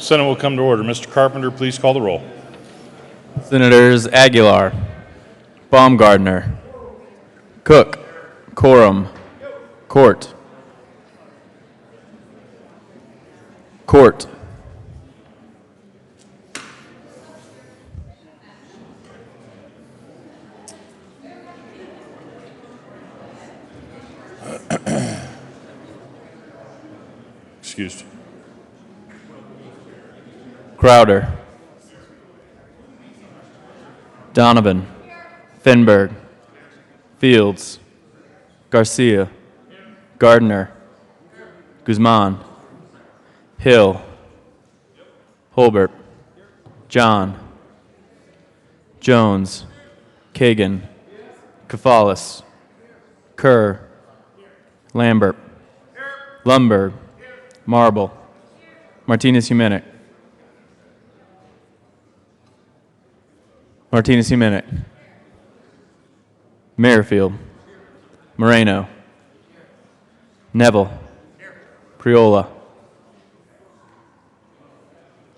Senate will come to order. Mr. Carpenter, please call the roll. Senators Aguilar, Baumgardner, Cook, Corum, Court, Excused. Crowder, Donovan, Finberg, Fields, Garcia, Gardner, Guzman, Hill, Holbert, John, Jones, Kagan, Kafalis, Kerr, Lambert, Lumberg, Marble, Martinez-Humenic, Merrifield, Moreno, Neville, Priola,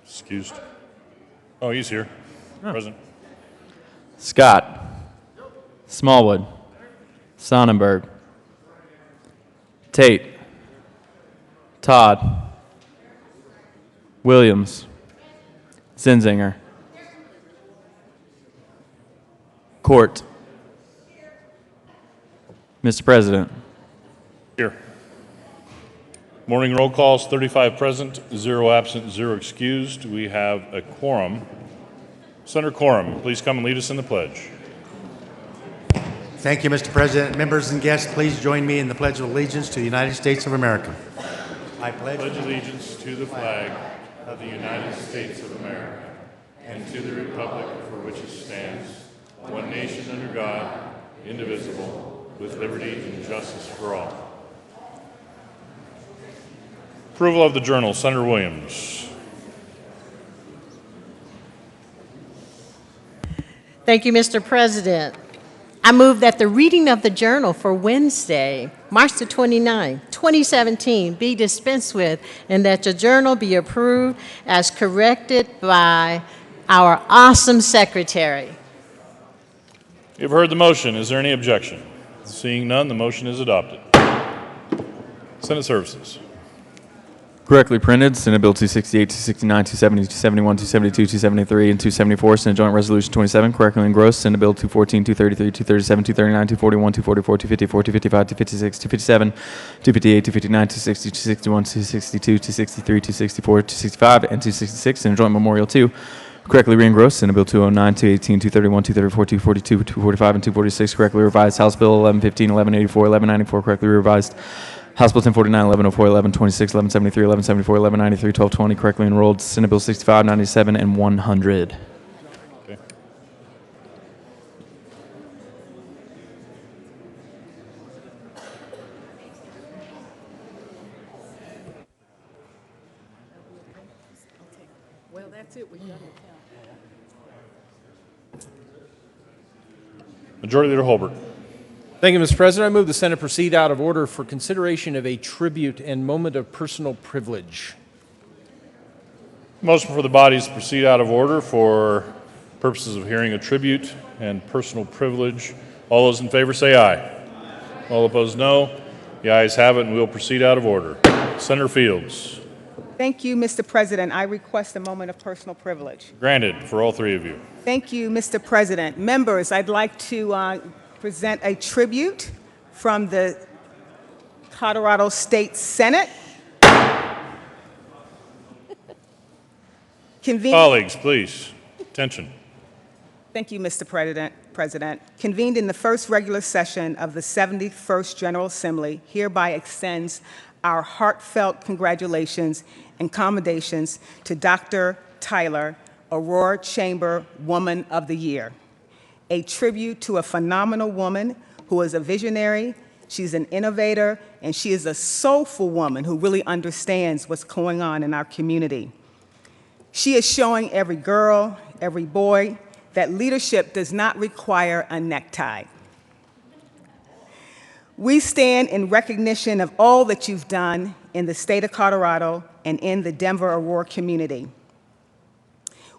Excused. Oh, he's here. Present. Scott, Smallwood, Sonnenberg, Tate, Todd, Williams, Zinzinger, Court. Mr. President. Here. Morning roll calls, 35 present, 0 absent, 0 excused. We have a quorum. Senator Corum, please come and lead us in the pledge. Thank you, Mr. President. Members and guests, please join me in the Pledge of Allegiance to the United States of America. I pledge Allegiance to the flag of the United States of America and to the republic for which it stands, one nation under God, indivisible, with liberty and justice for all. Approval of the journal, Senator Williams. Thank you, Mr. President. I move that the reading of the journal for Wednesday, March the 29th, 2017, be dispensed with, and that the journal be approved as corrected by our awesome secretary. You've heard the motion. Is there any objection? Seeing none, the motion is adopted. Senate Services. Correctly printed, Senate Bill 268, 269, 270, 271, 272, 273, and 274, Senate Joint Resolution 27. Correctly engrossed, Senate Bill 214, 233, 237, 239, 241, 244, 254, 255, 256, 257, 258, 259, 260, 261, 262, 263, 264, 265, and 266, Senate Joint Memorial 2. Correctly re-engrossed, Senate Bill 209, 218, 231, 234, 242, 245, and 246. Correctly revised, House Bill 1115, 1184, 1194. Correctly revised, House Bill 1049, 1104, 1126, 1173, 1174, 1193, 1220. Correctly enrolled, Senate Bill 65, 97, and 100. Okay. Well, that's it. We've done it. Majority Leader Holbert. Thank you, Mr. President. I move the Senate proceed out of order for consideration of a tribute and moment of personal privilege. Motion for the bodies to proceed out of order for purposes of hearing a tribute and personal privilege. All those in favor say aye. All opposed, no. The ayes have it, and we'll proceed out of order. Senator Fields. Thank you, Mr. President. I request a moment of personal privilege. Granted for all three of you. Thank you, Mr. President. Members, I'd like to present a tribute from the Colorado State Senate. Colleagues, please, attention. Thank you, Mr. President. Convened in the first regular session of the 71st General Assembly, hereby extends our heartfelt congratulations and commendations to Dr. Tyler, Aurora Chamber Woman of the Year. A tribute to a phenomenal woman who is a visionary, she's an innovator, and she is a soulful woman who really understands what's going on in our community. She is showing every girl, every boy, that leadership does not require a necktie. We stand in recognition of all that you've done in the state of Colorado and in the Denver Aurora community.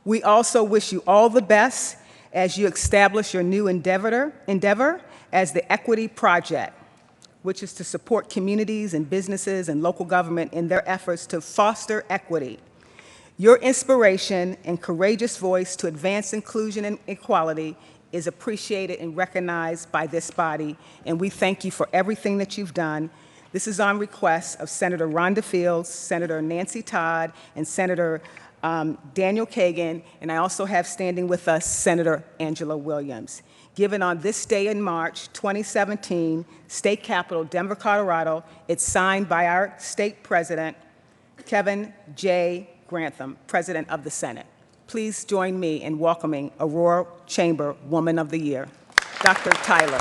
We also wish you all the best as you establish your new endeavor as the Equity Project, which is to support communities and businesses and local government in their efforts to foster equity. Your inspiration and courageous voice to advance inclusion and equality is appreciated and recognized by this body, and we thank you for everything that you've done. This is on request of Senator Rhonda Fields, Senator Nancy Todd, and Senator Daniel Kagan, and I also have standing with us Senator Angela Williams. Given on this day in March 2017, State Capitol, Denver, Colorado, it's signed by our state president, Kevin J. Grantham, President of the Senate. Please join me in welcoming Aurora Chamber Woman of the Year, Dr. Tyler.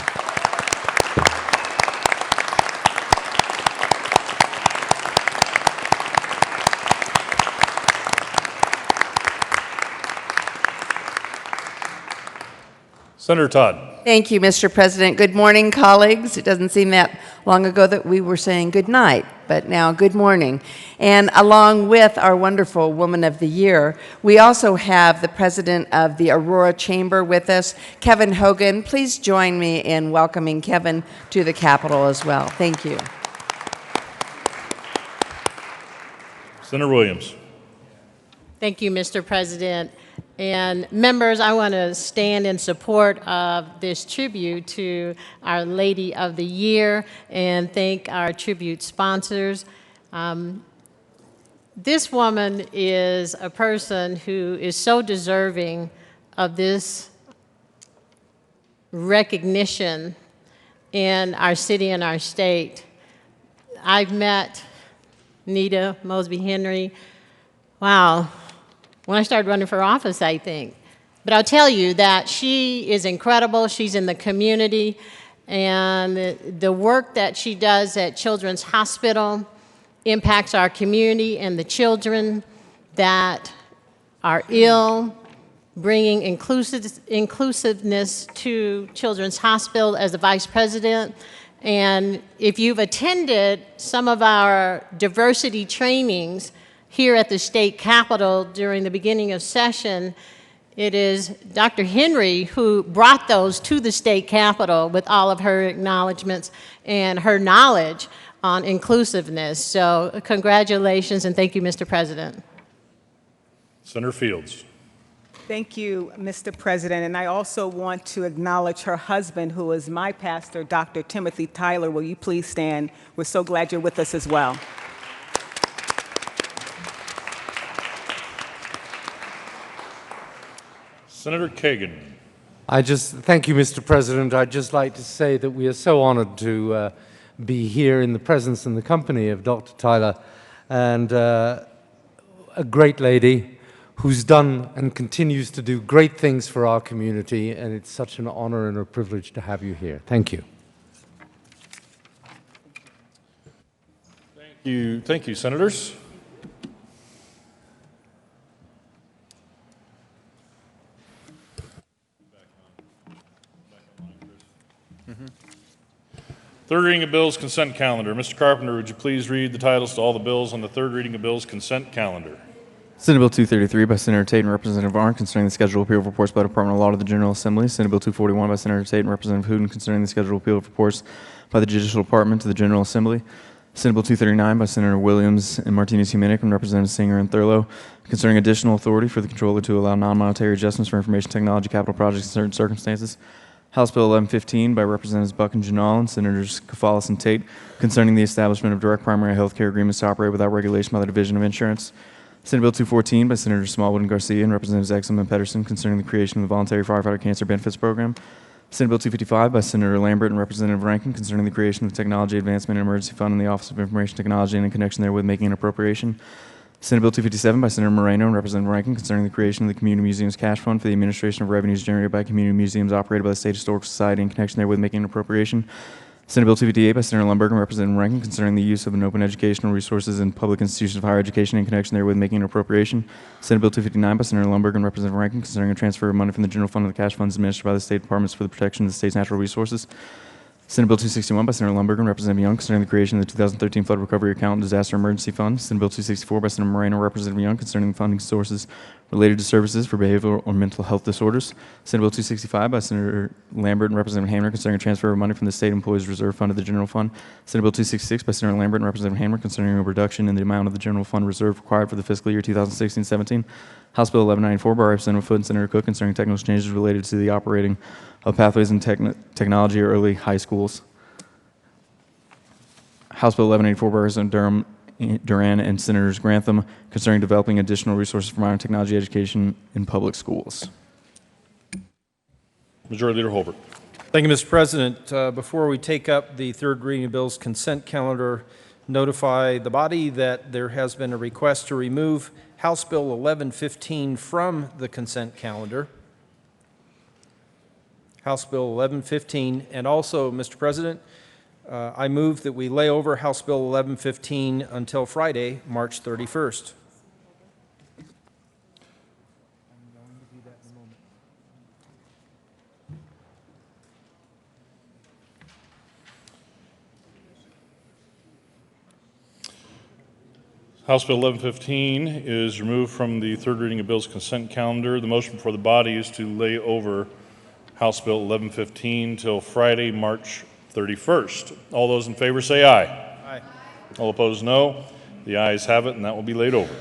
Senator Todd. Thank you, Mr. President. Good morning, colleagues. It doesn't seem that long ago that we were saying good night, but now good morning. And along with our wonderful Woman of the Year, we also have the President of the Aurora Chamber with us, Kevin Hogan. Please join me in welcoming Kevin to the Capitol as well. Thank you. Senator Williams. Thank you, Mr. President. And members, I want to stand in support of this tribute to Our Lady of the Year and thank our tribute sponsors. This woman is a person who is so deserving of this recognition in our city and our state. I've met Nita Mosby Henry. Wow. When I started running for office, I think. But I'll tell you that she is incredible. She's in the community, and the work that she does at Children's Hospital impacts our community and the children that are ill, bringing inclusiveness to Children's Hospital as the vice president. And if you've attended some of our diversity trainings here at the state capitol during the beginning of session, it is Dr. Henry who brought those to the state capitol with all of her acknowledgments and her knowledge on inclusiveness. So congratulations and thank you, Mr. President. Senator Fields. Thank you, Mr. President. And I also want to acknowledge her husband, who is my pastor, Dr. Timothy Tyler. Will you please stand? We're so glad you're with us as well. Senator Kagan. Thank you, Mr. President. I'd just like to say that we are so honored to be here in the presence and the company of Dr. Tyler, and a great lady who's done and continues to do great things for our community, and it's such an honor and a privilege to have you here. Thank you. Thank you, Senators. Third reading of bills, consent calendar. Mr. Carpenter, would you please read the titles to all the bills on the third reading of bills, consent calendar? Senate Bill 233 by Senator Tate and Representative Arnn concerning the schedule of appeal of reports by the Department of Law to the General Assembly. Senate Bill 241 by Senator Tate and Representative Hooten concerning the schedule of appeal of reports by the Judicial Department to the General Assembly. Senate Bill 239 by Senator Williams and Martinez-Humanic and Representative Singer and Thurlow concerning additional authority for the controller to allow non-monetary adjustments for information technology capital projects in certain circumstances. House Bill 1115 by Representatives Buck and Janal and Senators Kafalas and Tate concerning the establishment of direct primary health care agreements to operate without regulation by the Division of Insurance. Senate Bill 214 by Senators Smallwood and Garcia and Representatives Exum and Pedersen concerning the creation of the Voluntary Firefighter Cancer Benefits Program. Senate Bill 255 by Senator Lambert and Representative Rankin concerning the creation of the Technology Advancement and Emergency Fund in the Office of Information Technology and in connection therewith making an appropriation. Senate Bill 257 by Senator Moreno and Representative Rankin concerning the creation of the Community Museums Cash Fund for the administration of revenues generated by community museums operated by the State Historical Society in connection therewith making an appropriation. Senate Bill 258 by Senator Lundberg and Representative Rankin concerning the use of an open educational resources in public institutions of higher education in connection therewith making an appropriation. Senate Bill 259 by Senator Lundberg and Representative Rankin concerning a transfer of money from the general fund of the cash funds administered by the state departments for the protection of the state's natural resources. Senate Bill 261 by Senator Lundberg and Representative Young concerning the creation of the 2013 Flood Recovery Account and Disaster Emergency Fund. Senate Bill 264 by Senator Moreno and Representative Young concerning funding sources related to services for behavioral or mental health disorders. Senate Bill 265 by Senator Lambert and Representative Hamner concerning a transfer of money from the State Employees Reserve Fund to the General Fund. Senate Bill 266 by Senator Lambert and Representative Hamner concerning a reduction in the amount of the General Fund reserve required for the fiscal year 2016-17. House Bill 1194 by Representative Foote and Senator Cook concerning technical changes related to the operating of pathways in technology or early high schools. House Bill 1184 by Representative Duran and Senators Grantham concerning developing additional resources for modern technology education in public schools. Majority Leader Holbert. Thank you, Mr. President. Before we take up the third reading of bills consent calendar, notify the body that there has been a request to remove House Bill 1115 from the consent calendar. House Bill 1115, and also, Mr. President, I move that we lay over House Bill 1115 until Friday, March 31st. House Bill 1115 is removed from the third reading of bills consent calendar. The motion before the body is to lay over House Bill 1115 till Friday, March 31st. All those in favor say aye. Aye. All opposed, no. The ayes have it, and that will be laid over.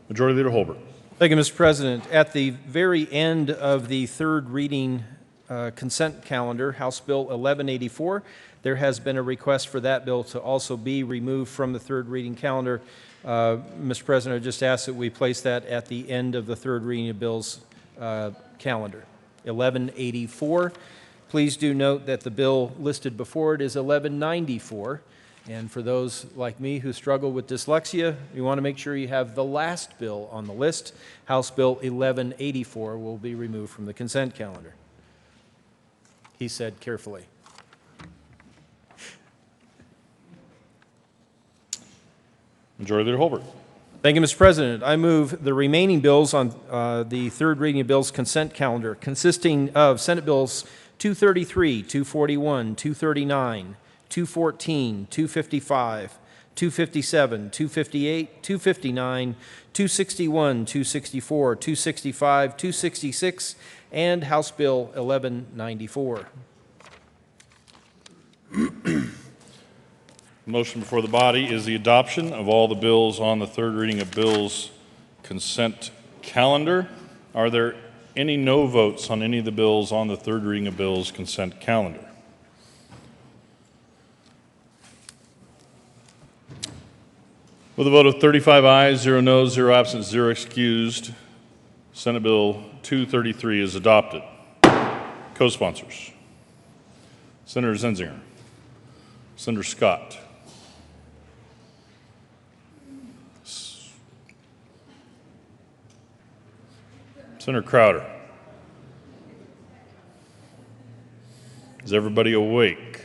Majority Leader Holbert. Thank you, Mr. President. At the very end of the third reading consent calendar, House Bill 1184, there has been a request for that bill to also be removed from the third reading calendar. Mr. President, I just ask that we place that at the end of the third reading of bills calendar. 1184. Please do note that the bill listed before it is 1194. And for those like me who struggle with dyslexia, you want to make sure you have the last bill on the list. House Bill 1184 will be removed from the consent calendar. He said carefully. Majority Leader Holbert. Thank you, Mr. President. I move the remaining bills on the third reading of bills consent calendar, consisting of Senate Bills 233, 241, 239, 214, 255, 257, 258, 259, 261, 264, 265, 266, and House Bill 1194. The motion before the body is the adoption of all the bills on the third reading of bills consent calendar. Are there any no votes on any of the bills on the third reading of bills consent calendar? With a vote of 35 ayes, 0 noes, 0 absent, 0 excused, Senate Bill 233 is adopted. Co-sponsors: Senator Zenzinger, Senator Scott, Senator Crowder. Is everybody awake?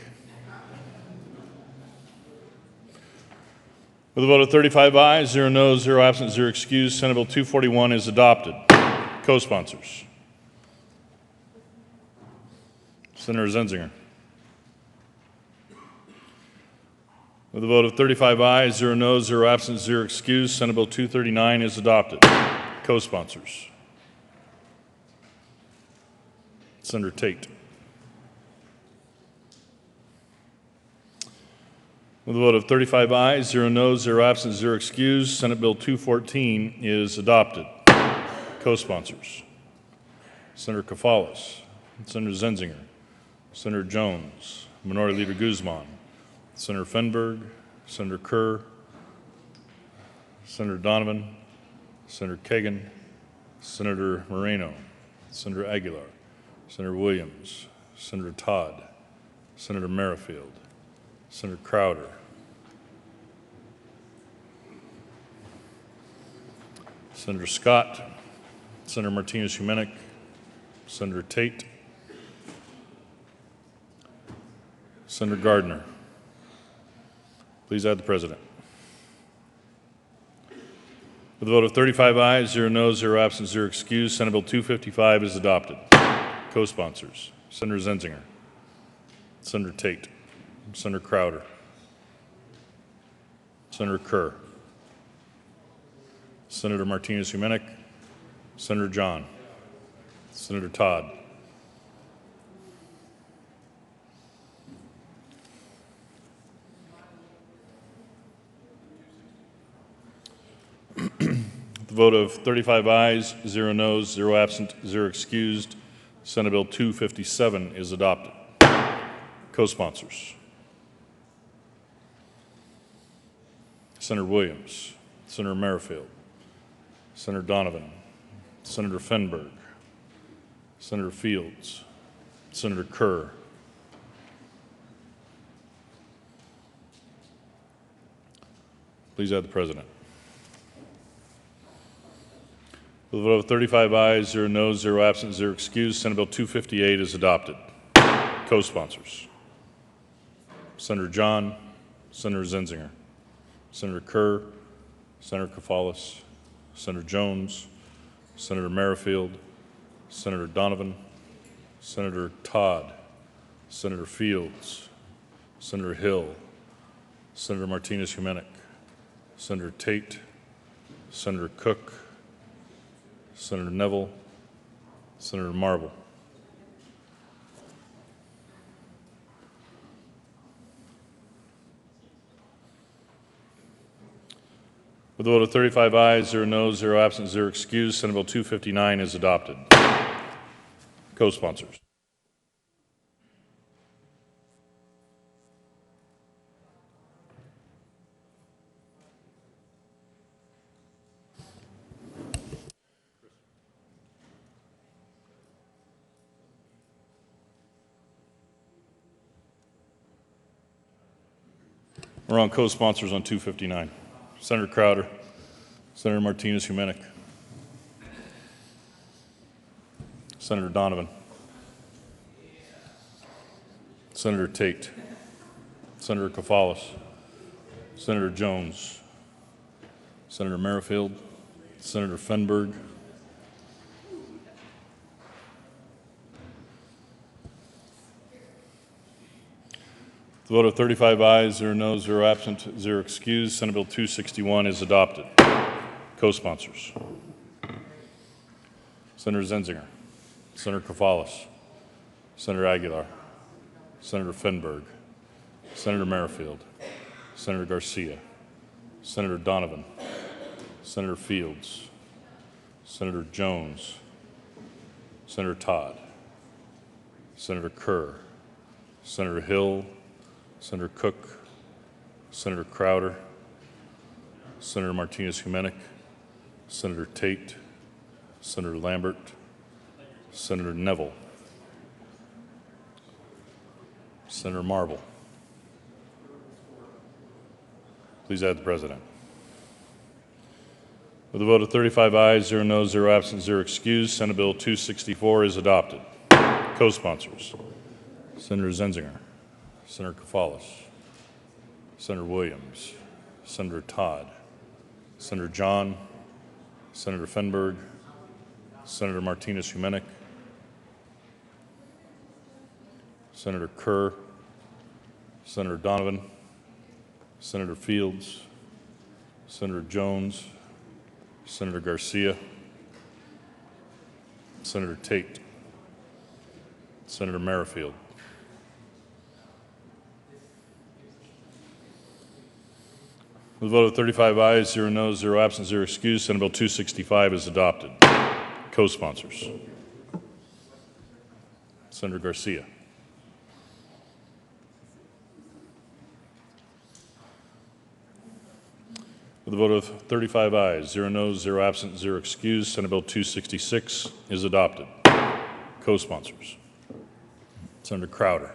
With a vote of 35 ayes, 0 noes, 0 absent, 0 excused, Senate Bill 241 is adopted. Co-sponsors: Senator Zenzinger. With a vote of 35 ayes, 0 noes, 0 absent, 0 excused, Senate Bill 239 is adopted. Co-sponsors: Senator Tate. With a vote of 35 ayes, 0 noes, 0 absent, 0 excused, Senate Bill 214 is adopted. Co-sponsors: Senator Kafalis, Senator Zenzinger, Senator Jones, Minority Leader Guzman, Senator Fenberg, Senator Kerr, Senator Donovan, Senator Kagan, Senator Moreno, Senator Aguilar, Senator Williams, Senator Todd, Senator Merrifield, Senator Crowder, Senator Scott, Senator Martinez-Humenick, Senator Tate, Senator Gardner. Please add the President. With a vote of 35 ayes, 0 noes, 0 absent, 0 excused, Senate Bill 255 is adopted. Co-sponsors: Senator Zenzinger, Senator Tate, Senator Crowder, Senator Kerr, Senator Martinez-Humenick, Senator John, Senator Todd, the vote of 35 ayes, 0 noes, 0 absent, 0 excused, Senate Bill 257 is adopted. Co-sponsors: Senator Williams, Senator Merrifield, Senator Donovan, Senator Fenberg, Senator Fields, Senator Kerr, please add the President. With a vote of 35 ayes, 0 noes, 0 absent, 0 excused, Senate Bill 258 is adopted. Co-sponsors: Senator John, Senator Zenzinger, Senator Kerr, Senator Kafalis, Senator Jones, Senator Merrifield, Senator Donovan, Senator Todd, Senator Fields, Senator Hill, Senator Martinez-Humenick, Senator Tate, Senator Cook, Senator Neville, Senator Marble. With a vote of 35 ayes, 0 noes, 0 absent, 0 excused, Senate Bill 259 is adopted. Co-sponsors: we're on co-sponsors on 259. Senator Crowder, Senator Martinez-Humenick, Senator Donovan, Senator Tate, Senator Kafalis, Senator Jones, Senator Merrifield, Senator Fenberg, the vote of 35 ayes, 0 noes, 0 absent, 0 excused, Senate Bill 261 is adopted. Co-sponsors: Senator Zenzinger, Senator Kafalis, Senator Aguilar, Senator Fenberg, Senator Merrifield, Senator Garcia, Senator Donovan, Senator Fields, Senator Jones, Senator Todd, Senator Kerr, Senator Hill, Senator Cook, Senator Crowder, Senator Martinez-Humenick, Senator Tate, Senator Lambert, Senator Neville, Senator Marble. Please add the President. With a vote of 35 ayes, 0 noes, 0 absent, 0 excused, Senate Bill 264 is adopted. Co-sponsors: Senator Zenzinger, Senator Kafalis, Senator Williams, Senator Todd, Senator John, Senator Fenberg, Senator Martinez-Humenick, Senator Kerr, Senator Donovan, Senator Fields, Senator Jones, Senator Garcia, Senator Tate, Senator Merrifield, with a vote of 35 ayes, 0 noes, 0 absent, 0 excused, Senate Bill 265 is adopted. Co-sponsors: Senator Garcia, with a vote of 35 ayes, 0 noes, 0 absent, 0 excused, Senate Bill 266 is adopted. Co-sponsors: Senator Crowder,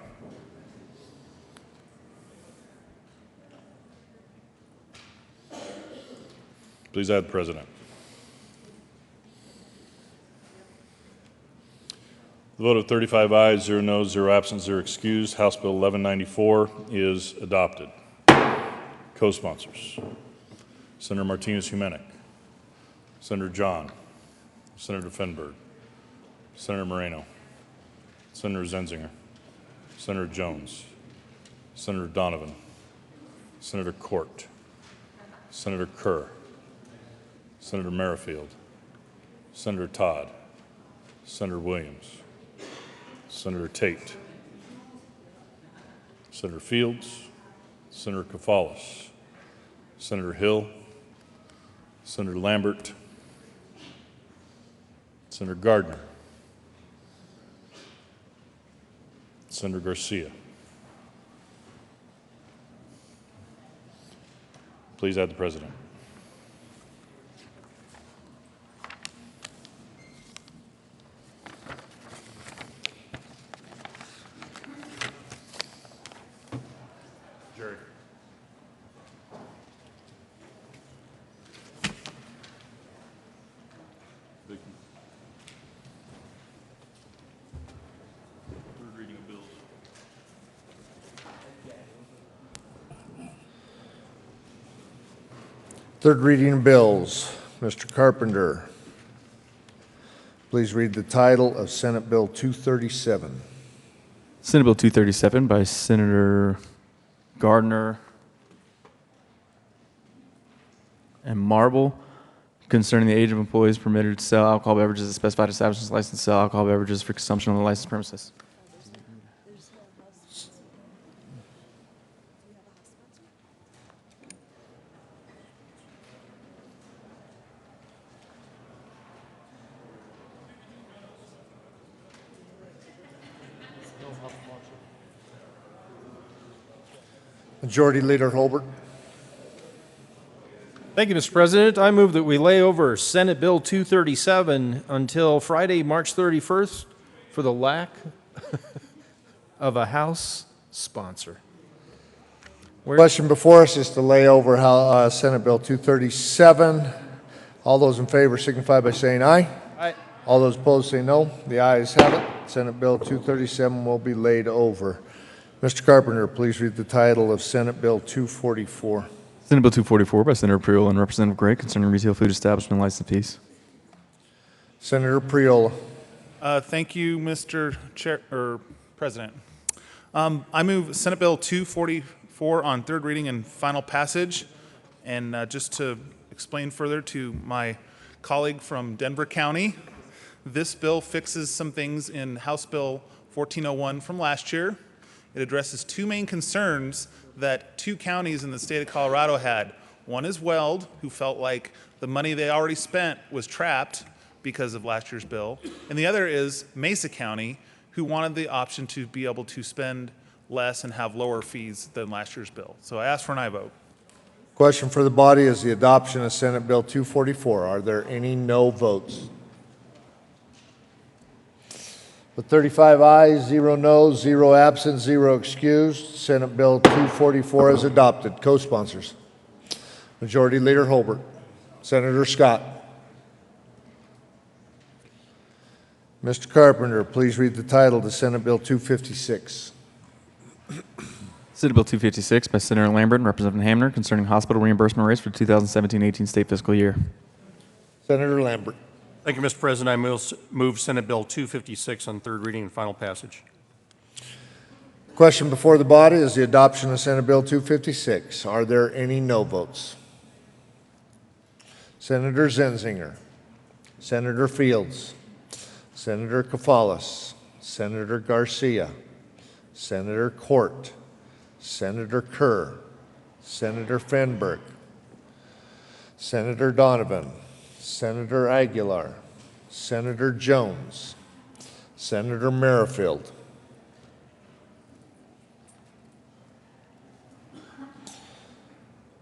please add the President. The vote of 35 ayes, 0 noes, 0 absent, 0 excused, House Bill 1194 is adopted. Co-sponsors: Senator Martinez-Humenick, Senator John, Senator Fenberg, Senator Moreno, Senator Zenzinger, Senator Jones, Senator Donovan, Senator Court, Senator Kerr, Senator Merrifield, Senator Todd, Senator Williams, Senator Tate, Senator Fields, Senator Kafalis, Senator Hill, Senator Lambert, Senator Gardner, Senator Garcia. Please add the president. Jerry. Vicky. Third reading of bills. Third reading of bills. Mr. Carpenter, please read the title of Senate Bill 237. Senate Bill 237 by Senator Gardner and Marble, concerning the age of employees permitted to sell alcohol beverages at specified establishments licensed to sell alcohol beverages for consumption on the licensed premises. Majority Leader Holbert. Thank you, Mr. President. I move that we lay over Senate Bill 237 until Friday, March 31st for the lack of a House sponsor. Question before us is to lay over Senate Bill 237. All those in favor signify by saying aye. Aye. All those opposed say no. The ayes have it. Senate Bill 237 will be laid over. Mr. Carpenter, please read the title of Senate Bill 244. Senate Bill 244 by Senator Priol and Representative Gray, concerning retail food establishment license fees. Senator Priola. Thank you, Mr. President. I move Senate Bill 244 on third reading and final passage. And just to explain further to my colleague from Denver County, this bill fixes some things in House Bill 1401 from last year. It addresses two main concerns that two counties in the state of Colorado had. One is Weld, who felt like the money they already spent was trapped because of last year's bill. And the other is Mesa County, who wanted the option to be able to spend less and have lower fees than last year's bill. So I ask for an aye vote. Question for the body is the adoption of Senate Bill 244. Are there any no votes? With 35 ayes, 0 noes, 0 absent, 0 excused, Senate Bill 244 is adopted. Co-sponsors. Majority Leader Holbert. Senator Scott. Mr. Carpenter, please read the title to Senate Bill 256. Senate Bill 256 by Senator Lambert and Representative Hamner, concerning hospital reimbursement rates for the 2017-18 state fiscal year. Senator Lambert. Thank you, Mr. President. I move Senate Bill 256 on third reading and final passage. Question before the body is the adoption of Senate Bill 256. Are there any no votes? Senator Zenzinger, Senator Fields, Senator Kafalis, Senator Garcia, Senator Court, Senator Kerr, Senator Fenberg, Senator Donovan, Senator Aguilar, Senator Jones, Senator Merrifield,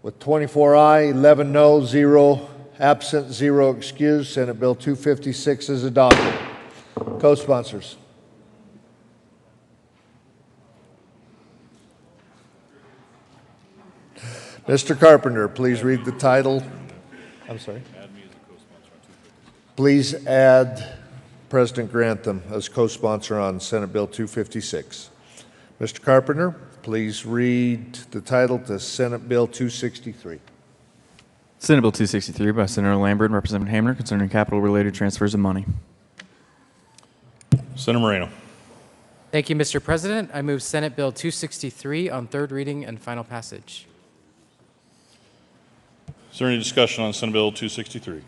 with 24 aye, 11 no, 0 absent, 0 excused, Senate Bill 256 is adopted. Co-sponsors. Mr. Carpenter, please read the title. I'm sorry. Please add President Grantham as co-sponsor on Senate Bill 256. Mr. Carpenter, please read the title to Senate Bill 263. Senate Bill 263 by Senator Lambert and Representative Hamner, concerning capital-related transfers of money. Senator Moreno. Thank you, Mr. President. I move Senate Bill 263 on third reading and final passage. Is there any discussion on Senate Bill 263?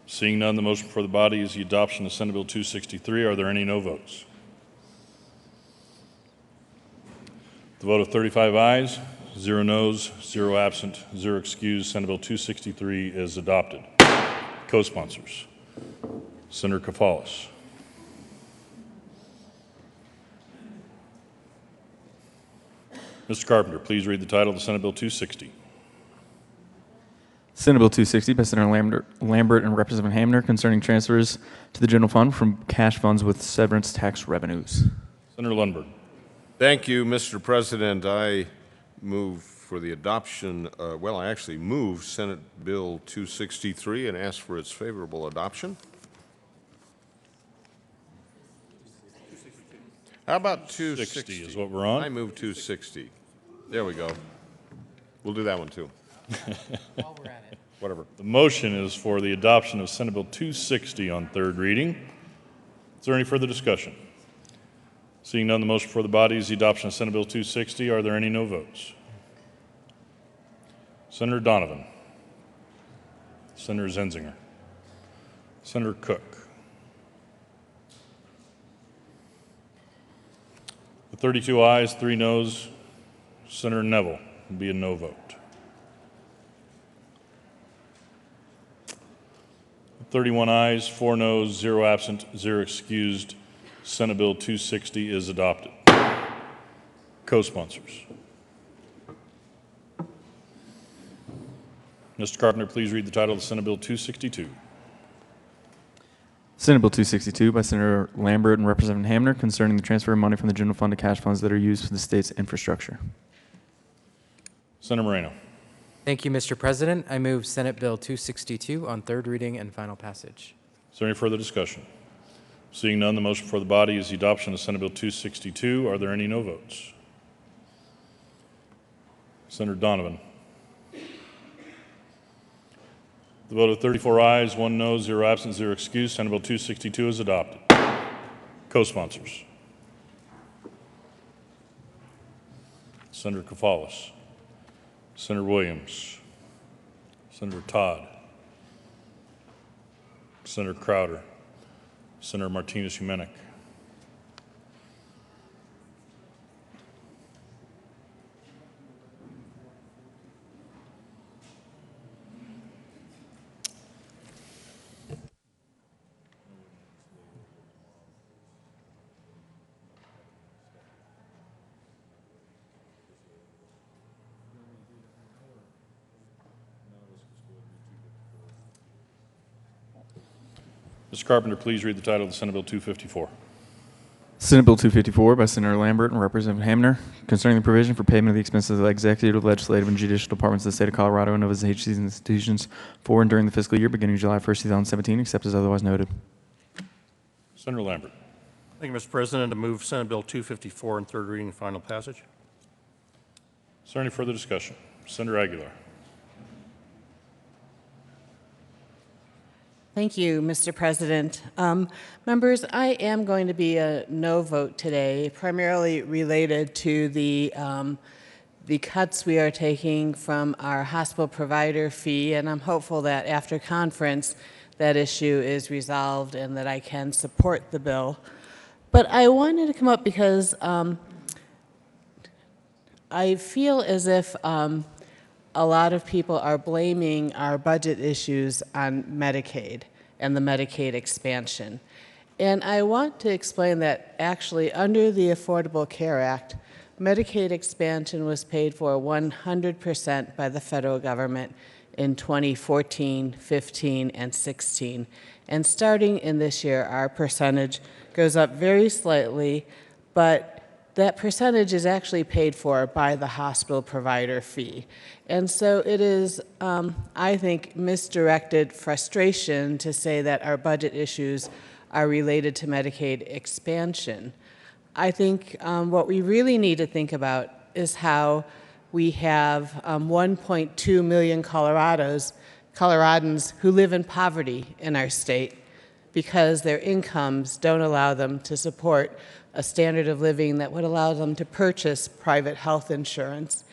Seeing none, the motion before the body is the adoption of Senate Bill 263. Are there any no votes? The vote of 35 ayes, 0 noes, 0 absent, 0 excused. Senate Bill 263 is adopted. Co-sponsors: Senator Kafalis. Mr. Carpenter, please read the title of the Senate Bill 260. Senate Bill 260 by Senator Lambert and Representative Hamner concerning transfers to the general fund from cash funds with severance tax revenues. Senator Lundberg. Thank you, Mr. President. I move for the adoption, I actually move Senate Bill 263 and ask for its favorable adoption. How about 260? 60 is what we're on. I move 260. There we go. We'll do that one too. While we're at it. Whatever. The motion is for the adoption of Senate Bill 260 on third reading. Is there any further discussion? Seeing none, the motion before the body is the adoption of Senate Bill 260. Are there any no votes? Senator Donovan. Senator Zenzinger. Senator Cook. With 32 ayes, 3 noes, Senator Neville will be a no vote. 31 ayes, 4 noes, 0 absent, 0 excused. Senate Bill 260 is adopted. Co-sponsors. Mr. Carpenter, please read the title of Senate Bill 262. Senate Bill 262 by Senator Lambert and Representative Hamner concerning the transfer of money from the general fund to cash funds that are used for the state's infrastructure. Senator Moreno. Thank you, Mr. President. I move Senate Bill 262 on third reading and final passage. Is there any further discussion? Seeing none, the motion before the body is the adoption of Senate Bill 262. Are there any no votes? Senator Donovan. The vote of 34 ayes, 1 no, 0 absent, 0 excused. Senate Bill 262 is adopted. Co-sponsors. Senator Kafalis. Senator Williams. Senator Todd. Senator Crowder. Senator Martinez-Humenick. Mr. Carpenter, please read the title of the Senate Bill 254. Senate Bill 254 by Senator Lambert and Representative Hamner concerning the provision for payment of the expenses of the executive, legislative, and judicial departments of the state of Colorado and of its agencies and institutions for and during the fiscal year beginning July 1st, 2017, except as otherwise noted. Senator Lambert. Thank you, Mr. President. To move Senate Bill 254 on third reading and final passage. Is there any further discussion? Senator Aguilar. Thank you, Mr. President. Members, I am going to be a no vote today, primarily related to the cuts we are taking from our hospital provider fee, and I'm hopeful that after conference that issue is resolved and that I can support the bill. But I wanted to come up because I feel as if a lot of people are blaming our budget issues on Medicaid and the Medicaid expansion. And I want to explain that actually under the Affordable Care Act, Medicaid expansion was paid for 100% by the federal government in 2014, 15, and 16. And starting in this year, our percentage goes up very slightly, but that percentage is actually paid for by the hospital provider fee. And so it is, I think, misdirected frustration to say that our budget issues are related to Medicaid expansion. I think what we really need to think about is how we have 1.2 million Coloradans who live in poverty in our state. because their incomes don't allow them to support a standard of living that would allow them to purchase private health insurance.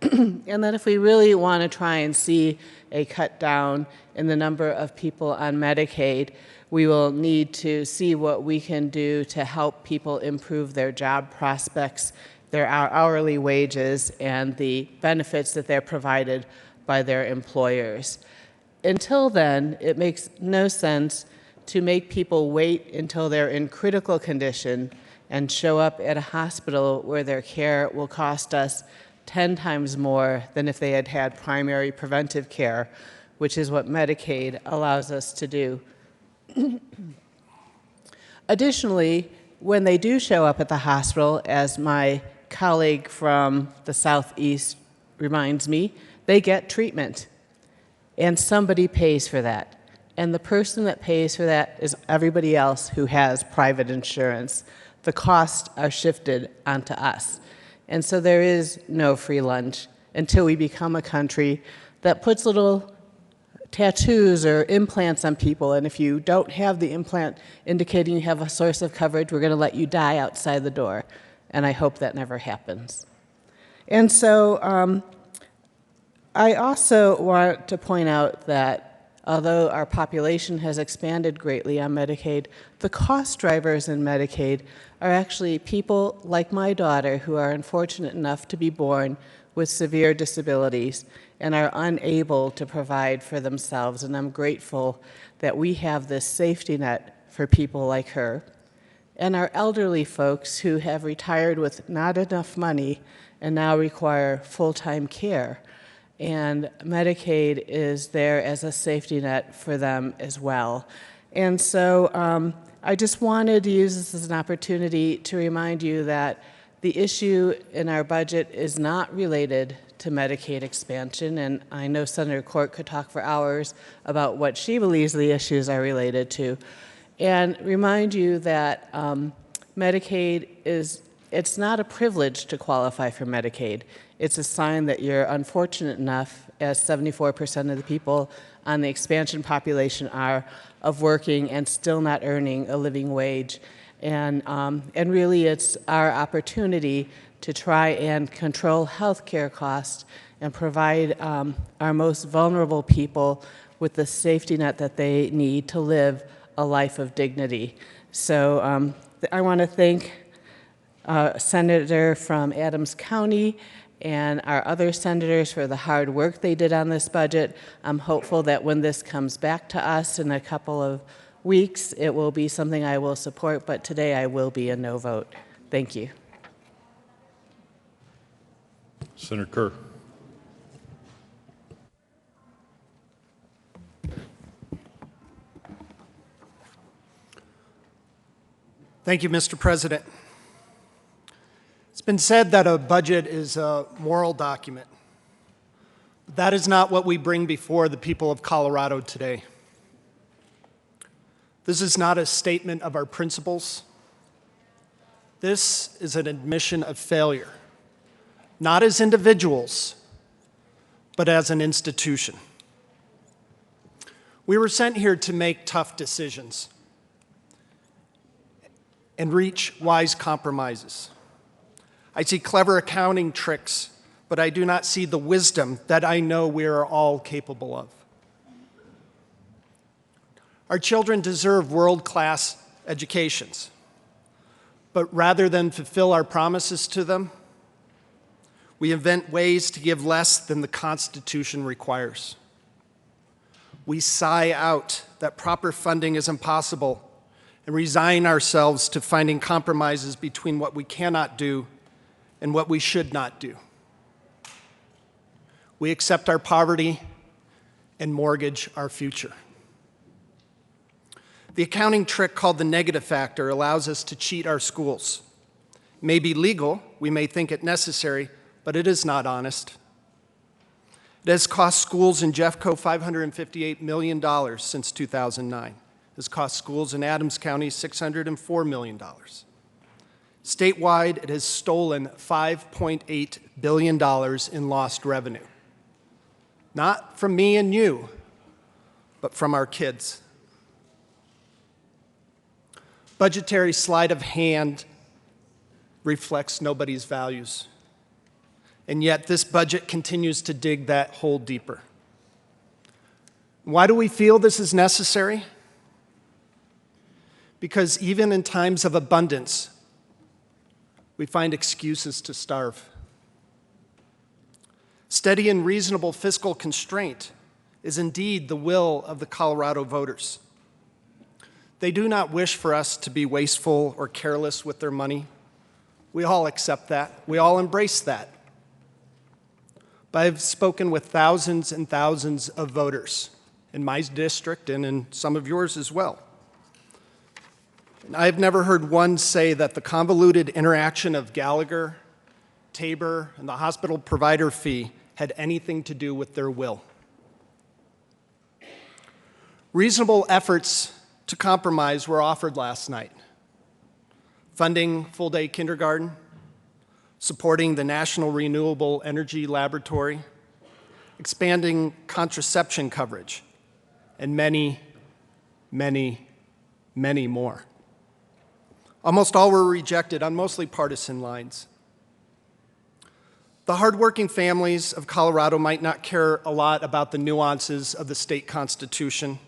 And that if we really want to try and see a cut down in the number of people on Medicaid, we will need to see what we can do to help people improve their job prospects, their hourly wages, and the benefits that they're provided by their employers. Until then, it makes no sense to make people wait until they're in critical condition and show up at a hospital where their care will cost us 10 times more than if they had had primary preventive care, which is what Medicaid allows us to do. Additionally, when they do show up at the hospital, as my colleague from the Southeast reminds me, they get treatment, and somebody pays for that. And the person that pays for that is everybody else who has private insurance. The costs are shifted onto us. And so there is no free lunch until we become a country that puts little tattoos or implants on people, and if you don't have the implant indicating you have a source of coverage, we're going to let you die outside the door. And I hope that never happens. And so I also want to point out that although our population has expanded greatly on Medicaid, the cost drivers in Medicaid are actually people like my daughter who are unfortunate enough to be born with severe disabilities and are unable to provide for themselves. And I'm grateful that we have this safety net for people like her. And our elderly folks who have retired with not enough money and now require full-time care. And Medicaid is there as a safety net for them as well. And so I just wanted to use this as an opportunity to remind you that the issue in our budget is not related to Medicaid expansion, and I know Senator Court could talk for hours about what she believes the issues are related to. And remind you that Medicaid it's not a privilege to qualify for Medicaid. It's a sign that you're unfortunate enough, as 74% of the people on the expansion population are, of working and still not earning a living wage. And really it's our opportunity to try and control health care costs and provide our most vulnerable people with the safety net that they need to live a life of dignity. So I want to thank Senator from Adams County and our other senators for the hard work they did on this budget. I'm hopeful that when this comes back to us in a couple of weeks, it will be something I will support, but today I will be a no vote. Thank you. Senator Kerr. Thank you, Mr. President. It's been said that a budget is a moral document. That is not what we bring before the people of Colorado today. This is not a statement of our principles. This is an admission of failure, not as individuals, but as an institution. We were sent here to make tough decisions and reach wise compromises. I see clever accounting tricks, but I do not see the wisdom that I know we are all capable of. Our children deserve world-class educations, but rather than fulfill our promises to them, we invent ways to give less than the Constitution requires. We sigh out that proper funding is impossible and resign ourselves to finding compromises between what we cannot do and what we should not do. We accept our poverty and mortgage our future. The accounting trick called the negative factor allows us to cheat our schools. It may be legal, we may think it necessary, but it is not honest. It has cost schools in Jeffco $558 million since 2009. It has cost schools in Adams County $604 million. Statewide, it has stolen $5.8 billion in lost revenue. Not from me and you, but from our kids. budgetary sleight of hand reflects nobody's values. And yet this budget continues to dig that hole deeper. Why do we feel this is necessary? Because even in times of abundance, we find excuses to starve. Steady and reasonable fiscal constraint is indeed the will of the Colorado voters. They do not wish for us to be wasteful or careless with their money. We all accept that. We all embrace that. But I've spoken with thousands and thousands of voters in my district and in some of yours as well. And I've never heard one say that the convoluted interaction of Gallagher, Tabor, and the hospital provider fee had anything to do with their will. Reasonable efforts to compromise were offered last night. Funding full-day kindergarten, supporting the National Renewable Energy Laboratory, expanding contraception coverage, and many, many, many more. Almost all were rejected on mostly partisan lines. The hardworking families of Colorado might not care a lot about the nuances of the state constitution,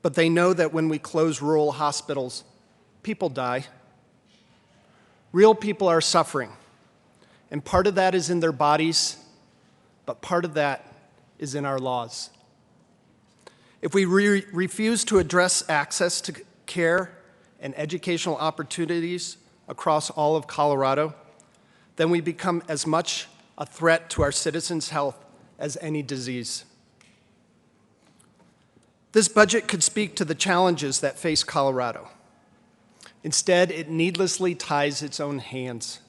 but they know that when we close rural hospitals, people die. Real people are suffering, and part of that is in their bodies, but part of that is in our laws. If we refuse to address access to care and educational opportunities across all of Colorado, then we become as much a threat to our citizens' health as any disease. This budget could speak to the challenges that face Colorado. Instead, it needlessly ties its own hands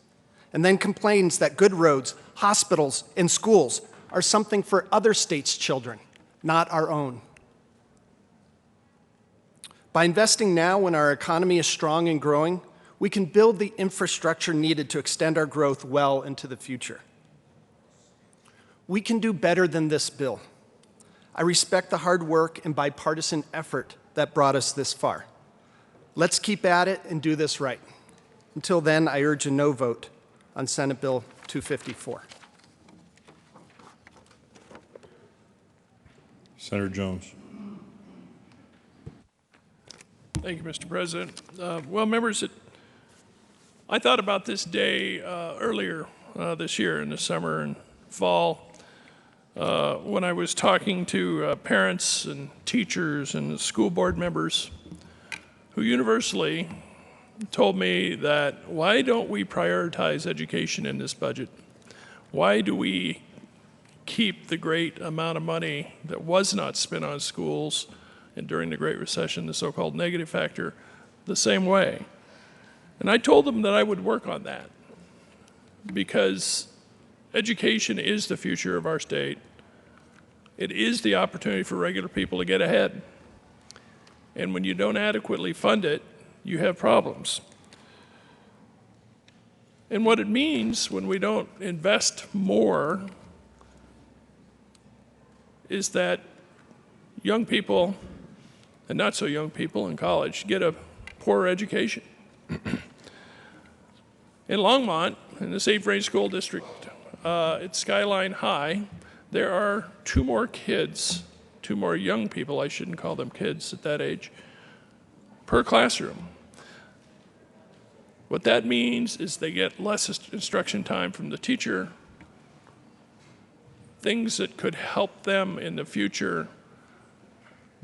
and then complains that good roads, hospitals, and schools are something for other states' children, not our own. By investing now when our economy is strong and growing, we can build the infrastructure needed to extend our growth well into the future. We can do better than this bill. I respect the hard work and bipartisan effort that brought us this far. Let's keep at it and do this right. Until then, I urge a no vote on Senate Bill 254. Senator Jones. Thank you, Mr. President. Well, members, I thought about this day earlier this year in the summer and fall when I was talking to parents and teachers and school board members who universally told me that why don't we prioritize education in this budget? Why do we keep the great amount of money that was not spent on schools and during the Great Recession, the so-called negative factor, the same way? And I told them that I would work on that because education is the future of our state. It is the opportunity for regular people to get ahead. And when you don't adequately fund it, you have problems. And what it means when we don't invest more is that young people and not so young people in college get a poor education. In Longmont, in the Safe Range School District, at Skyline High, there are two more young people, I shouldn't call them kids at that age, per classroom. What that means is they get less instruction time from the teacher, things that could help them in the future,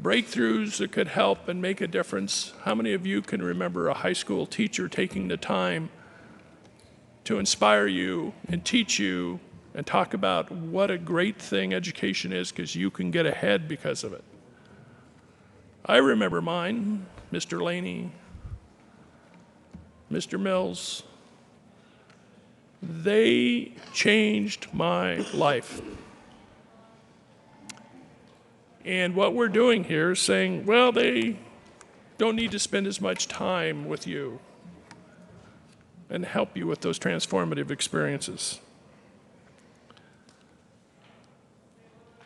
breakthroughs that could help and make a difference. How many of you can remember a high school teacher taking the time to inspire you and teach you and talk about what a great thing education is because you can get ahead because of it? I remember mine, Mr. Laney, Mr. Mills. They changed my life. And what we're doing here is saying, well, they don't need to spend as much time with you and help you with those transformative experiences.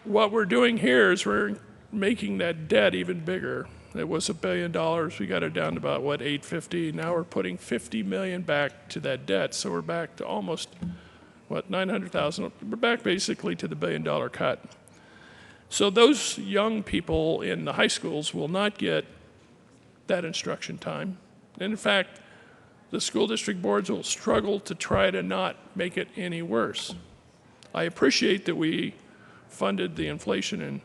What we're doing here is we're making that debt even bigger. It was $1 billion. We got it down to about, what, 850. Now we're putting 50 million back to that debt. So we're back to almost, what, 900,000. We're back basically to the $1 billion cut. So those young people in the high schools will not get that instruction time. And in fact, the school district boards will struggle to try to not make it any worse. I appreciate that we funded the inflation and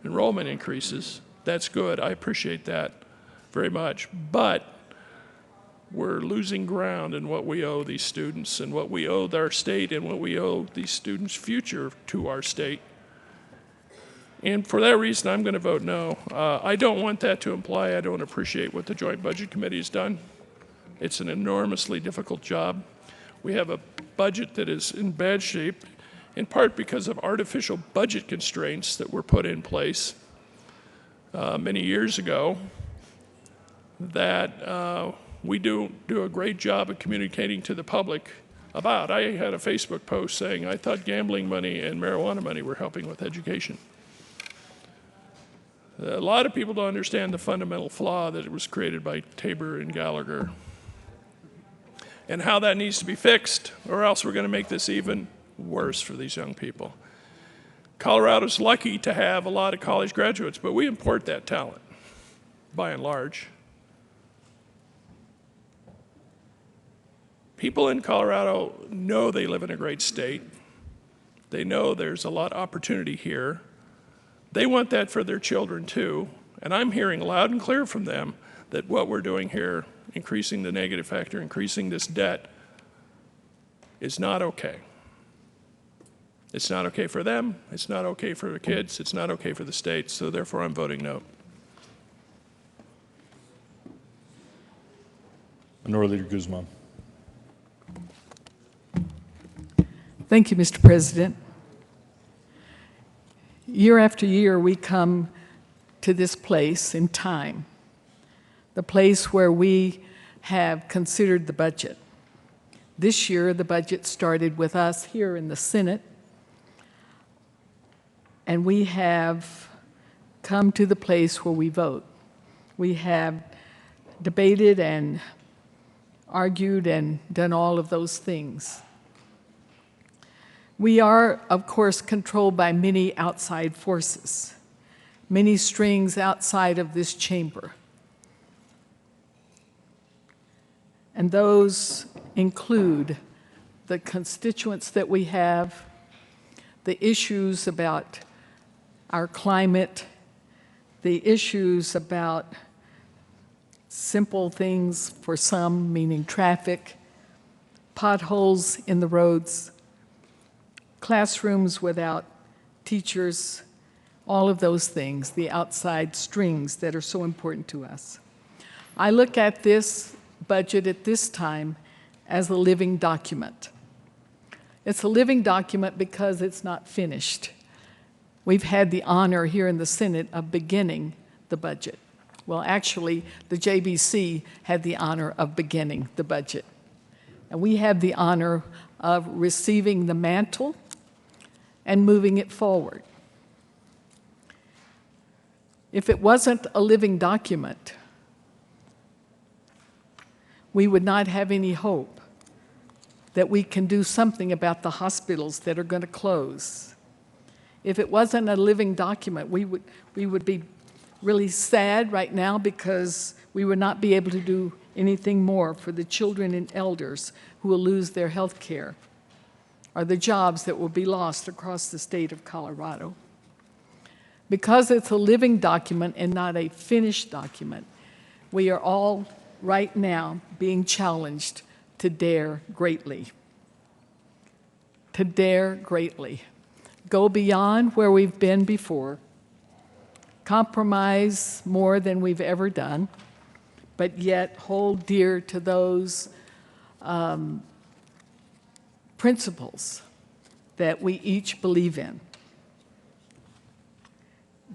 enrollment increases. That's good. I appreciate that very much. But we're losing ground in what we owe these students and what we owe our state and what we owe these students' future to our state. And for that reason, I'm going to vote no. I don't want that to imply I don't appreciate what the Joint Budget Committee has done. It's an enormously difficult job. We have a budget that is in bad shape, in part because of artificial budget constraints that were put in place many years ago that we do a great job of communicating to the public about. I had a Facebook post saying I thought gambling money and marijuana money were helping with education. A lot of people don't understand the fundamental flaw that it was created by Tabor and Gallagher and how that needs to be fixed, or else we're going to make this even worse for these young people. Colorado's lucky to have a lot of college graduates, but we import that talent, by and large. People in Colorado know they live in a great state. They know there's a lot of opportunity here. They want that for their children too, and I'm hearing loud and clear from them that what we're doing here, increasing the negative factor, increasing this debt, is not okay. It's not okay for them, it's not okay for the kids, it's not okay for the state, so therefore I'm voting no. Minority Leader Guzman. Thank you, Mr. President. Year after year, we come to this place in time, the place where we have considered the budget. This year, the budget started with us here in the Senate, and we have come to the place where we vote. We have debated and argued and done all of those things. We are, of course, controlled by many outside forces, many strings outside of this chamber. And those include the constituents that we have, the issues about our climate, the issues about simple things for some, meaning traffic, potholes in the roads, classrooms without teachers, all of those things, the outside strings that are so important to us. I look at this budget at this time as a living document. It's a living document because it's not finished. We've had the honor here in the Senate of beginning the budget. Well, actually, the JBC had the honor of beginning the budget. And we have the honor of receiving the mantle and moving it forward. If it wasn't a living document, we would not have any hope that we can do something about the hospitals that are going to close. If it wasn't a living document, we would be really sad right now because we would not be able to do anything more for the children and elders who will lose their health care, or the jobs that will be lost across the state of Colorado. Because it's a living document and not a finished document, we are all right now being challenged to dare greatly. To dare greatly. Go beyond where we've been before, compromise more than we've ever done, but yet hold dear to those principles that we each believe in.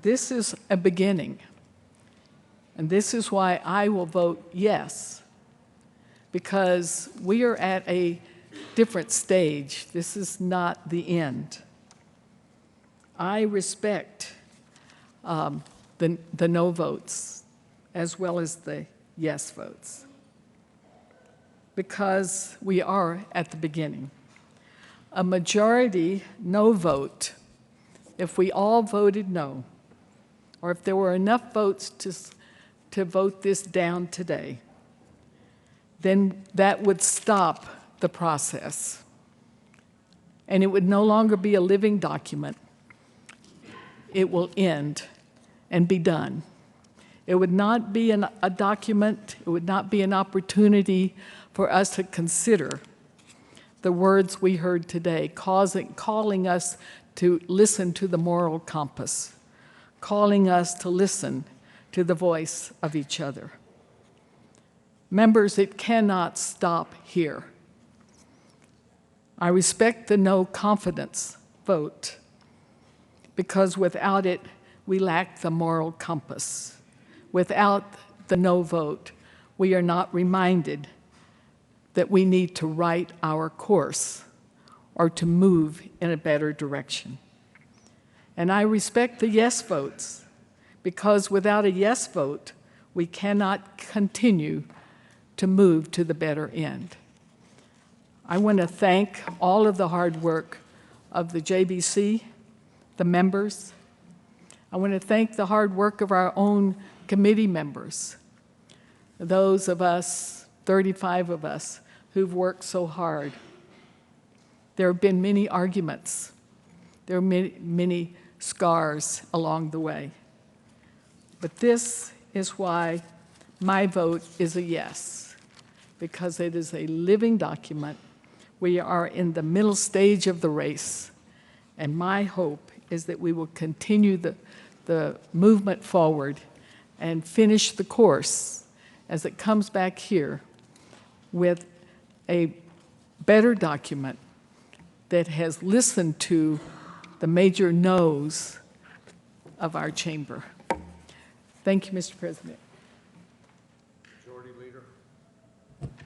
This is a beginning, and this is why I will vote yes, because we are at a different stage. This is not the end. I respect the no votes. as well as the yes votes. Because we are at the beginning. A majority no vote, if we all voted no, or if there were enough votes to vote this down today, then that would stop the process. And it would no longer be a living document. It will end and be done. It would not be a document, it would not be an opportunity for us to consider the words we heard today, calling us to listen to the moral compass, calling us to listen to the voice of each other. Members, it cannot stop here. I respect the no confidence vote because without it, we lack the moral compass. Without the no vote, we are not reminded that we need to write our course or to move in a better direction. And I respect the yes votes because without a yes vote, we cannot continue to move to the better end. I want to thank all of the hard work of the JBC, the members. I want to thank the hard work of our own committee members, those of us, 35 of us, who've worked so hard. There have been many arguments. There are many scars along the way. But this is why my vote is a yes, because it is a living document. We are in the middle stage of the race, and my hope is that we will continue the movement forward and finish the course as it comes back here with a better document that has listened to the major no's of our chamber. Thank you, Mr. President.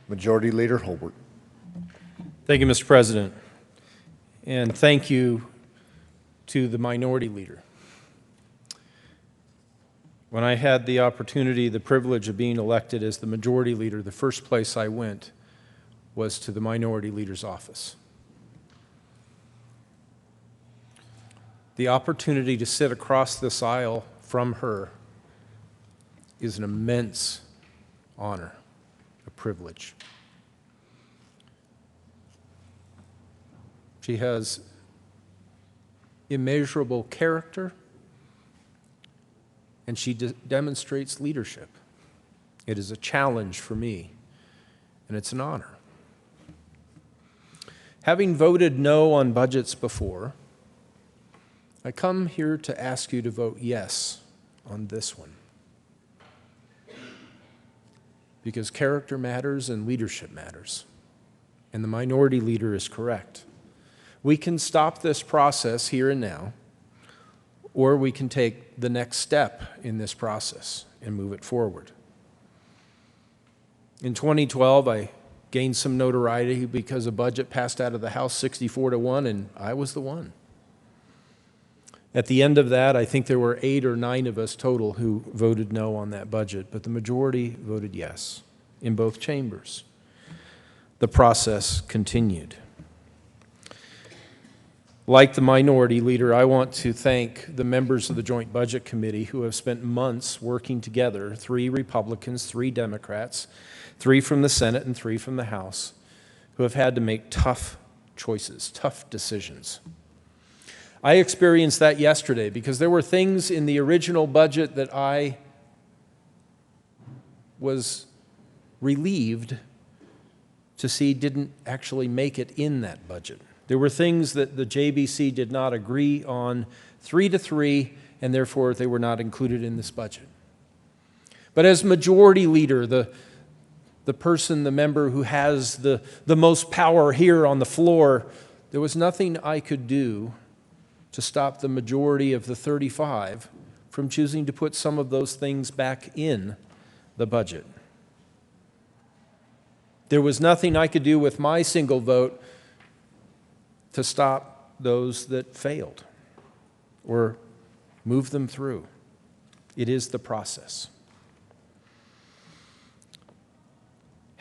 Majority Leader Holbert. Thank you, Mr. President. And thank you to the Minority Leader. When I had the opportunity, the privilege of being elected as the Majority Leader, the first place I went was to the Minority Leader's office. The opportunity to sit across this aisle from her is an immense honor, a privilege. She has immeasurable character, and she demonstrates leadership. It is a challenge for me, and it's an honor. Having voted no on budgets before, I come here to ask you to vote yes on this one. Because character matters and leadership matters, and the Minority Leader is correct. We can stop this process here and now, or we can take the next step in this process and move it forward. In 2012, I gained some notoriety because a budget passed out of the House 64-1, and I was the one. At the end of that, I think there were 8 or 9 of us total who voted no on that budget, but the majority voted yes in both chambers. The process continued. Like the Minority Leader, I want to thank the members of the Joint Budget Committee who have spent months working together, 3 Republicans, 3 Democrats, 3 from the Senate and 3 from the House, who have had to make tough choices, tough decisions. I experienced that yesterday because there were things in the original budget that I was relieved to see didn't actually make it in that budget. There were things that the JBC did not agree on 3-3, and therefore they were not included in this budget. But as Majority Leader, the person, the member who has the most power here on the floor, there was nothing I could do to stop the majority of the 35 from choosing to put some of those things back in the budget. There was nothing I could do with my single vote to stop those that failed or move them through. It is the process.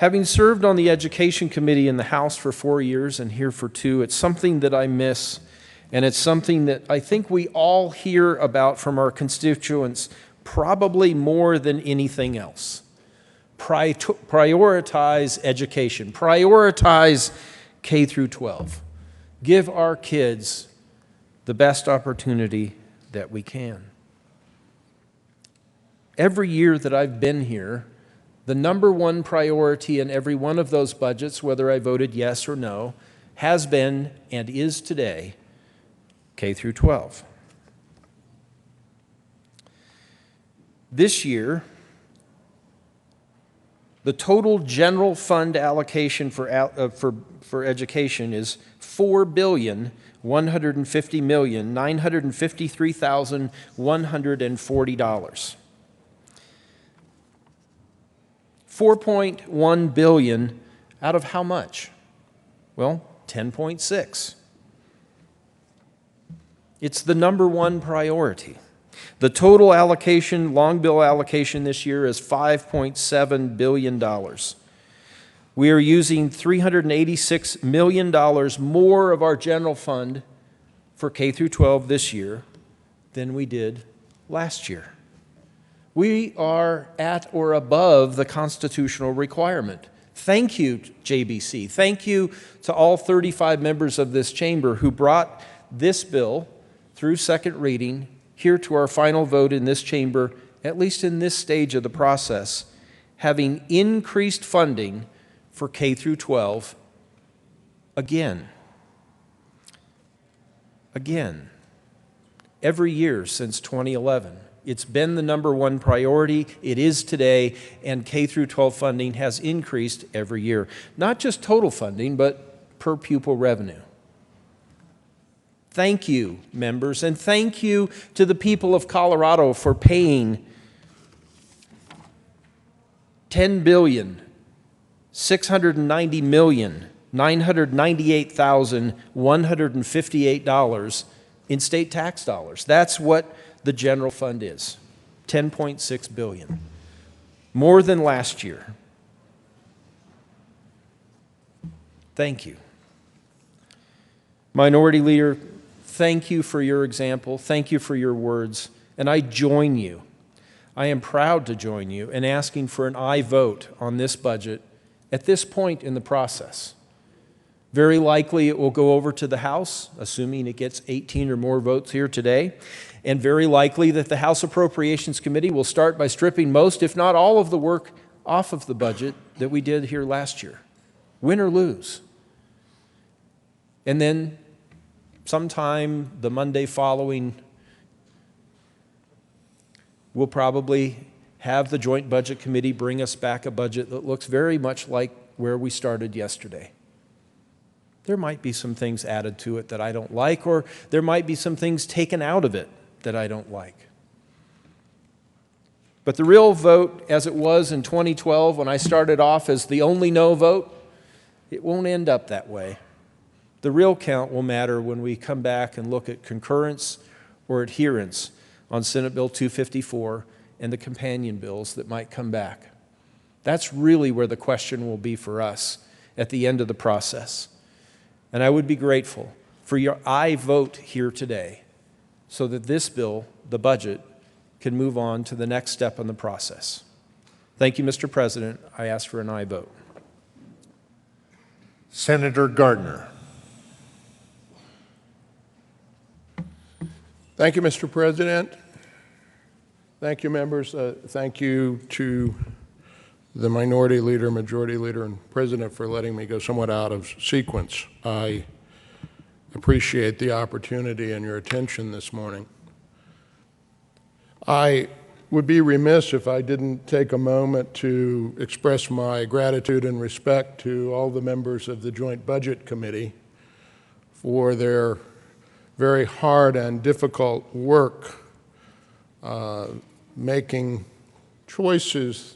Having served on the Education Committee in the House for 4 years and here for 2, it's something that I miss, and it's something that I think we all hear about from our constituents probably more than anything else. Prioritize education. Prioritize K through 12. Give our kids the best opportunity that we can. Every year that I've been here, the number one priority in every one of those budgets, whether I voted yes or no, has been and is today K through 12. This year, the total general fund allocation for education is $4,150,953,140. $4.1 billion out of how much? Well, 10.6. It's the number one priority. The total allocation, long bill allocation this year is $5.7 billion. We are using $386 million more of our general fund for K through 12 this year than we did last year. We are at or above the constitutional requirement. Thank you, JBC. Thank you to all 35 members of this chamber who brought this bill through second reading here to our final vote in this chamber, at least in this stage of the process, having increased funding for K through 12 again. Again. Every year since 2011. It's been the number one priority. It is today, and K through 12 funding has increased every year. Not just total funding, but per pupil revenue. Thank you, members, and thank you to the people of Colorado for paying $10,690,998,158 in state tax dollars. That's what the general fund is, $10.6 billion, more than last year. Thank you. Minority Leader, thank you for your example. Thank you for your words. And I join you. I am proud to join you in asking for an aye vote on this budget at this point in the process. Very likely it will go over to the House, assuming it gets 18 or more votes here today, and very likely that the House Appropriations Committee will start by stripping most, if not all, of the work off of the budget that we did here last year, win or lose. And then sometime the Monday following, we'll probably have the Joint Budget Committee bring us back a budget that looks very much like where we started yesterday. There might be some things added to it that I don't like, or there might be some things taken out of it that I don't like. But the real vote, as it was in 2012 when I started off as the only no vote, it won't end up that way. The real count will matter when we come back and look at concurrence or adherence on Senate Bill 254 and the companion bills that might come back. That's really where the question will be for us at the end of the process. And I would be grateful for your aye vote here today so that this bill, the budget, can move on to the next step in the process. Thank you, Mr. President. I ask for an aye vote. Senator Gardner. Thank you, Mr. President. Thank you, members. Thank you to the Minority Leader, Majority Leader, and President for letting me go somewhat out of sequence. I appreciate the opportunity and your attention this morning. I would be remiss if I didn't take a moment to express my gratitude and respect to all the members of the Joint Budget Committee for their very hard and difficult work making choices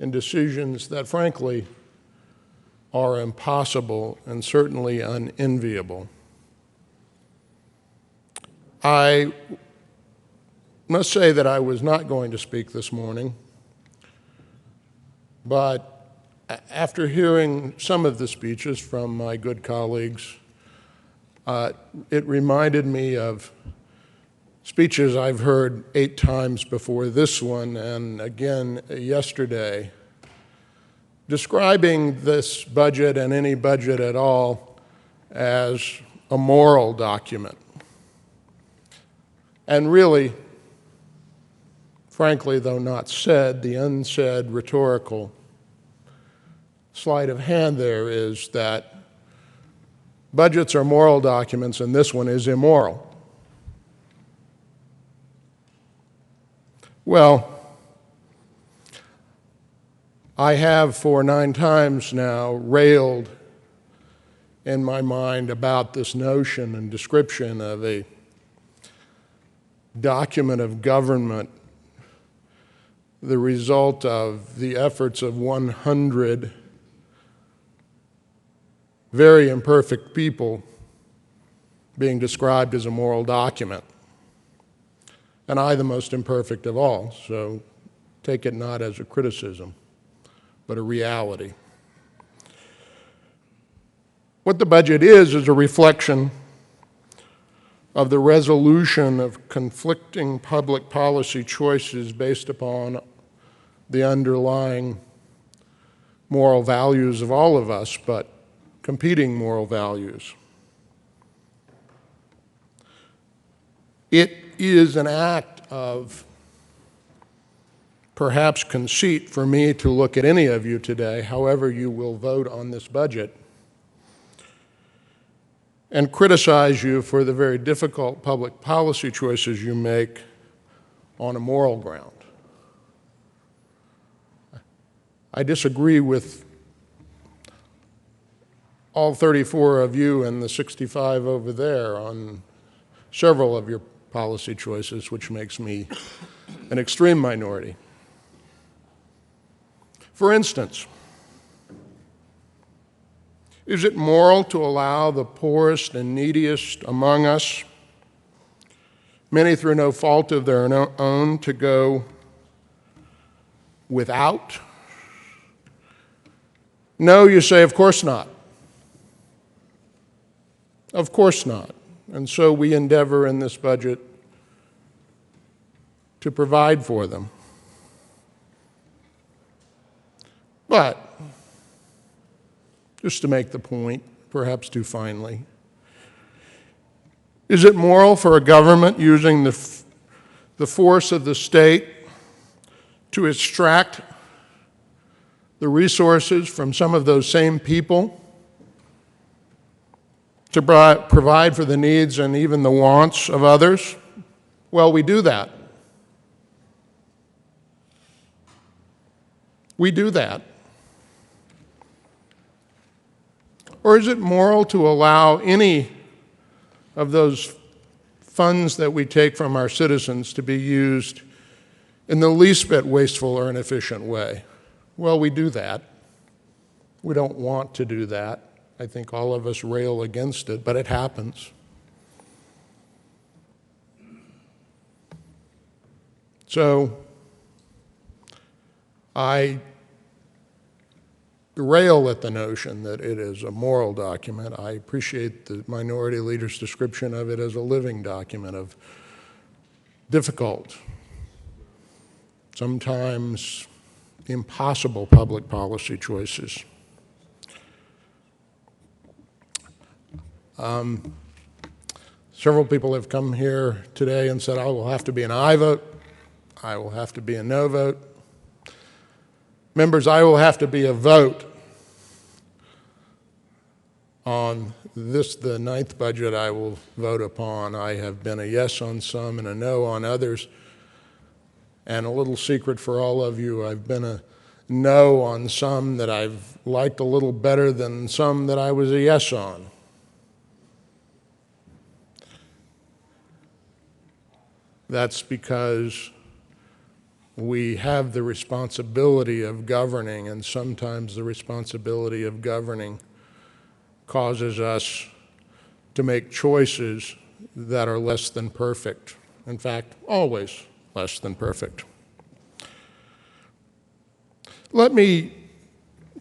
and decisions that, frankly, are impossible and certainly unenviable. I must say that I was not going to speak this morning, but after hearing some of the speeches from my good colleagues, it reminded me of speeches I've heard 8 times before this one, and again yesterday, describing this budget and any budget at all as a moral document. And really, frankly, though not said, the unsaid rhetorical sleight of hand there is that budgets are moral documents and this one is immoral. Well, I have for 9 times now railed in my mind about this notion and description of a document of government, the result of the efforts of 100 very imperfect people being described as a moral document. And I, the most imperfect of all, so take it not as a criticism, but a reality. What the budget is a reflection of the resolution of conflicting public policy choices based upon the underlying moral values of all of us, but competing moral values. It is an act of perhaps conceit for me to look at any of you today, however you will vote on this budget, and criticize you for the very difficult public policy choices you make on a moral ground. I disagree with all 34 of you and the 65 over there on several of your policy choices, which makes me an extreme minority. For instance, is it moral to allow the poorest and neediest among us, many through no fault of their own, to go without? No, you say, of course not. Of course not. And so we endeavor in this budget to provide for them. But, just to make the point, perhaps too finely, is it moral for a government using the force of the state to extract the resources from some of those same people to provide for the needs and even the wants of others? Well, we do that. We do that. Or is it moral to allow any of those funds that we take from our citizens to be used in the least bit wasteful or inefficient way? Well, we do that. We don't want to do that. I think all of us rail against it, but it happens. So I rail at the notion that it is a moral document. I appreciate the minority leader's description of it as a living document of difficult, sometimes impossible public policy choices. Several people have come here today and said, I will have to be an aye vote, I will have to be a no vote. Members, I will have to be a vote on this, the 9th budget I will vote upon. I have been a yes on some and a no on others. And a little secret for all of you, I've been a no on some that I've liked a little better than some that I was a yes on. That's because we have the responsibility of governing, and sometimes the responsibility of governing causes us to make choices that are less than perfect. In fact, always less than perfect. Let me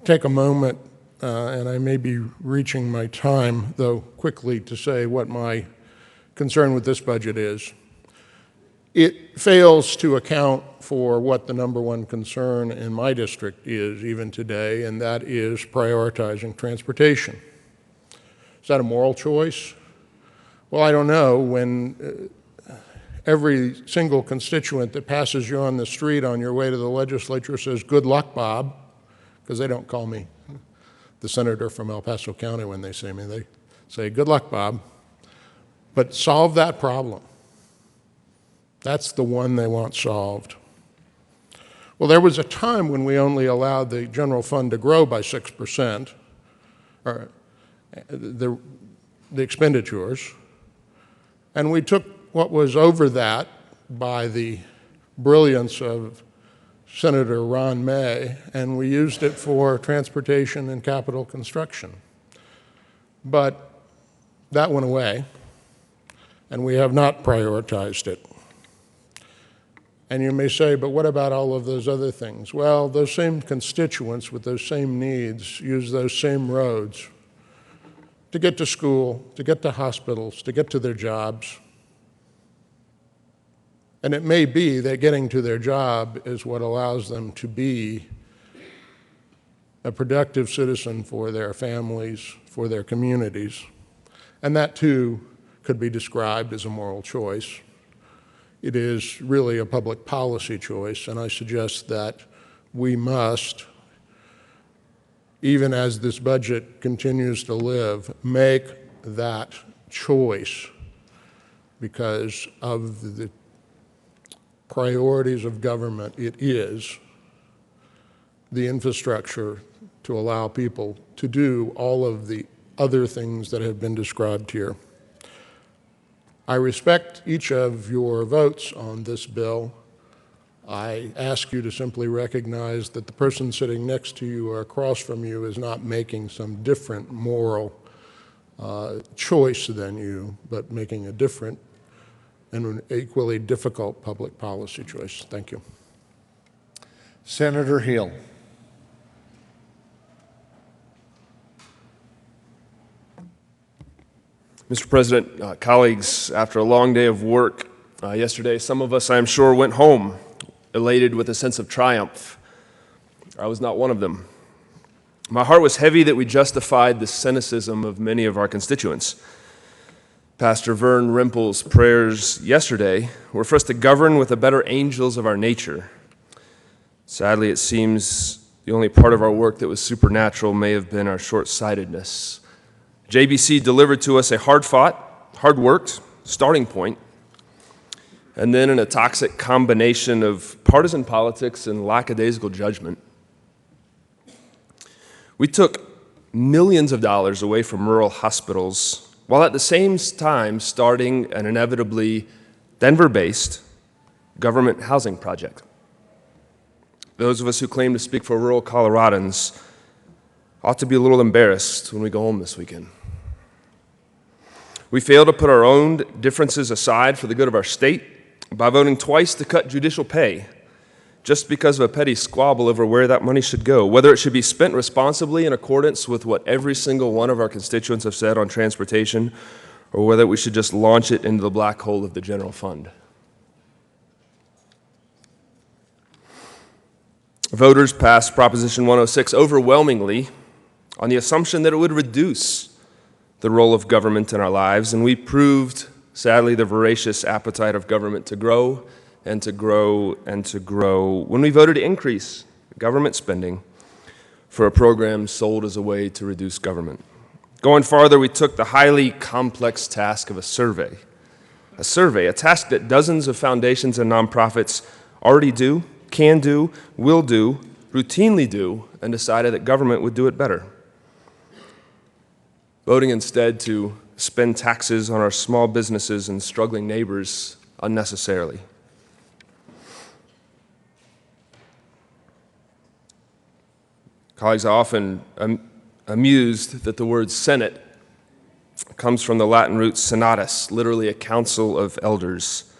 take a moment, and I may be reaching my time, though, quickly to say what my concern with this budget is. It fails to account for what the number one concern in my district is even today, and that is prioritizing transportation. Is that a moral choice? Well, I don't know. When every single constituent that passes you on the street on your way to the legislature says, "Good luck, Bob," because they don't call me the senator from El Paso County when they see me. They say, "Good luck, Bob." But solve that problem. That's the one they want solved. Well, there was a time when we only allowed the general fund to grow by 6%, or the expenditures, and we took what was over that by the brilliance of Senator Ron May, and we used it for transportation and capital construction. But that went away, and we have not prioritized it. And you may say, but what about all of those other things? Well, those same constituents with those same needs use those same roads to get to school, to get to hospitals, to get to their jobs. And it may be that getting to their job is what allows them to be a productive citizen for their families, for their communities. And that, too, could be described as a moral choice. It is really a public policy choice, and I suggest that we must, even as this budget continues to live, make that choice because of the priorities of government. It is the infrastructure to allow people to do all of the other things that have been described here. I respect each of your votes on this bill. I ask you to simply recognize that the person sitting next to you or across from you is not making some different moral choice than you, but making a different and an equally difficult public policy choice. Thank you. Senator Hill. Mr. President, colleagues, after a long day of work yesterday, some of us, I am sure, went home elated with a sense of triumph. I was not one of them. My heart was heavy that we justified the cynicism of many of our constituents. Pastor Vern Rimple's prayers yesterday were for us to govern with the better angels of our nature. Sadly, it seems the only part of our work that was supernatural may have been our short-sightedness. JBC delivered to us a hard-fought, hard-worked starting point, and then in a toxic combination of partisan politics and lackadaisical judgment, we took millions of dollars away from rural hospitals while at the same time starting an inevitably Denver-based government housing project. Those of us who claim to speak for rural Coloradans ought to be a little embarrassed when we go home this weekend. We failed to put our own differences aside for the good of our state by voting twice to cut judicial pay just because of a petty squabble over where that money should go, whether it should be spent responsibly in accordance with what every single one of our constituents have said on transportation, or whether we should just launch it into the black hole of the general fund. Voters passed Proposition 106 overwhelmingly on the assumption that it would reduce the role of government in our lives, and we proved, sadly, the voracious appetite of government to grow and to grow and to grow when we voted to increase government spending for a program sold as a way to reduce government. Going farther, we took the highly complex task of a survey, a task that dozens of foundations and nonprofits already do, can do, will do, routinely do, and decided that government would do it better. Voting instead to spend taxes on our small businesses and struggling neighbors unnecessarily. Colleagues, I often am amused that the word Senate comes from the Latin root senatus, literally a council of elders.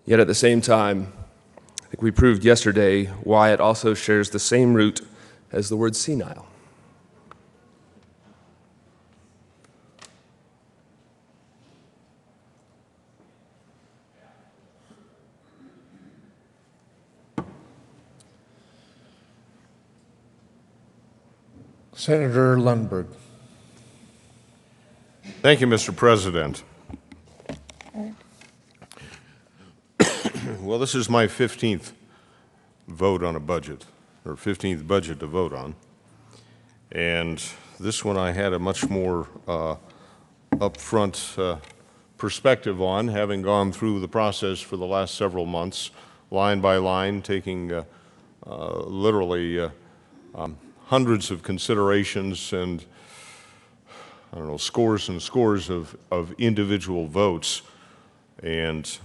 Yet at the same time, I think we proved yesterday why it also shares the same root as the word senile. Senator Lundberg. Thank you, Mr. President. Well, this is my 15th vote on a budget, or 15th budget to vote on. And this one I had a much more upfront perspective on, having gone through the process for the last several months, line by line, taking literally hundreds of considerations and, I don't know, scores and scores of individual votes, and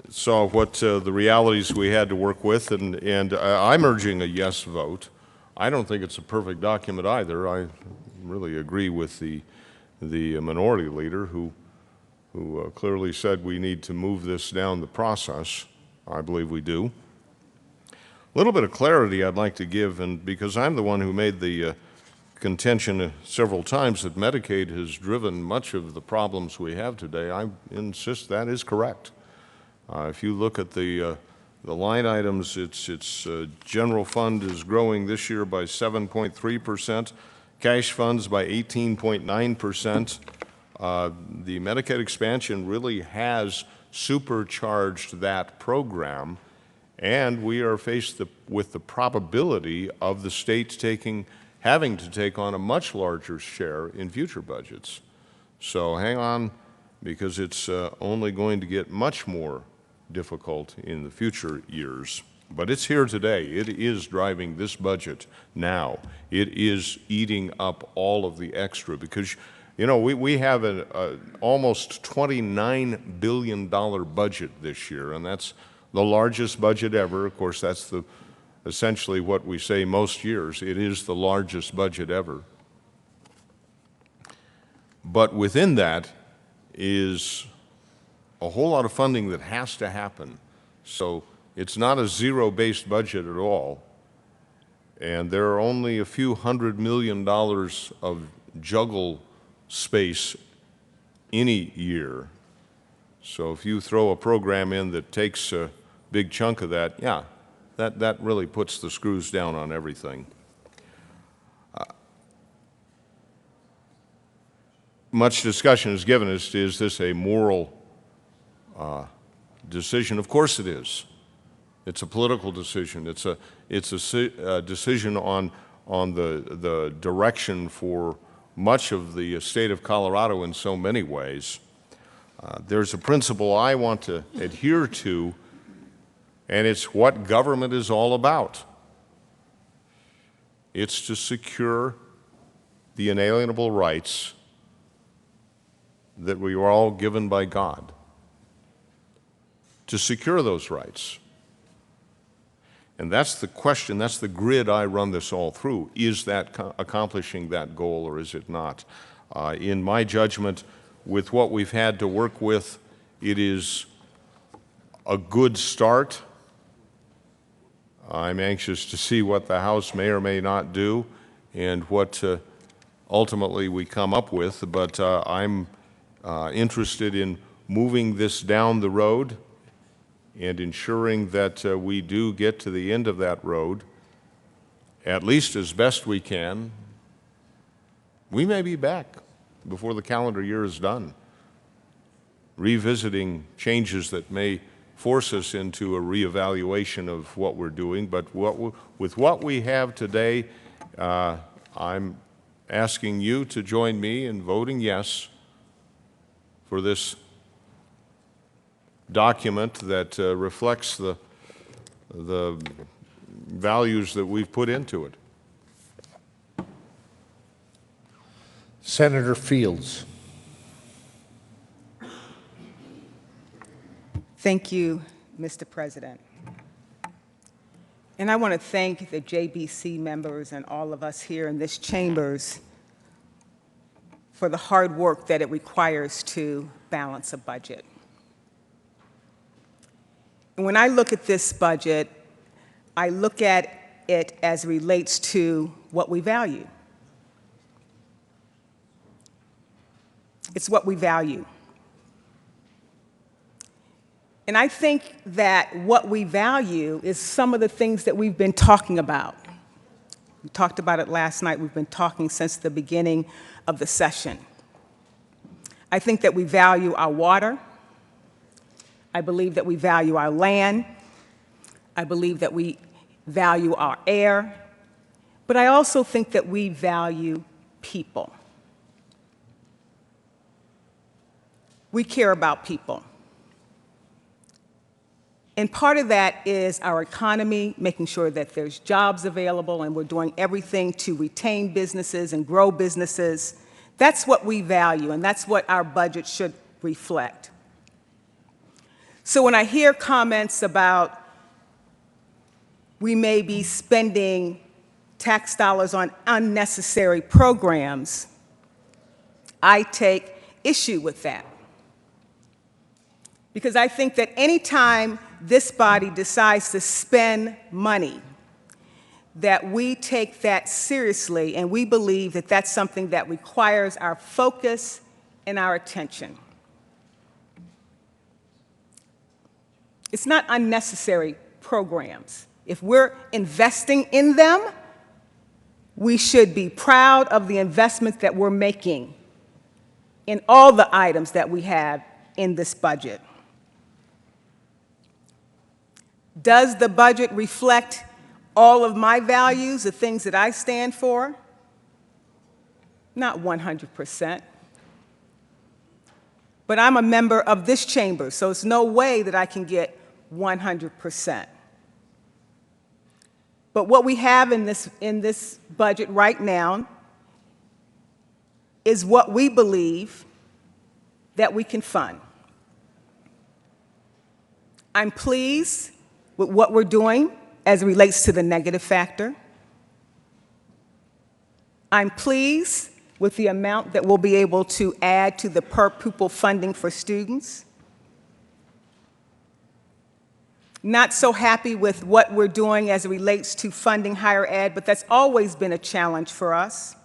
saw what the realities we had to work with, and I'm urging a yes vote. I don't think it's a perfect document either. I really agree with the minority leader who clearly said we need to move this down the process. I believe we do. A little bit of clarity I'd like to give, and because I'm the one who made the contention several times that Medicaid has driven much of the problems we have today, I insist that is correct. If you look at the line items, its general fund is growing this year by 7.3%, cash funds by 18.9%. The Medicaid expansion really has supercharged that program, and we are faced with the probability of the states having to take on a much larger share in future budgets. So hang on, because it's only going to get much more difficult in the future years. But it's here today. It is driving this budget now. It is eating up all of the extra because, you know, we have an almost $29 billion budget this year, and that's the largest budget ever. Of course, that's essentially what we say most years. It is the largest budget ever. But within that is a whole lot of funding that has to happen. So it's not a zero-based budget at all. And there are only a few $100 million of juggle space any year. So if you throw a program in that takes a big chunk of that, yeah, that really puts the screws down on everything. Much discussion is given as to, is this a moral decision? Of course it is. It's a political decision. It's a decision on the direction for much of the state of Colorado in so many ways. There's a principle I want to adhere to, and it's what government is all about. It's to secure the inalienable rights that we were all given by God. To secure those rights. And that's the question, that's the grid I run this all through. Is that accomplishing that goal or is it not? In my judgment, with what we've had to work with, it is a good start. I'm anxious to see what the House may or may not do and what ultimately we come up with, but I'm interested in moving this down the road and ensuring that we do get to the end of that road, at least as best we can. We may be back before the calendar year is done, revisiting changes that may force us into a reevaluation of what we're doing. But with what we have today, I'm asking you to join me in voting yes for this document that reflects the values that we've put into it. Senator Fields. Thank you, Mr. President. And I want to thank the JBC members and all of us here in this chambers for the hard work that it requires to balance a budget. And when I look at this budget, I look at it as it relates to what we value. It's what we value. And I think that what we value is some of the things that we've been talking about. We talked about it last night. We've been talking since the beginning of the session. I think that we value our water. I believe that we value our land. I believe that we value our air. But I also think that we value people. We care about people. And part of that is our economy, making sure that there's jobs available, and we're doing everything to retain businesses and grow businesses. That's what we value, and that's what our budget should reflect. So when I hear comments about we may be spending tax dollars on unnecessary programs, I take issue with that. Because I think that any time this body decides to spend money, that we take that seriously, and we believe that that's something that requires our focus and our attention. It's not unnecessary programs. If we're investing in them, we should be proud of the investments that we're making in all the items that we have in this budget. Does the budget reflect all of my values, the things that I stand for? Not 100%. But I'm a member of this chamber, so it's no way that I can get 100%. But what we have in this budget right now is what we believe that we can fund. I'm pleased with what we're doing as it relates to the negative factor. I'm pleased with the amount that we'll be able to add to the per pupil funding for students. Not so happy with what we're doing as it relates to funding higher ed, but that's always been a challenge for us.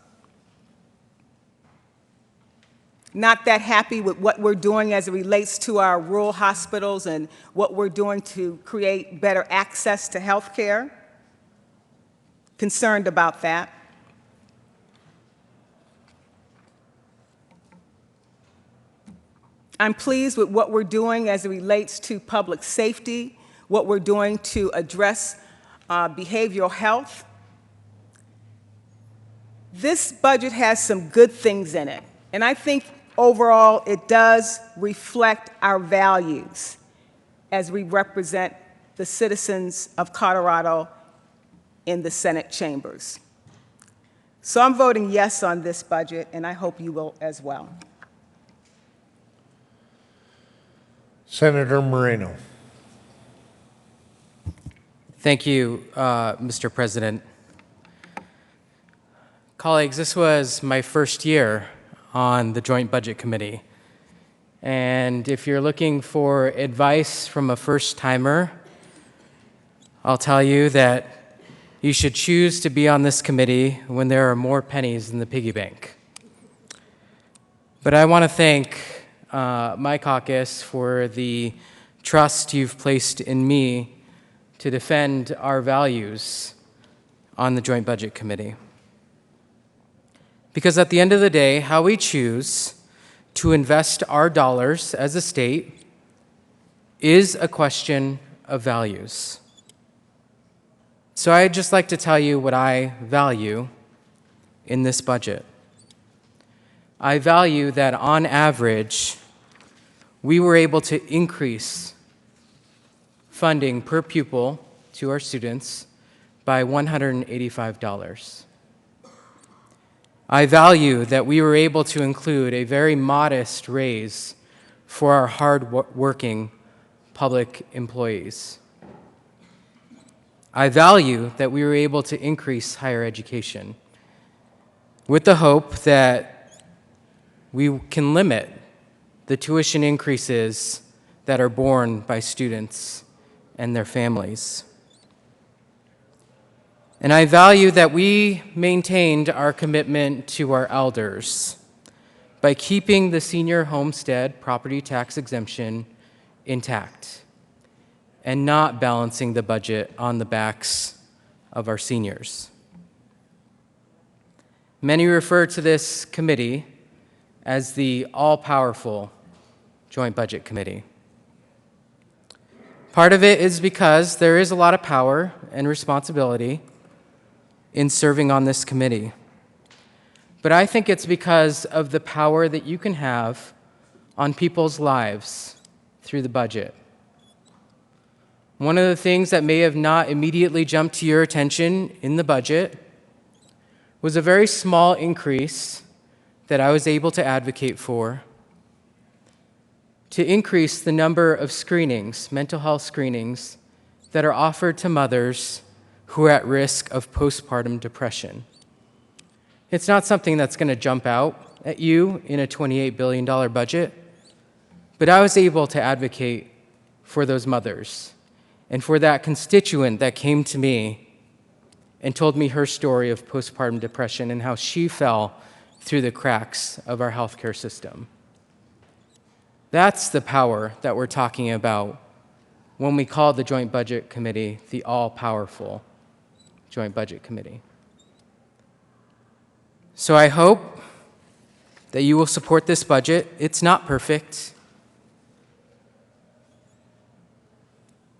Not that happy with what we're doing as it relates to our rural hospitals and what we're doing to create better access to health care. Concerned about that. I'm pleased with what we're doing as it relates to public safety, what we're doing to address behavioral health. This budget has some good things in it, and I think overall it does reflect our values as we represent the citizens of Colorado in the Senate chambers. So I'm voting yes on this budget, and I hope you will as well. Senator Moreno. Thank you, Mr. President. Colleagues, this was my first year on the Joint Budget Committee. And if you're looking for advice from a first-timer, I'll tell you that you should choose to be on this committee when there are more pennies in the piggy bank. But I want to thank my caucus for the trust you've placed in me to defend our values on the Joint Budget Committee. Because at the end of the day, how we choose to invest our dollars as a state is a question of values. So I'd just like to tell you what I value in this budget. I value that on average, we were able to increase funding per pupil to our students by $185. I value that we were able to include a very modest raise for our hard-working public employees. I value that we were able to increase higher education with the hope that we can limit the tuition increases that are borne by students and their families. And I value that we maintained our commitment to our elders by keeping the senior homestead property tax exemption intact and not balancing the budget on the backs of our seniors. Many refer to this committee as the all-powerful Joint Budget Committee. Part of it is because there is a lot of power and responsibility in serving on this committee. But I think it's because of the power that you can have on people's lives through the budget. One of the things that may have not immediately jumped to your attention in the budget was a very small increase that I was able to advocate for to increase the number of screenings, mental health screenings, that are offered to mothers who are at risk of postpartum depression. It's not something that's going to jump out at you in a $28 billion budget, but I was able to advocate for those mothers and for that constituent that came to me and told me her story of postpartum depression and how she fell through the cracks of our healthcare system. That's the power that we're talking about when we call the Joint Budget Committee the all-powerful Joint Budget Committee. So I hope that you will support this budget. It's not perfect,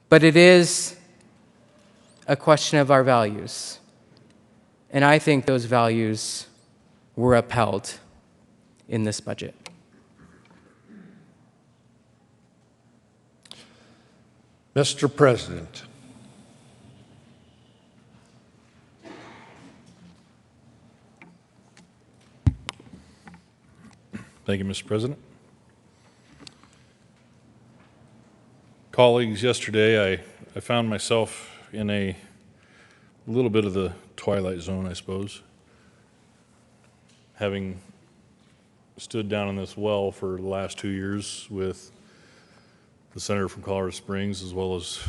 but it is a question of our values. And I think those values were upheld in this budget. Mr. President. Thank you, Mr. President. Colleagues, yesterday I found myself in a little bit of the twilight zone, I suppose, having stood down in this well for the last 2 years with the senator from Colorado Springs as well as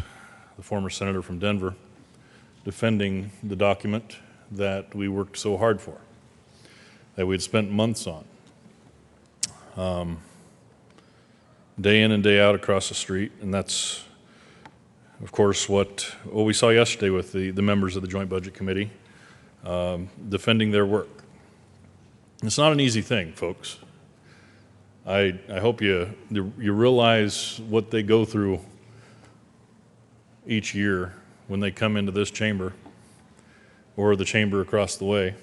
the former senator from Denver, defending the document that we worked so hard for, that we'd spent months on, day in and day out across the street. And that's, of course, what we saw yesterday with the members of the Joint Budget Committee defending their work. It's not an easy thing, folks. I hope you realize what they go through each year when they come into this chamber or the chamber across the way.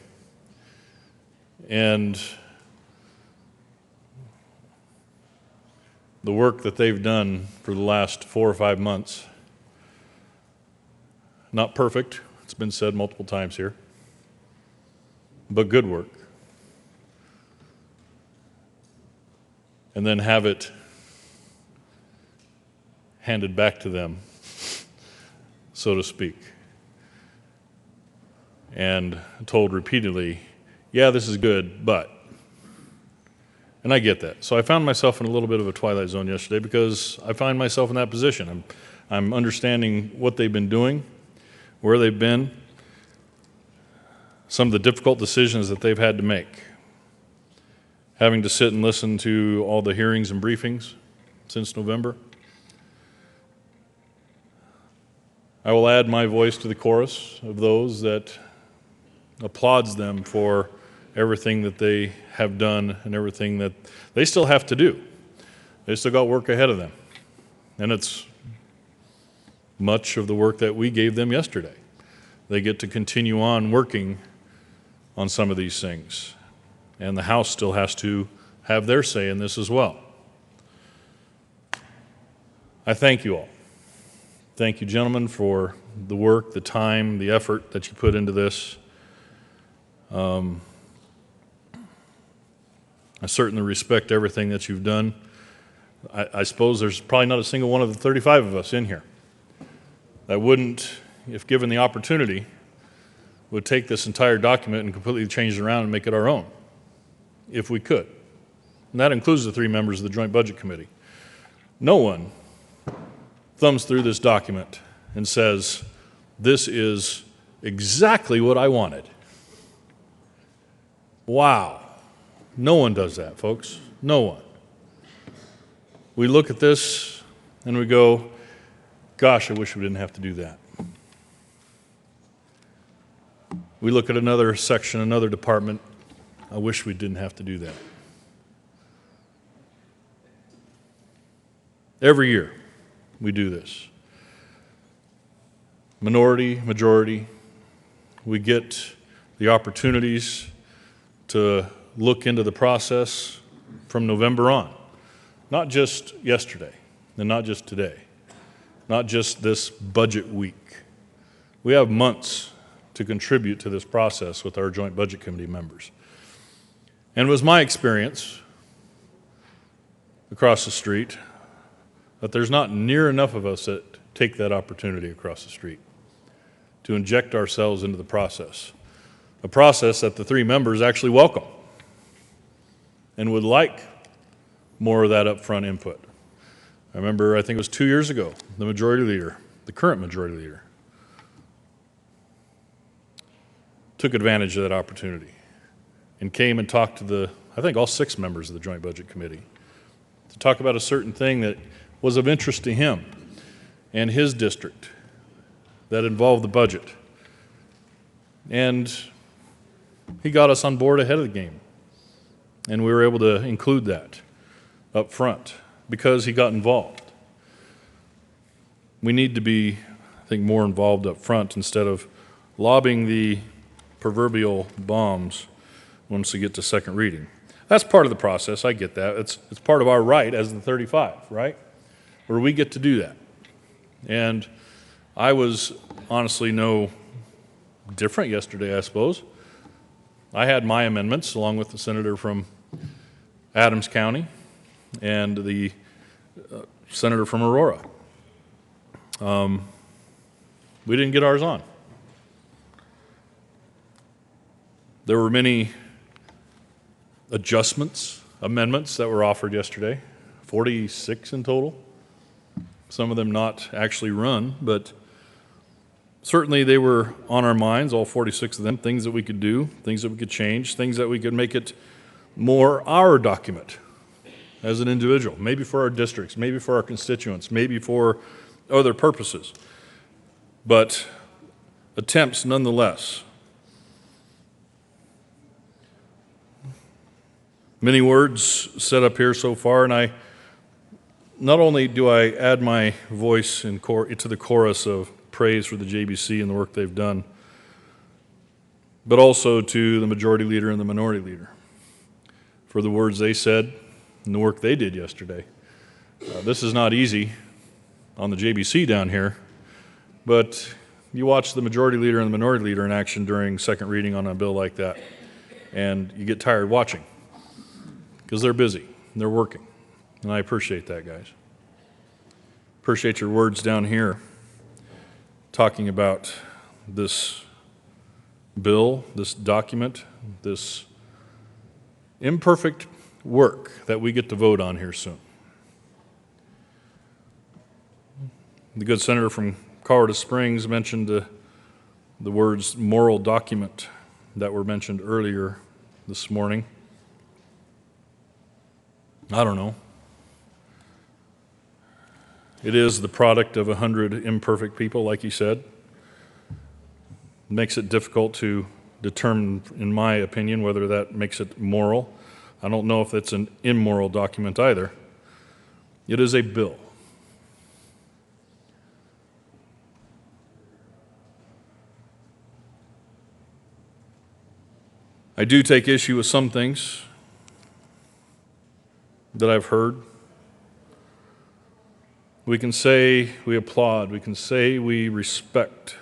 And the work that they've done for the last 4 or 5 months, not perfect, it's been said multiple times here, but good work. And then have it handed back to them, so to speak, and told repeatedly, yeah, this is good, but. And I get that. So I found myself in a little bit of a twilight zone yesterday because I find myself in that position. I'm understanding what they've been doing, where they've been, some of the difficult decisions that they've had to make. Having to sit and listen to all the hearings and briefings since November. I will add my voice to the chorus of those that applauds them for everything that they have done and everything that they still have to do. They still got work ahead of them. And it's much of the work that we gave them yesterday. They get to continue on working on some of these things. And the House still has to have their say in this as well. I thank you all. Thank you, gentlemen, for the work, the time, the effort that you put into this. I certainly respect everything that you've done. I suppose there's probably not a single one of the 35 of us in here that wouldn't, if given the opportunity, would take this entire document and completely change it around and make it our own, if we could. And that includes the 3 members of the Joint Budget Committee. No one thumbs through this document and says, this is exactly what I wanted. Wow. No one does that, folks. No one. We look at this and we go, gosh, I wish we didn't have to do that. We look at another section, another department, I wish we didn't have to do that. Every year we do this. Minority, majority, we get the opportunities to look into the process from November on. Not just yesterday, and not just today, not just this budget week. We have months to contribute to this process with our Joint Budget Committee members. And it was my experience across the street that there's not near enough of us that take that opportunity across the street to inject ourselves into the process, a process that the three members actually welcome and would like more of that upfront input. I remember, I think it was 2 years ago, the majority leader, the current majority leader, took advantage of that opportunity and came and talked to I think all 6 members of the Joint Budget Committee to talk about a certain thing that was of interest to him and his district that involved the budget. And he got us on board ahead of the game. And we were able to include that up front because he got involved. We need to be, I think, more involved up front instead of lobbing the proverbial bombs once we get to second reading. That's part of the process. I get that. It's part of our right as the 35, right? Where we get to do that. And I was honestly no different yesterday, I suppose. I had my amendments along with the senator from Adams County and the senator from Aurora. We didn't get ours on. There were many adjustments, amendments that were offered yesterday, 46 in total. Some of them not actually run, but certainly they were on our minds, all 46 of them, things that we could do, things that we could change, things that we could make it more our document as an individual, maybe for our districts, maybe for our constituents, maybe for other purposes, but attempts nonetheless. Many words said up here so far, and not only do I add my voice to the chorus of praise for the JBC and the work they've done, but also to the majority leader and the minority leader for the words they said and the work they did yesterday. This is not easy on the JBC down here, but you watch the majority leader and the minority leader in action during second reading on a bill like that, and you get tired watching because they're busy and they're working. And I appreciate that, guys. Appreciate your words down here talking about this bill, this document, this imperfect work that we get to vote on here soon. The good senator from Colorado Springs mentioned the words moral document that were mentioned earlier this morning. I don't know. It is the product of 100 imperfect people, like he said. It makes it difficult to determine, in my opinion, whether that makes it moral. I don't know if it's an immoral document either. It is a bill. I do take issue with some things that I've heard. We can say we applaud, we can say we respect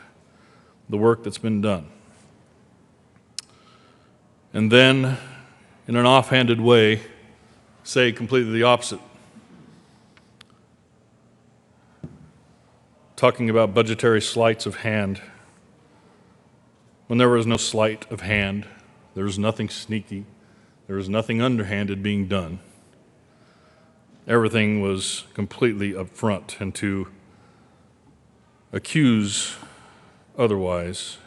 the work that's been done. And then, in an offhanded way, say completely the opposite. Talking about budgetary sleights of hand, when there was no sleight of hand, there was nothing sneaky, there was nothing underhanded being done. Everything was completely upfront, and to accuse otherwise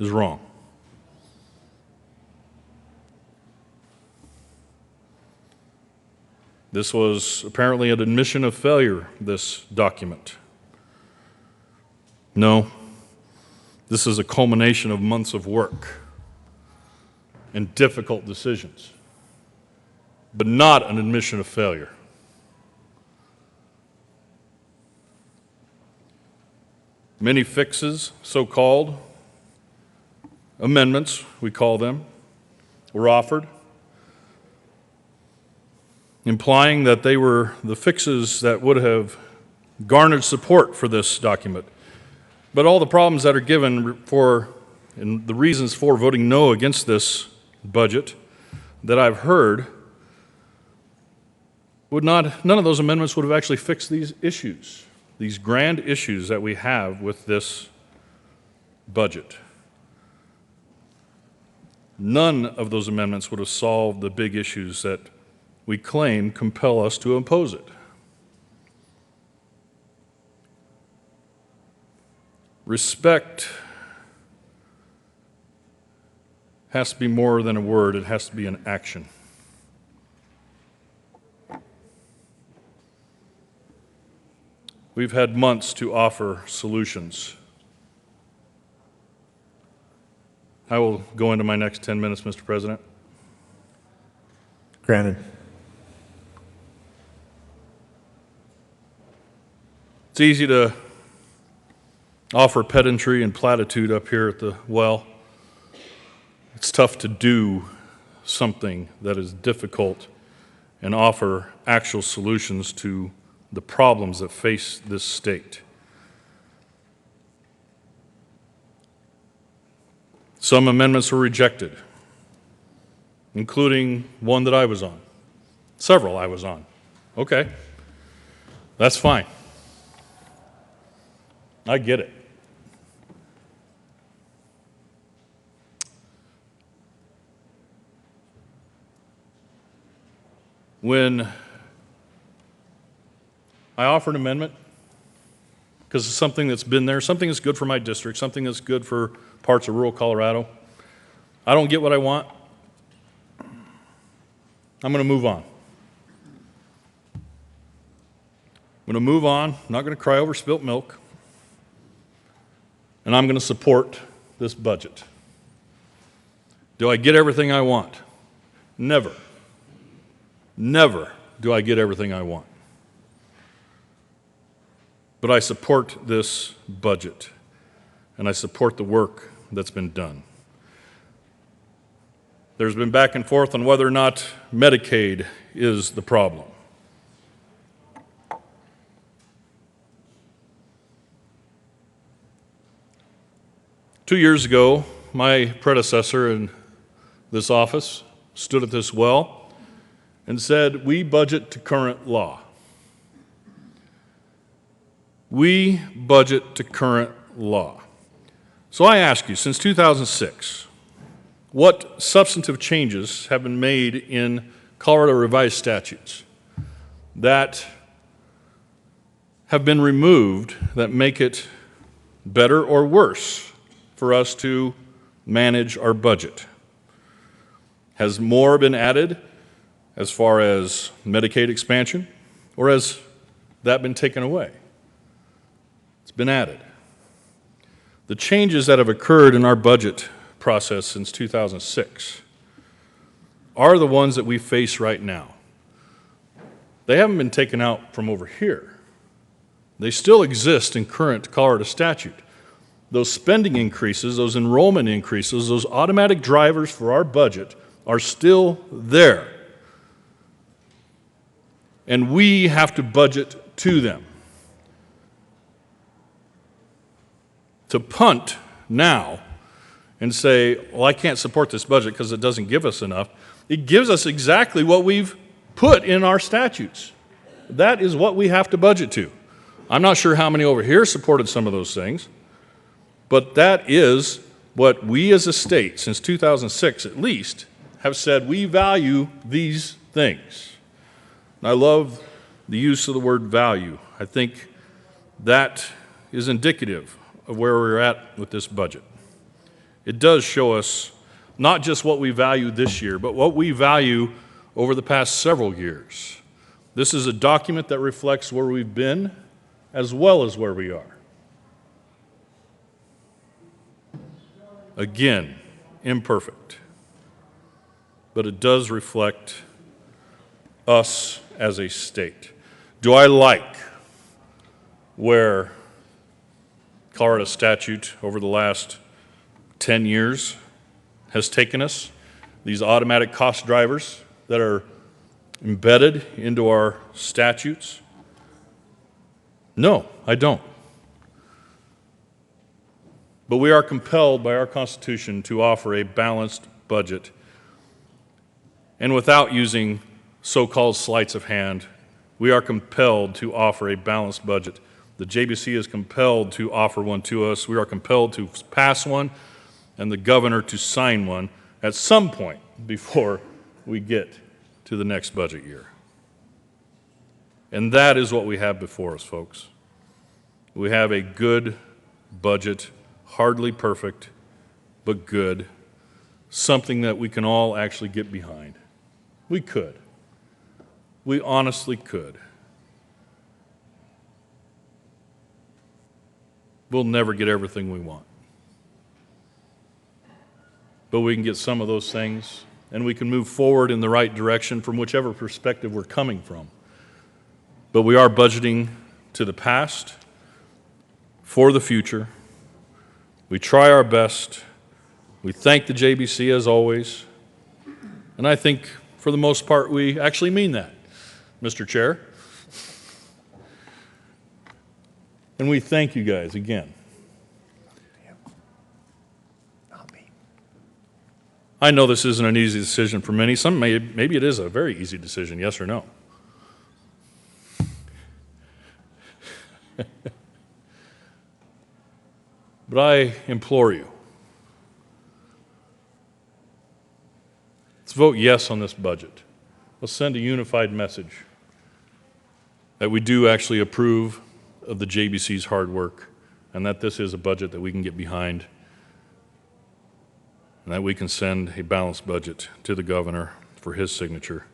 is wrong. This was apparently an admission of failure, this document. No, this is a culmination of months of work and difficult decisions, but not an admission of failure. Many fixes, so-called amendments, we call them, were offered, implying that they were the fixes that would have garnered support for this document. But all the problems that are given for, and the reasons for voting no against this budget that I've heard, none of those amendments would have actually fixed these issues, these grand issues that we have with this budget. None of those amendments would have solved the big issues that we claim compel us to oppose it. Respect has to be more than a word, it has to be an action. We've had months to offer solutions. I will go into my next 10 minutes, Mr. President. Granted. It's easy to offer pedantry and platitude up here at the well. It's tough to do something that is difficult and offer actual solutions to the problems that face this state. Some amendments were rejected, including one that I was on. Several I was on. Okay, that's fine. I get it. When I offer an amendment, because it's something that's been there, something that's good for my district, something that's good for parts of rural Colorado, I don't get what I want, I'm going to move on. I'm going to move on, I'm not going to cry over spilt milk, and I'm going to support this budget. Do I get everything I want? Never. Never do I get everything I want. But I support this budget, and I support the work that's been done. There's been back and forth on whether or not Medicaid is the problem. Two years ago, my predecessor in this office stood at this well and said, "We budget to current law." We budget to current law. So I ask you, since 2006, what substantive changes have been made in Colorado revised statutes that have been removed that make it better or worse for us to manage our budget? Has more been added as far as Medicaid expansion, or has that been taken away? It's been added. The changes that have occurred in our budget process since 2006 are the ones that we face right now. They haven't been taken out from over here. They still exist in current Colorado statute. Those spending increases, those enrollment increases, those automatic drivers for our budget are still there. And we have to budget to them. To punt now and say, well, I can't support this budget because it doesn't give us enough, it gives us exactly what we've put in our statutes. That is what we have to budget to. I'm not sure how many over here supported some of those things, but that is what we as a state, since 2006 at least, have said we value these things. And I love the use of the word value. I think that is indicative of where we're at with this budget. it does show us not just what we value this year, but what we value over the past several years. This is a document that reflects where we've been as well as where we are. Again, imperfect, but it does reflect us as a state. Do I like where Colorado statute over the last 10 years has taken us? These automatic cost drivers that are embedded into our statutes? No, I don't. But we are compelled by our Constitution to offer a balanced budget, and without using so-called sleights of hand, we are compelled to offer a balanced budget. The JBC is compelled to offer one to us. We are compelled to pass one, and the governor to sign one at some point before we get to the next budget year. And that is what we have before us, folks. We have a good budget, hardly perfect, but good, something that we can all actually get behind. We could. We honestly could. We'll never get everything we want. But we can get some of those things, and we can move forward in the right direction from whichever perspective we're coming from. But we are budgeting to the past, for the future. We try our best. We thank the JBC as always. And I think for the most part we actually mean that, Mr. Chair. And we thank you guys again. I know this isn't an easy decision for many. Some maybe it is a very easy decision, yes or no. But I implore you, let's vote yes on this budget. Let's send a unified message that we do actually approve of the JBC's hard work, and that this is a budget that we can get behind, and that we can send a balanced budget to the governor for his signature.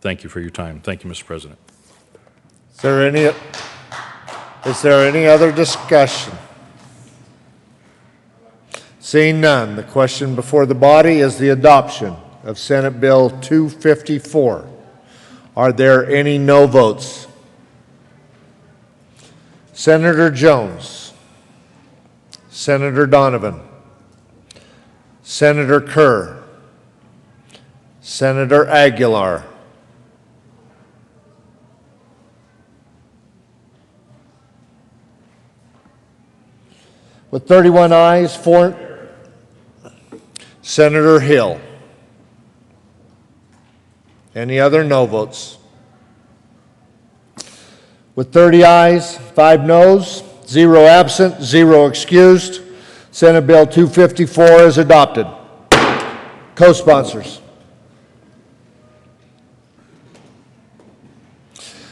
Thank you for your time. Thank you, Mr. President. Is there any other discussion? Seeing none, the question before the body is the adoption of Senate Bill 254. Are there any no votes? Senator Jones, Senator Donovan, Senator Kerr, Senator Aguilar, with 31 ayes, 4, Senator Hill. Any other no votes? With 30 ayes, 5 noes, 0 absent, 0 excused, Senate Bill 254 is adopted. Co-sponsors.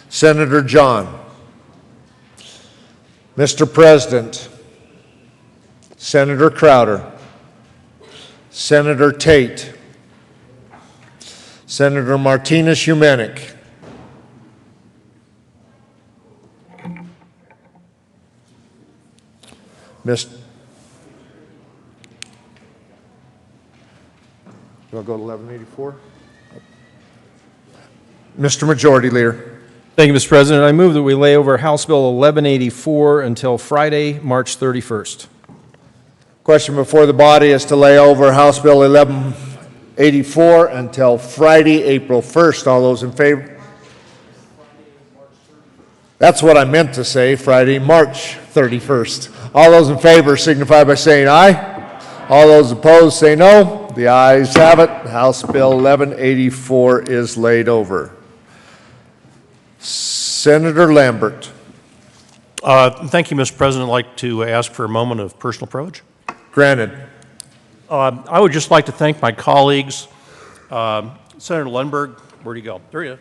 Senator John. Mr. President, Senator Crowder, Senator Tate, Senator Martinez-Humanic, Do I go to 1184? Mr. Majority Leader. Thank you, Mr. President. I move that we lay over House Bill 1184 until Friday, March 31st. Question before the body is to lay over House Bill 1184 until Friday, April 1st. All those in favor? That's what I meant to say, Friday, March 31st. All those in favor signify by saying aye. All those opposed say no. The ayes have it. House Bill 1184 is laid over. Senator Lambert. Thank you, Mr. President. I'd like to ask for a moment of personal privilege. Granted. I would just like to thank my colleagues. Senator Lundberg, where'd he go? There he is.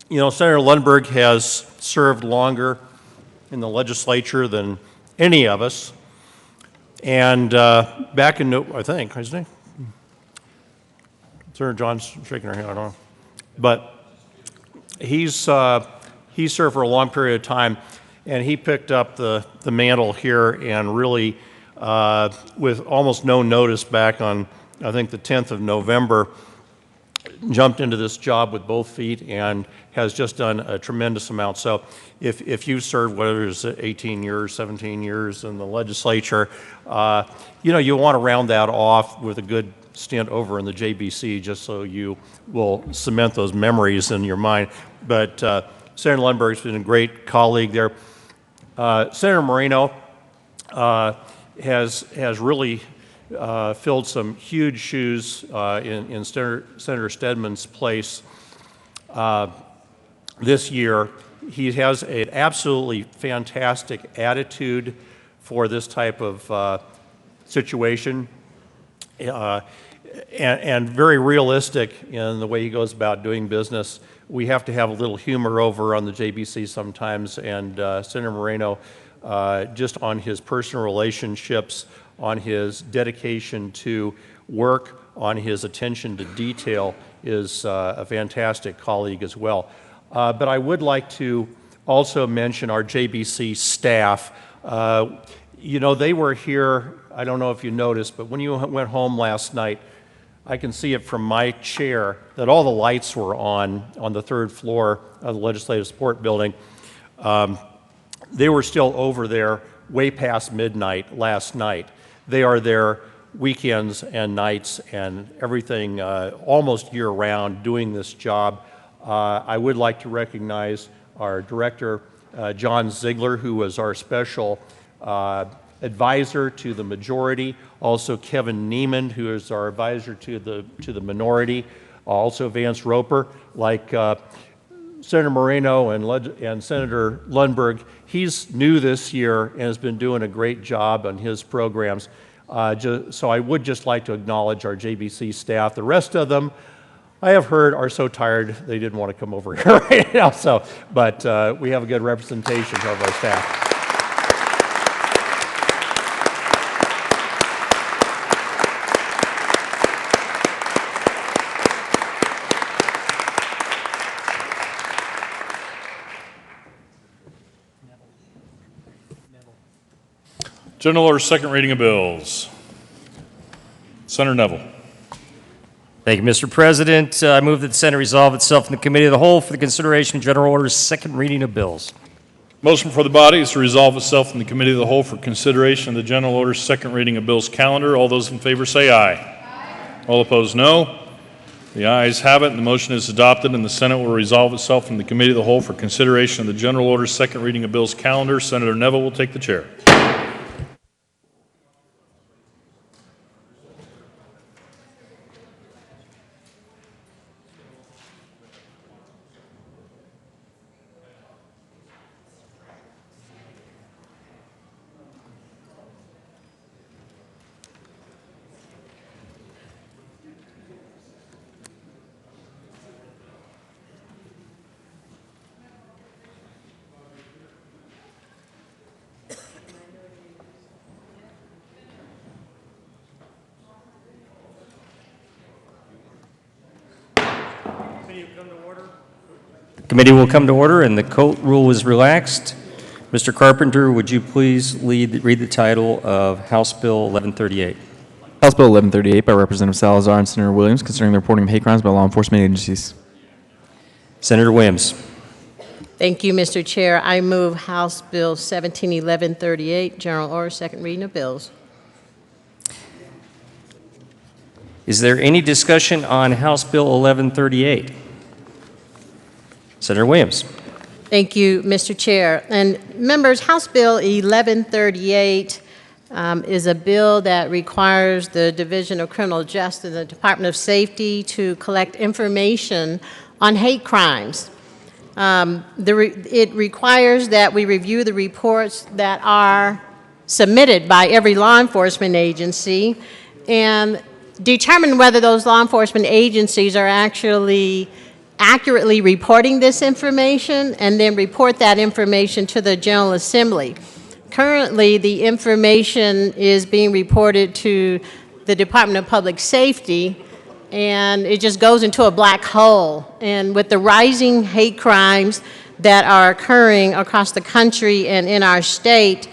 You know, Senator Lundberg has served longer in the legislature than any of us. And back in, I think, isn't he? Senator John's shaking her head, I don't know. But he served for a long period of time, and he picked up the mantle here and really, with almost no notice back on, I think, the 10th of November, jumped into this job with both feet and has just done a tremendous amount. So if you served, whether it's 18 years, 17 years in the legislature, you want to round that off with a good stint over in the JBC just so you will cement those memories in your mind. But Senator Lundberg's been a great colleague there. Senator Moreno has really filled some huge shoes in Senator Stedman's place this year. He has an absolutely fantastic attitude for this type of situation, and very realistic in the way he goes about doing business. We have to have a little humor over on the JBC sometimes, and Senator Moreno, just on his personal relationships, on his dedication to work, on his attention to detail, is a fantastic colleague as well. But I would like to also mention our JBC staff. They were here, I don't know if you noticed, but when you went home last night, I can see it from my chair that all the lights were on the third floor of the Legislative Support Building. They were still over there way past midnight last night. They are there weekends and nights and everything, almost year-round, doing this job. I would like to recognize our director, John Ziegler, who was our special advisor to the majority. Also Kevin Neiman, who is our advisor to the minority. Also Vance Roper, like Senator Moreno and Senator Lundberg. He's new this year and has been doing a great job on his programs. So I would just like to acknowledge our JBC staff. The rest of them, I have heard, are so tired they didn't want to come over here right now. But we have a good representation of our staff. General order, second reading of bills. Senator Neville. Thank you, Mr. President. I move that the Senate resolve itself in the Committee of the Whole for the consideration of General Order's second reading of bills. Motion for the body is to resolve itself in the Committee of the Whole for consideration of the General Order's second reading of bills calendar. All those in favor say aye. Aye. All opposed, no. The ayes have it, and the motion is adopted, and the Senate will resolve itself in the Committee of the Whole for consideration of the General Order's second reading of bills calendar. Senator Neville will take the chair. Committee will come to order, and the Colt rule is relaxed. Mr. Carpenter, would you please read the title of House Bill 1138? House Bill 1138 by Representative Salazar and Senator Williams concerning the reporting of hate crimes by law enforcement agencies. Senator Williams. Thank you, Mr. Chair. I move House Bill 1138, General Order, second reading of bills. Is there any discussion on House Bill 1138? Senator Williams. Thank you, Mr. Chair. And members, House Bill 1138 is a bill that requires the Division of Criminal Justice and the Department of Safety to collect information on hate crimes. It requires that we review the reports that are submitted by every law enforcement agency and determine whether those law enforcement agencies are actually accurately reporting this information, and then report that information to the General Assembly. Currently, the information is being reported to the Department of Public Safety, and it just goes into a black hole. And with the rising hate crimes that are occurring across the country and in our state,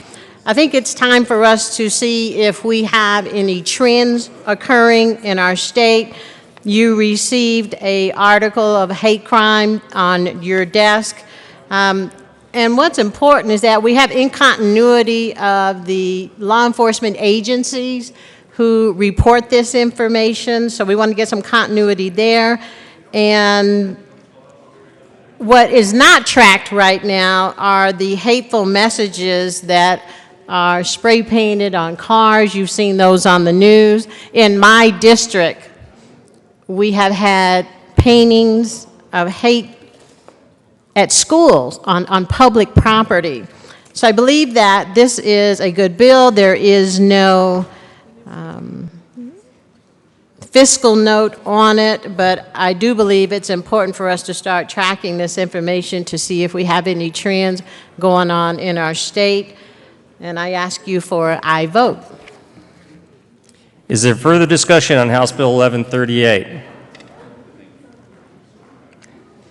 I think it's time for us to see if we have any trends occurring in our state. You received an article of hate crime on your desk. And what's important is that we have incontinuity of the law enforcement agencies who report this information, so we want to get some continuity there. And what is not tracked right now are the hateful messages that are spray painted on cars. You've seen those on the news. In my district, we have had paintings of hate at schools on public property. So I believe that this is a good bill. There is no fiscal note on it, but I do believe it's important for us to start tracking this information to see if we have any trends going on in our state. And I ask you for an aye vote. Is there further discussion on House Bill 1138?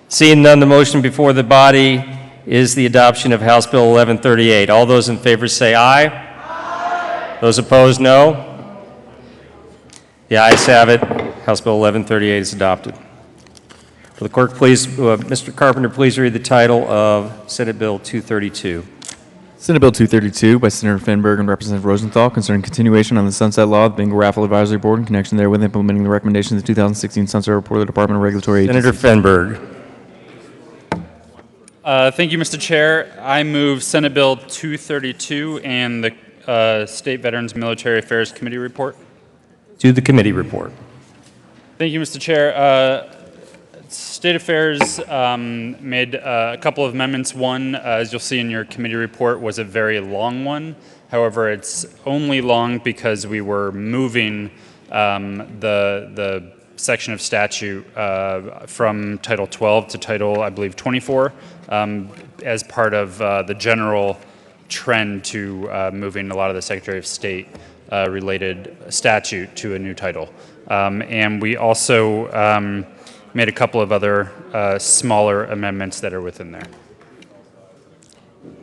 Seeing none, the motion before the body is the adoption of House Bill 1138. All those in favor say aye. Aye. Those opposed, no. The ayes have it. House Bill 1138 is adopted. Will the clerk please, Mr. Carpenter, please read the title of Senate Bill 232. Senate Bill 232 by Senator Finberg and Representative Rosenthal concerning continuation on the Sunset Law of the Bingo Raffle Advisory Board in connection therewith implementing the recommendations of the 2016 Sunset Report of the Department of Regulatory Agencies. Senator Finberg. Thank you, Mr. Chair. I move Senate Bill 232 and the State Veterans Military Affairs Committee report. To the committee report. Thank you, Mr. Chair. State Affairs made a couple of amendments. One, as you'll see in your committee report, was a very long one. However, it's only long because we were moving the section of statute from Title 12 to Title, I believe, 24 as part of the general trend to moving a lot of the Secretary of State related statute to a new title. And we also made a couple of other smaller amendments that are within there.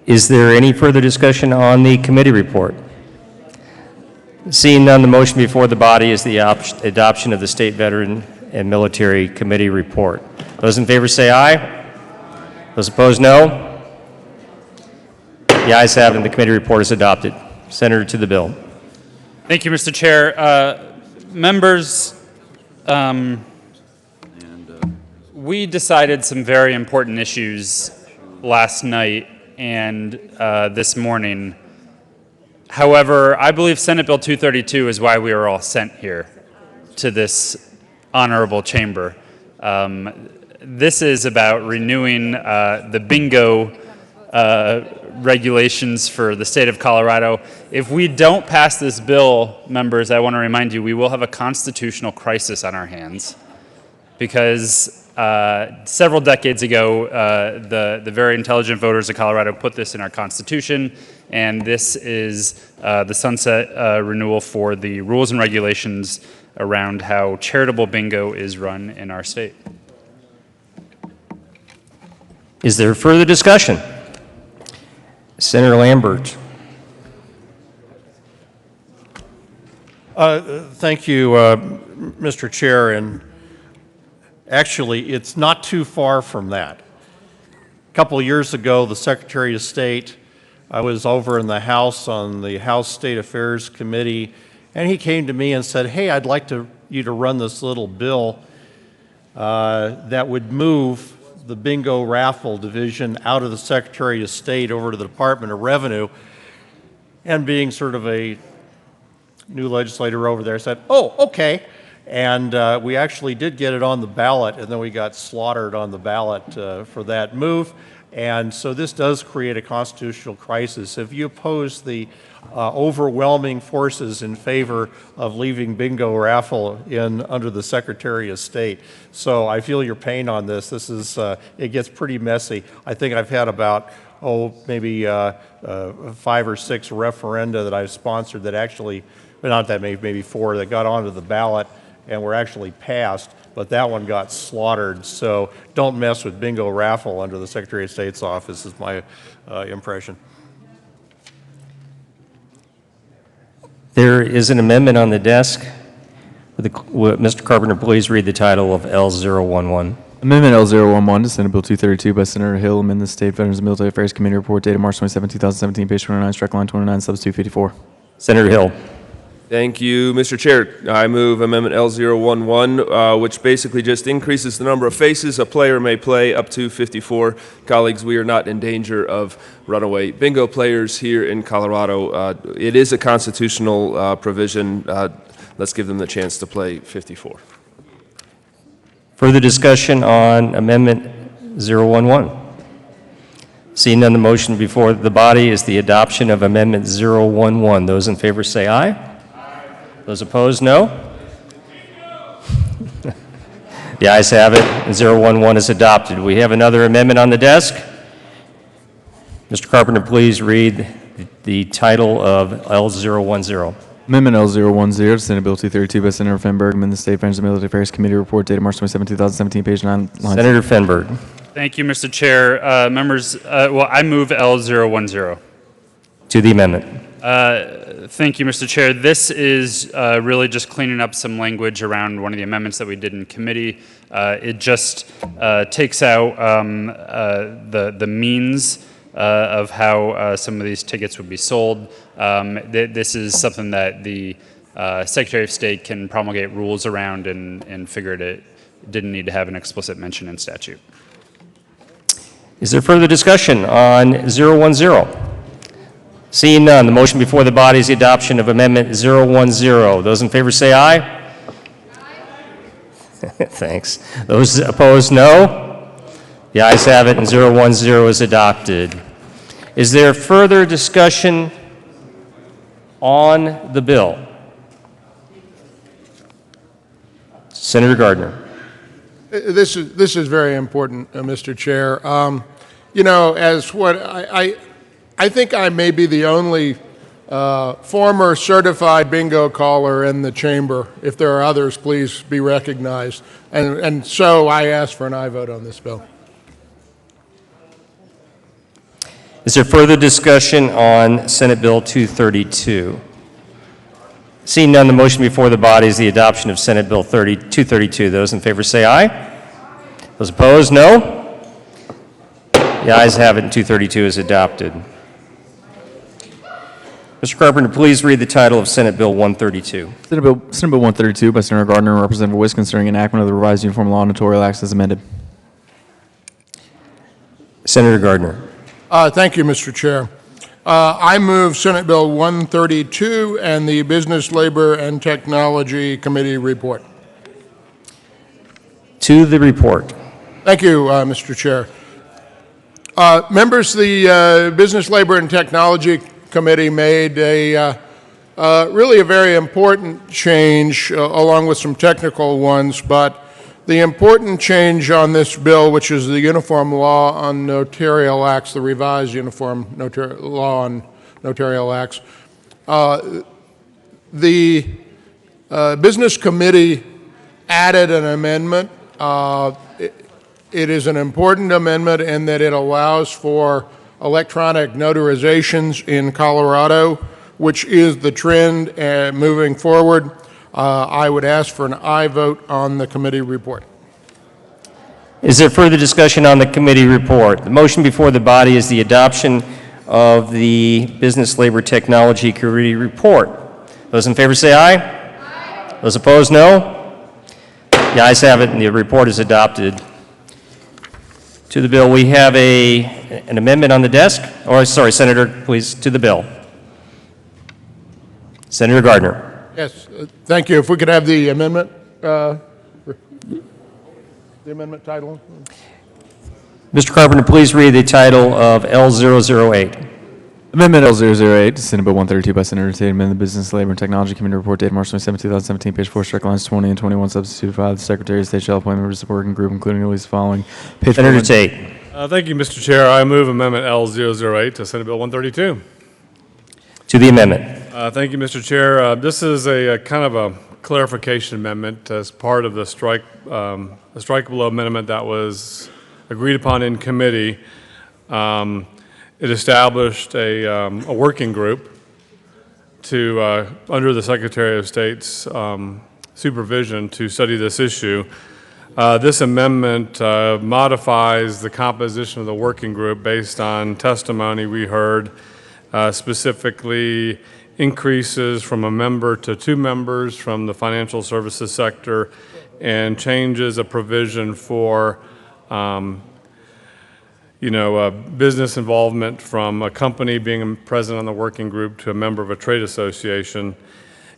Is there any further discussion on the committee report? Seeing none, the motion before the body is the adoption of the State Veteran and Military Committee report. Those in favor say aye. Those opposed, no. The ayes have it, and the committee report is adopted. Senator, to the bill. Thank you, Mr. Chair. Members, we decided some very important issues last night and this morning. However, I believe Senate Bill 232 is why we are all sent here to this honorable chamber. This is about renewing the bingo regulations for the state of Colorado. If we don't pass this bill, members, I want to remind you, we will have a constitutional crisis on our hands because several decades ago, the very intelligent voters of Colorado put this in our Constitution, and this is the sunset renewal for the rules and regulations around how charitable bingo is run in our state. Is there further discussion? Senator Lambert. Thank you, Mr. Chair, and actually, it's not too far from that. A couple of years ago, the Secretary of State, I was over in the House on the House State Affairs Committee, and he came to me and said, hey, I'd like you to run this little bill that would move the bingo raffle division out of the Secretary of State over to the Department of Revenue. And being sort of a new legislator over there, I said, oh, okay. And we actually did get it on the ballot, and then we got slaughtered on the ballot for that move. And so this does create a constitutional crisis. If you oppose the overwhelming forces in favor of leaving bingo raffle in under the Secretary of State. So I feel your pain on this. This is, it gets pretty messy. I think I've had about maybe 5 or 6 referenda that I've sponsored that actually, but not that many, maybe 4 that got onto the ballot and were actually passed, but that one got slaughtered. So don't mess with bingo raffle under the Secretary of State's office is my impression. There is an amendment on the desk. Would Mr. Carpenter please read the title of L011? Amendment L011 to Senate Bill 232 by Senator Hill, amend the State Veterans and Military Affairs Committee report dated March 27, 2017, page 29, strike line 29, subs 254. Senator Hill. Thank you, Mr. Chair. I move Amendment L011, which basically just increases the number of faces a player may play up to 54. Colleagues, we are not in danger of runaway bingo players here in Colorado. It is a constitutional provision. Let's give them the chance to play 54. Further discussion on Amendment 011? Seeing none, the motion before the body is the adoption of Amendment 011. Those in favor say aye. Those opposed, no. The ayes have it, and 011 is adopted. We have another amendment on the desk. Mr. Carpenter, please read the title of L010. Amendment L010 to Senate Bill 232 by Senator Fenberg, amend the State Veterans and Military Affairs Committee report dated March 27, 2017, page 9. Senator Fenberg. Thank you, Mr. Chair. Members, I move L010. To the amendment. Thank you, Mr. Chair. This is really just cleaning up some language around one of the amendments that we did in committee. It just takes out the means of how some of these tickets would be sold. This is something that the Secretary of State can promulgate rules around and figured it didn't need to have an explicit mention in statute. Is there further discussion on 010? Seeing none, the motion before the body is the adoption of Amendment 010. Those in favor say aye. Aye. Thanks. Those opposed, no. The ayes have it, and 010 is adopted. Is there further discussion on the bill? Senator Gardner. This is very important, Mr. Chair. You know, as what I think I may be the only former certified bingo caller in the chamber. If there are others, please be recognized. And so I ask for an aye vote on this bill. Is there further discussion on Senate Bill 232? Seeing none, the motion before the body is the adoption of Senate Bill 232. Those in favor say aye. Those opposed, no. The ayes have it, and 232 is adopted. Mr. Carpenter, please read the title of Senate Bill 132. Senate Bill 132 by Senator Gardner and Representative Wisk concerning enactment of the revised Uniform Law and Notarial Acts as amended. Senator Gardner. Thank you, Mr. Chair. I move Senate Bill 132 and the Business, Labor, and Technology Committee report. To the report. Thank you, Mr. Chair. Members, the Business, Labor, and Technology Committee made really a very important change along with some technical ones, but the important change on this bill, which is the Uniform Law on Notarial Acts, the revised Uniform Law on Notarial Acts, the Business Committee added an amendment. It is an important amendment in that it allows for electronic notarizations in Colorado, which is the trend moving forward. I would ask for an aye vote on the committee report. Is there further discussion on the committee report? The motion before the body is the adoption of the Business, Labor, Technology Committee report. Those in favor say aye. Aye. Those opposed, no. The ayes have it, and the report is adopted. To the bill, we have an amendment on the desk. Or, sorry, Senator, please, to the bill. Senator Gardner. Yes, thank you. If we could have the amendment title. Mr. Carpenter, please read the title of L008. Amendment L008 to Senate Bill 132 by Senator Tate, amend the Business, Labor, and Technology Committee report dated March 27, 2017, page 4, strike lines 20 and 21, substitute 5. The Secretary of State shall appoint members of the working group, including at least the following. Page Senator Tate. Thank you, Mr. Chair. I move Amendment L008 to Senate Bill 132. To the amendment. Thank you, Mr. Chair. This is a kind of a clarification amendment as part of the strikeable amendment that was agreed upon in committee. It established a working group to, under the Secretary of State's supervision, to study this issue. This amendment modifies the composition of the working group based on testimony we heard, specifically increases from a member to 2 members from the financial services sector, and changes a provision for business involvement from a company being present on the working group to a member of a trade association.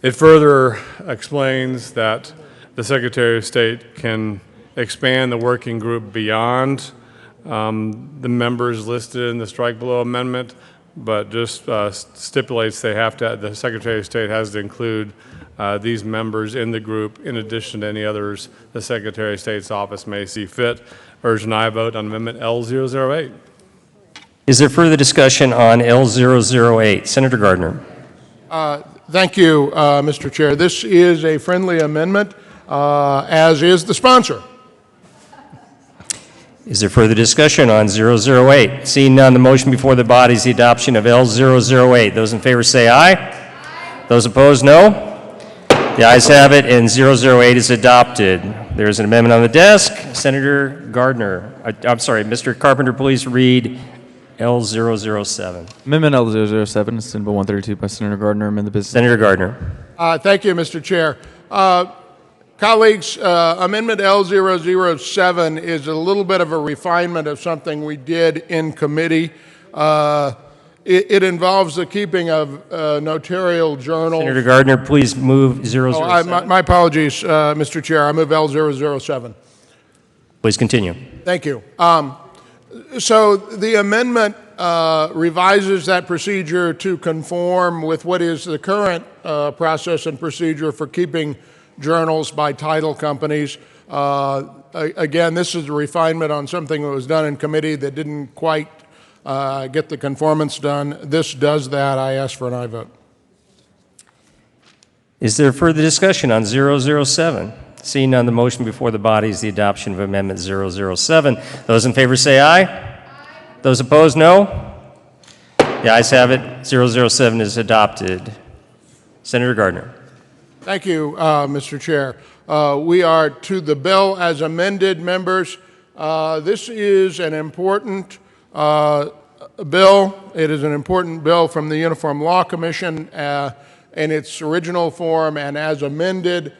It further explains that the Secretary of State can expand the working group beyond the members listed in the strike below amendment, but just stipulates the Secretary of State has to include these members in the group in addition to any others the Secretary of State's office may see fit. Urge an aye vote on Amendment L008. Is there further discussion on L008? Senator Gardner. Thank you, Mr. Chair. This is a friendly amendment, as is the sponsor. Is there further discussion on 008? Seeing none, the motion before the body is the adoption of L008. Those in favor say aye. Aye. Those opposed, no. The ayes have it, and 008 is adopted. There is an amendment on the desk. Senator Gardner, I'm sorry, Mr. Carpenter, please read L007. Amendment L007 is Senate Bill 132 by Senator Gardner. Amend the business. Senator Gardner. Thank you, Mr. Chair. Colleagues, Amendment L007 is a little bit of a refinement of something we did in committee. It involves the keeping of notarial journals. Senator Gardner, please move 007. My apologies, Mr. Chair. I move L007. Please continue. Thank you. So the amendment revises that procedure to conform with what is the current process and procedure for keeping journals by title companies. Again, this is a refinement on something that was done in committee that didn't quite get the conformance done. This does that. I ask for an aye vote. Is there further discussion on 007? Seeing none, the motion before the body is the adoption of Amendment 007. Those in favor say aye. Aye. Those opposed, no. The ayes have it. 007 is adopted. Senator Gardner. Thank you, Mr. Chair. We are to the bill as amended, members. This is an important bill. It is an important bill from the Uniform Law Commission in its original form, and as amended,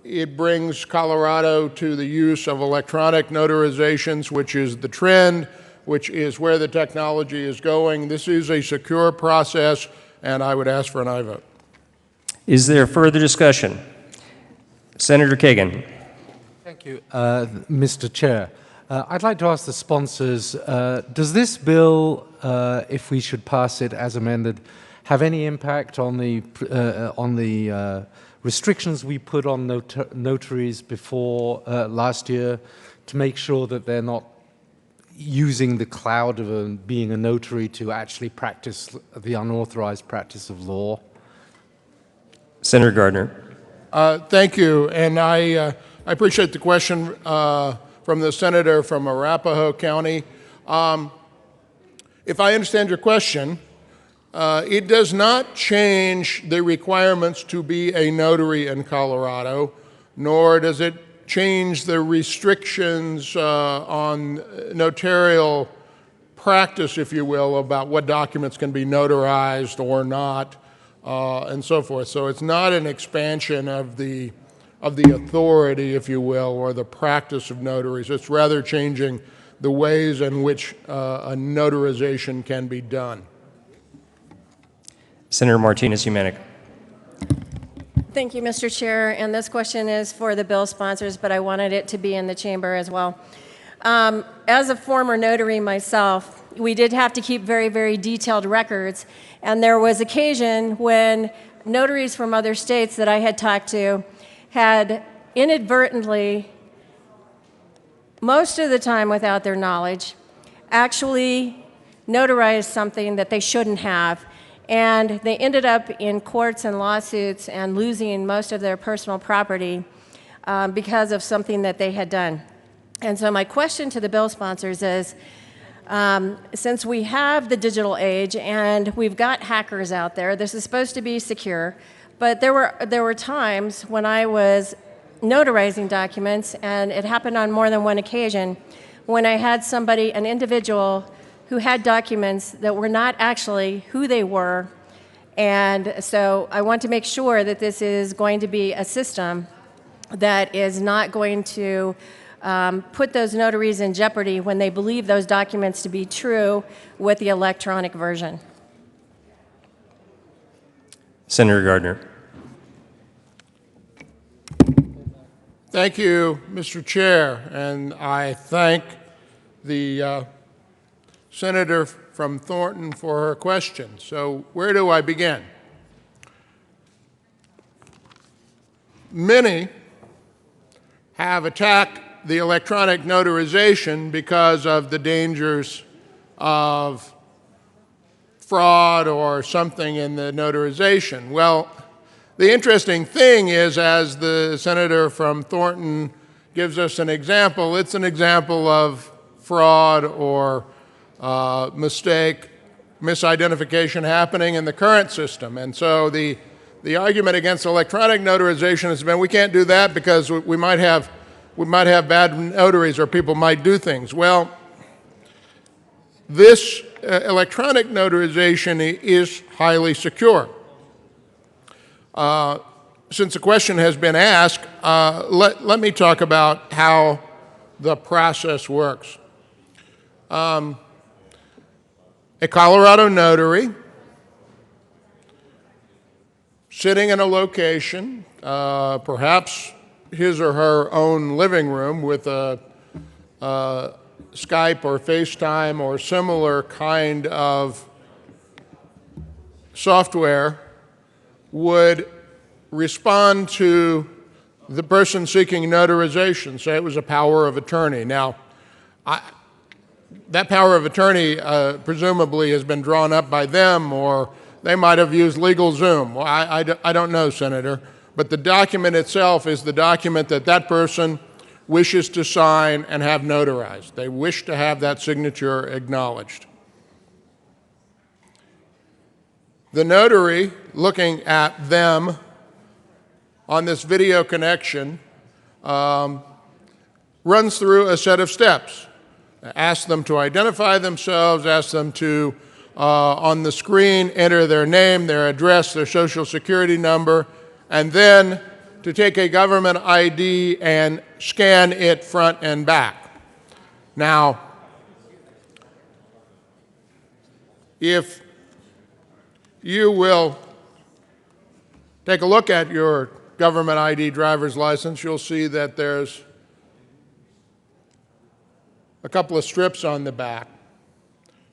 it brings Colorado to the use of electronic notarizations, which is the trend, which is where the technology is going. This is a secure process, and I would ask for an aye vote. Is there further discussion? Senator Kagan. Thank you, Mr. Chair. I'd like to ask the sponsors, does this bill, if we should pass it as amended, have any impact on the restrictions we put on notaries before last year to make sure that they're not using the cloud of being a notary to actually practice the unauthorized practice of law? Senator Gardner. Thank you, and I appreciate the question from the senator from Arapahoe County. If I understand your question, it does not change the requirements to be a notary in Colorado, nor does it change the restrictions on notarial practice, if you will, about what documents can be notarized or not, and so forth. So it's not an expansion of the authority, if you will, or the practice of notaries. It's rather changing the ways in which a notarization can be done. Senator Martinez-Humanic. Thank you, Mr. Chair. And this question is for the bill sponsors, but I wanted it to be in the chamber as well. As a former notary myself, we did have to keep very, very detailed records. And there was occasion when notaries from other states that I had talked to had inadvertently most of the time without their knowledge, actually notarized something that they shouldn't have, and they ended up in courts and lawsuits and losing most of their personal property because of something that they had done. And so my question to the bill sponsors is, since we have the digital age and we've got hackers out there, this is supposed to be secure, but there were times when I was notarizing documents, and it happened on more than one occasion, when I had somebody, an individual, who had documents that were not actually who they were. And so I want to make sure that this is going to be a system that is not going to put those notaries in jeopardy when they believe those documents to be true with the electronic version. Senator Gardner. Thank you, Mr. Chair, and I thank the senator from Thornton for her question. So where do I begin? Many have attacked the electronic notarization because of the dangers of fraud or something in the notarization. Well, the interesting thing is, as the senator from Thornton gives us an example, it's an example of fraud or mistake, misidentification happening in the current system. And so the argument against electronic notarization has been we can't do that because we might have bad notaries or people might do things. Well, this electronic notarization is highly secure. Since the question has been asked, let me talk about how the process works. A Colorado notary sitting in a location, perhaps his or her own living room with a Skype or FaceTime or similar kind of software, would respond to the person seeking notarization. Say it was a power of attorney. Now, that power of attorney presumably has been drawn up by them, or they might have used LegalZoom. Well, I don't know, Senator. But the document itself is the document that that person wishes to sign and have notarized. They wish to have that signature acknowledged. The notary, looking at them on this video connection, runs through a set of steps. Asks them to identify themselves, asks them to, on the screen, enter their name, their address, their social security number, and then to take a government ID and scan it front and back. Now, if you will take a look at your government ID driver's license, you'll see that there's a couple of strips on the back.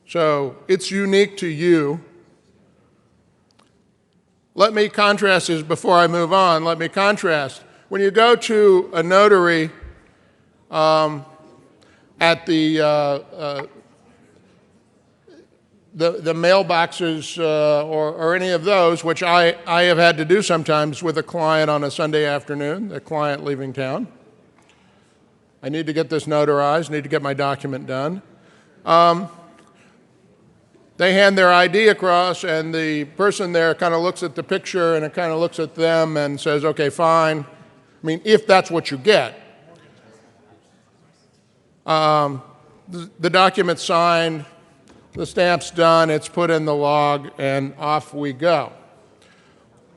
So it's unique to you. Let me contrast this before I move on. Let me contrast. When you go to a notary at the mailboxes or any of those, which I have had to do sometimes with a client on a Sunday afternoon, the client leaving town. I need to get this notarized, need to get my document done. They hand their ID across, and the person there kind of looks at the picture and it kind of looks at them and says, okay, fine. I mean, if that's what you get. The document's signed, the stamp's done, it's put in the log, and off we go.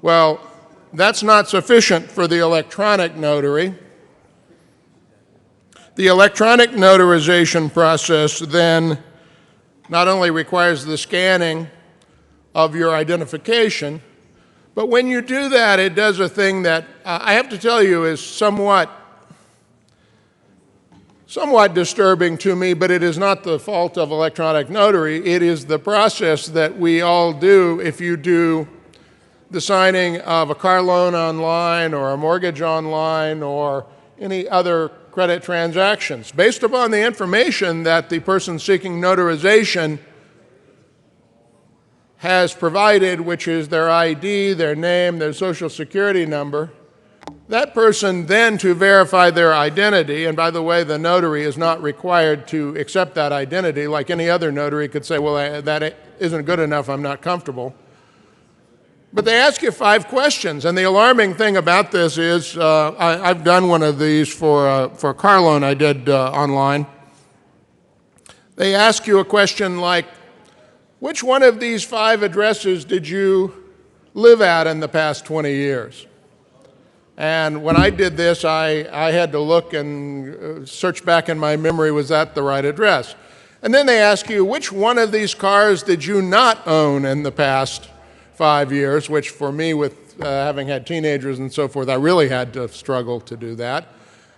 Well, that's not sufficient for the electronic notary. The electronic notarization process then not only requires the scanning of your identification, but when you do that, it does a thing that I have to tell you is somewhat disturbing to me, but it is not the fault of electronic notary. It is the process that we all do if you do the signing of a car loan online or a mortgage online, or any other credit transactions. Based upon the information that the person seeking notarization has provided, which is their ID, their name, their social security number, that person then, to verify their identity, and by the way, the notary is not required to accept that identity, like any other notary could say, well, that isn't good enough, I'm not comfortable. But they ask you 5 questions, and the alarming thing about this is, I've done one of these for a car loan I did online. They ask you a question like, which one of these 5 addresses did you live at in the past 20 years? And when I did this, I had to look and search back in my memory, was that the right address? And then they ask you, which one of these cars did you not own in the past 5 years, which for me, with having had teenagers and so forth, I really had to struggle to do that.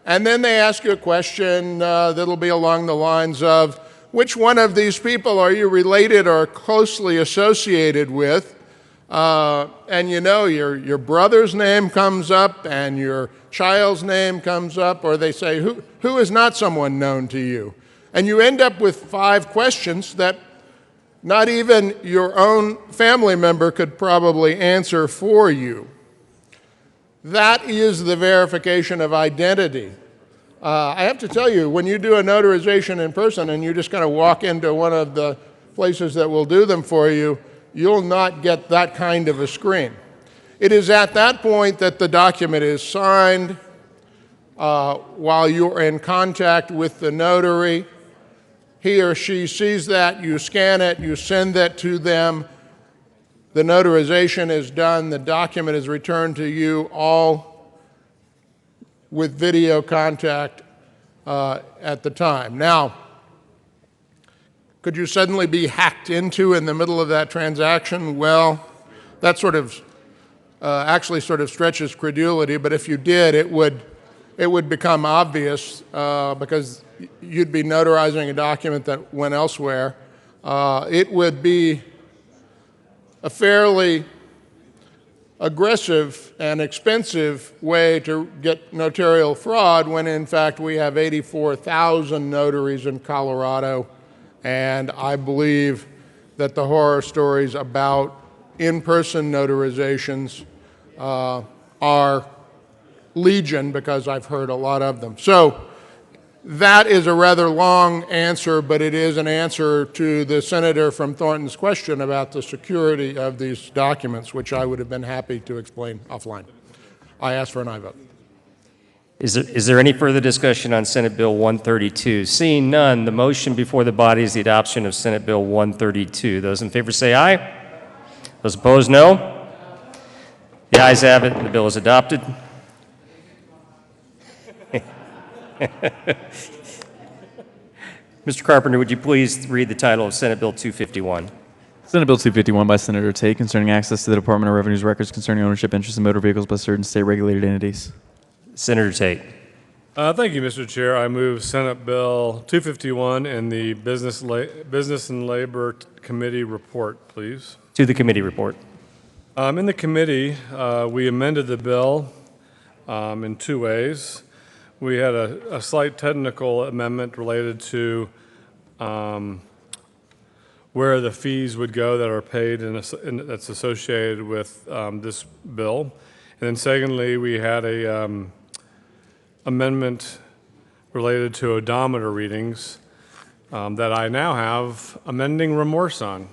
And then they ask you a question that'll be along the lines of, which one of these people are you related or closely associated with? And you know, your brother's name comes up and your child's name comes up, or they say, who is not someone known to you? And you end up with 5 questions that not even your own family member could probably answer for you. That is the verification of identity. I have to tell you, when you do a notarization in person and you just kind of walk into one of the places that will do them for you, you'll not get that kind of a screen. It is at that point that the document is signed while you're in contact with the notary. He or she sees that, you scan it, you send that to them, the notarization is done, the document is returned to you, all with video contact at the time. Now, could you suddenly be hacked into in the middle of that transaction? Well, that sort of actually sort of stretches credulity, but if you did, it would become obvious because you'd be notarizing a document that went elsewhere. It would be a fairly aggressive and expensive way to get notarial fraud when in fact we have 84,000 notaries in Colorado, and I believe that the horror stories about in-person notarizations are legion because I've heard a lot of them. So that is a rather long answer, but it is an answer to the senator from Thornton's question about the security of these documents, which I would have been happy to explain offline. I ask for an aye vote. Is there any further discussion on Senate Bill 132? Seeing none, the motion before the body is the adoption of Senate Bill 132. Those in favor say aye. Those opposed, no. The ayes have it, and the bill is adopted. Mr. Carpenter, would you please read the title of Senate Bill 251? Senate Bill 251 by Senator Tate concerning access to the Department of Revenue's records concerning ownership interests in motor vehicles by certain state-regulated entities. Senator Tate. Thank you, Mr. Chair. I move Senate Bill 251 and the Business and Labor Committee report, please. To the committee report. In the committee, we amended the bill in 2 ways. We had a slight technical amendment related to where the fees would go that are paid and that's associated with this bill. And then secondly, we had a amendment related to odometer readings that I now have amending remorse on.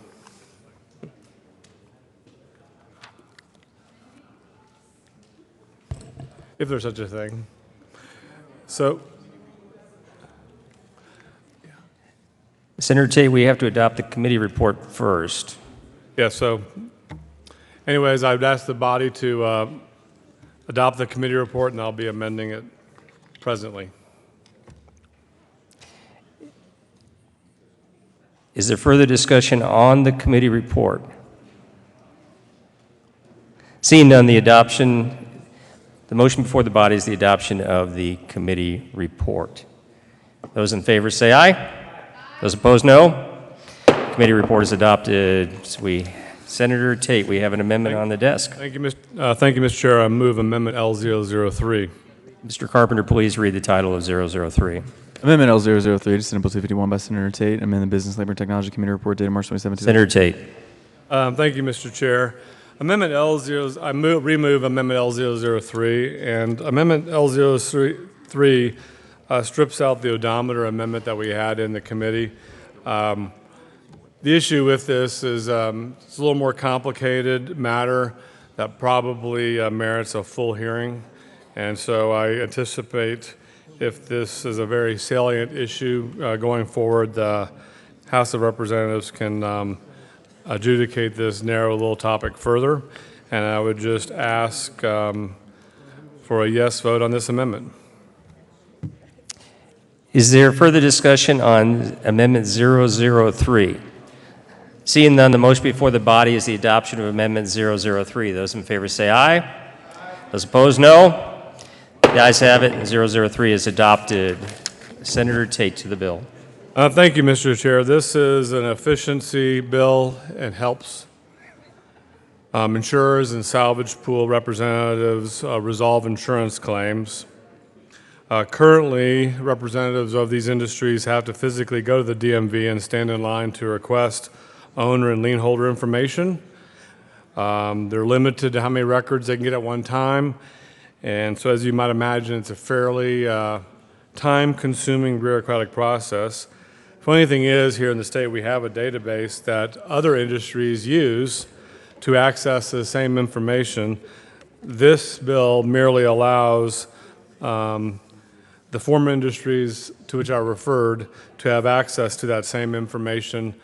If there's such a thing. So, Senator Tate, we have to adopt the committee report first. yeah, so anyways, I've asked the body to adopt the committee report, and I'll be amending it presently. Is there further discussion on the committee report? Seeing none, the motion before the body is the adoption of the committee report. Those in favor say aye. Those opposed, no. Committee report is adopted. Senator Tate, we have an amendment on the desk. Thank you, Mr. Chair. I move Amendment L003. Mr. Carpenter, please read the title of 003. Amendment L003 to Senate Bill 251 by Senator Tate. Amend the Business, Labor, and Technology Committee report dated March 27, Senator Tate. Thank you, Mr. Chair. Amendment remove Amendment L003, and Amendment L003 strips out the odometer amendment that we had in the committee. The issue with this is it's a little more complicated matter that probably merits a full hearing, and so I anticipate if this is a very salient issue going forward, the House of Representatives can adjudicate this narrow little topic further, and I would just ask for a yes vote on this amendment. Is there further discussion on Amendment 003? Seeing none, the motion before the body is the adoption of Amendment 003. Those in favor say aye. Those opposed, no. The ayes have it. 003 is adopted. Senator Tate to the bill. Thank you, Mr. Chair. This is an efficiency bill and helps insurers and salvage pool representatives resolve insurance claims. Currently, representatives of these industries have to physically go to the DMV and stand in line to request owner and lien holder information. They're limited to how many records they can get at one time. And so as you might imagine, it's a fairly time-consuming bureaucratic process. Funny thing is, here in the state, we have a database that other industries use to access the same information. This bill merely allows the former industries to which I referred to have access to that same information.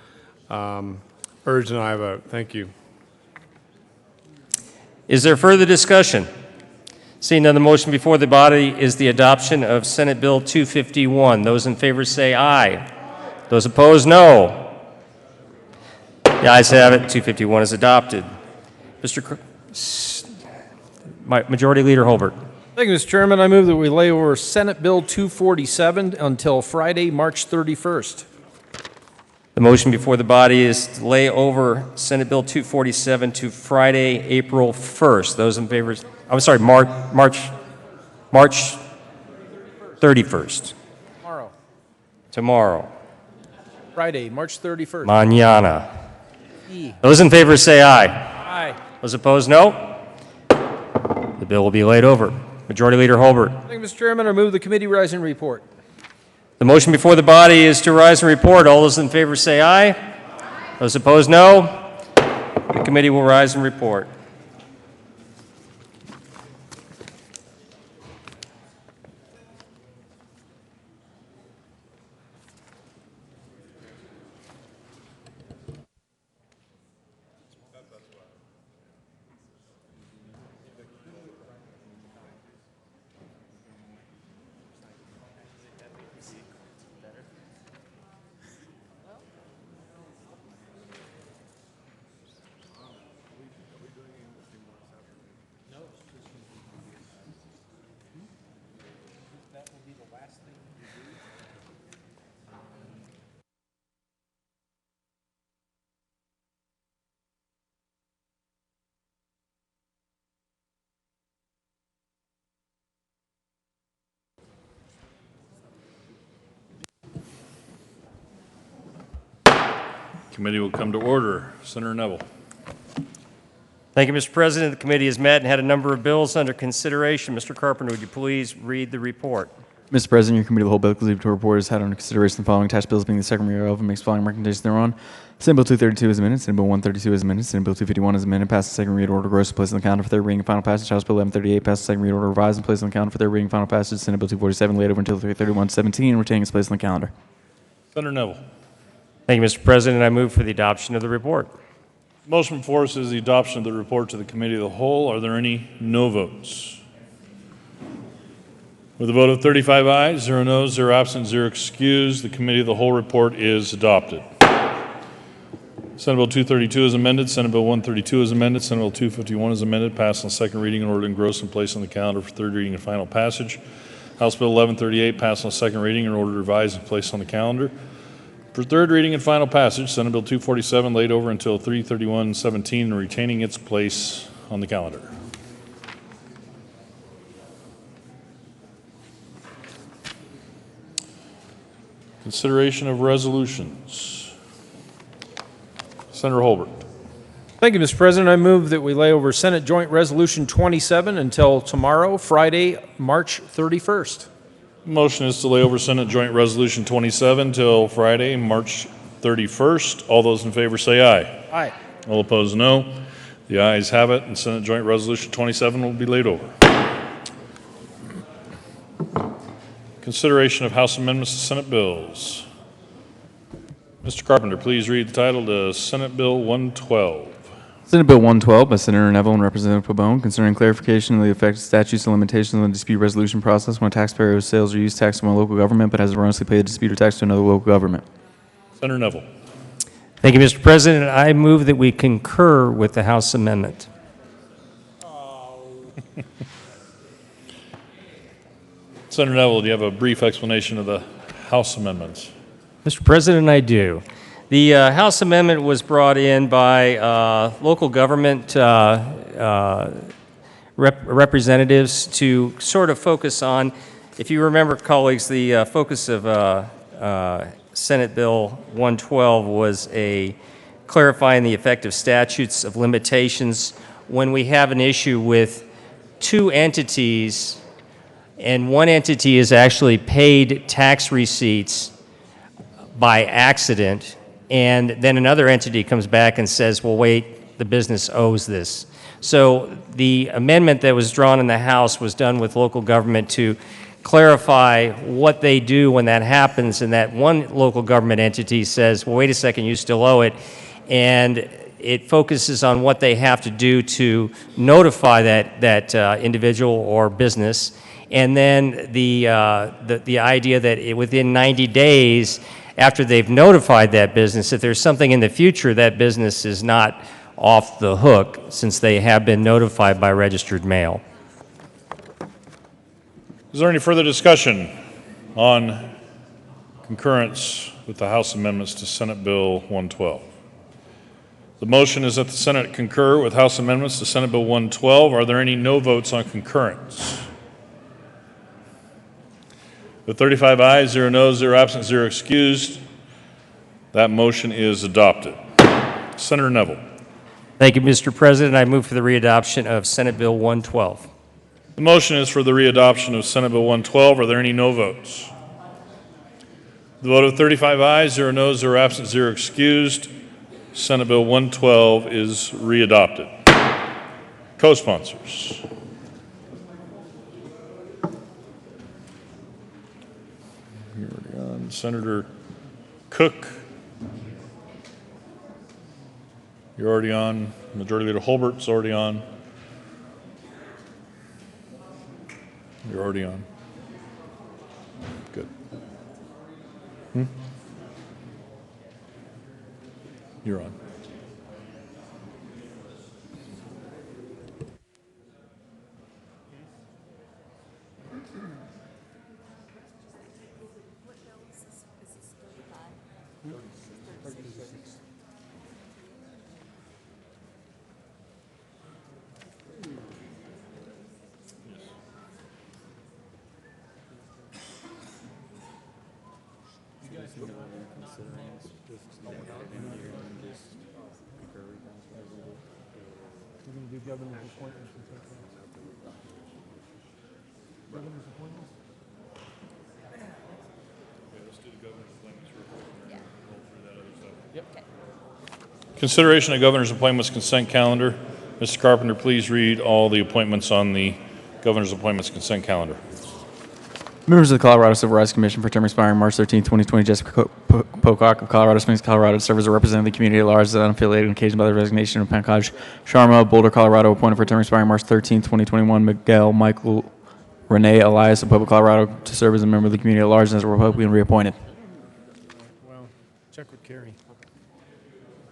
Urge and I vote. Thank you. Is there further discussion? Seeing none, the motion before the body is the adoption of Senate Bill 251. Those in favor say aye. Those opposed, no. The ayes have it. 251 is adopted. Majority Leader Holbert. Thank you, Mr. Chairman. I move that we lay over Senate Bill 247 until Friday, March 31st. The motion before the body is to lay over Senate Bill 247 to Friday, April 1st. Those in favor, I'm sorry, March 31st. Tomorrow. Friday, March 31st. Mañana. E. Those in favor say aye. Aye. Those opposed, no. The bill will be laid over. Majority Leader Holbert. Thank you, Mr. Chairman. I move the committee rise and report. The motion before the body is to rise and report. All those in favor say aye. Those opposed, no. The committee will rise and report. Committee will come to order. Senator Neville. Thank you, Mr. President. The committee has met and had a number of bills under consideration. Mr. Carpenter, would you please read the report? Mr. President, your committee of the whole bill to report has had under consideration the following attached bills being the second reader of and makes following recommendations thereon. Senate Bill 232 is amended. Senate Bill 132 is amended. Senate Bill 251 is amended. Passed the second read order. Gross placed on the calendar for third reading and final passage. House Bill 1138 passed the second read order. Revised and placed on the calendar for third reading and final passage. Senate Bill 247 laid over until 3/31/17 and retaining its place on the calendar. Senator Neville. Thank you, Mr. President. I move for the adoption of the report. Motion before us is the adoption of the report to the Committee of the Whole. Are there any no votes? With a vote of 35 ayes, 0 noes, 0 absent, 0 excused, the Committee of the Whole report is adopted. Senate Bill 232 is amended. Senate Bill 132 is amended. Senate Bill 251 is amended. Passed on second reading in order to engross and place on the calendar for third reading and final passage. House Bill 1138 passed on second reading in order to revise and place on the calendar for third reading and final passage. Senate Bill 247 laid over until 3/31/17 and retaining its place on the calendar. Consideration of resolutions. Senator Holbert. Thank you, Mr. President. I move that we lay over Senate Joint Resolution 27 until tomorrow, Friday, March 31st. Motion is to lay over Senate Joint Resolution 27 till Friday, March 31st. All those in favor say aye. Aye. All opposed, no. The ayes have it, and Senate Joint Resolution 27 will be laid over. Consideration of House amendments to Senate bills. Mr. Carpenter, please read the title to Senate Bill 112. Senate Bill 112 by Senator Neville and Representative Pabon concerning clarification of the effect of statutes and limitations on the dispute resolution process when a taxpayer owes sales or use tax from a local government but has erroneously paid the dispute or tax to another local government. Senator Neville. Thank you, Mr. President. I move that we concur with the House amendment. Senator Neville, do you have a brief explanation of the House amendments? Mr. President, I do. The House amendment was brought in by local government representatives to sort of focus on, if you remember, colleagues, the focus of Senate Bill 112 was clarifying the effect of statutes of limitations when we have an issue with two entities and one entity is actually paid tax receipts by accident, and then another entity comes back and says, well, wait, the business owes this. So the amendment that was drawn in the House was done with local government to clarify what they do when that happens, and that one local government entity says, well, wait a second, you still owe it, and it focuses on what they have to do to notify that individual or business, and then the idea that within 90 days after they've notified that business, if there's something in the future, that business is not off the hook since they have been notified by registered mail. Is there any further discussion on concurrence with the House amendments to Senate Bill 112? The motion is that the Senate concur with House amendments to Senate Bill 112. Are there any no votes on concurrence? With 35 ayes, 0 noes, 0 absent, 0 excused, that motion is adopted. Senator Neville. Thank you, Mr. President. I move for the readoption of Senate Bill 112. The motion is for the readoption of Senate Bill 112. Are there any no votes? The vote of 35 ayes, 0 noes, 0 absent, 0 excused, Senate Bill 112 is readopted. Co-sponsors. You're already on. Senator Cook. You're already on. Majority Leader Holbert's already on. You're already on. Good. You're on. Consideration of governor's appointments consent calendar. Mr. Carpenter, please read all the appointments on the governor's appointments consent calendar. Members of the Colorado Civil Rights Commission for term expiring March 13, 2020, Jessica Pocock of Colorado Springs, Colorado, to serve as a representative of the community at large as unaffiliated on occasion by the resignation of Pankaj Sharma of Boulder, Colorado, appointed for term expiring March 13, 2021, Miguel Michael Rene Elias of Pueblo, Colorado, to serve as a member of the community at large and as a Republican reappointed. Well, check with Kerry.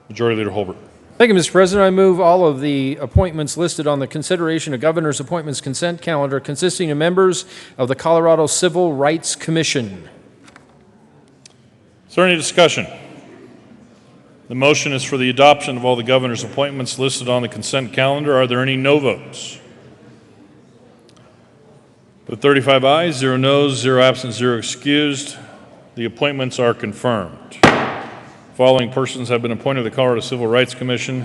Majority Leader Holbert. Thank you, Mr. President. I move all of the appointments listed on the consideration of governor's appointments consent calendar consisting of members of the Colorado Civil Rights Commission. Is there any discussion? The motion is for the adoption of all the governor's appointments listed on the consent calendar. Are there any no votes? With 35 ayes, 0 noes, 0 absent, 0 excused, The appointments are confirmed. Following persons have been appointed to the Colorado Civil Rights Commission: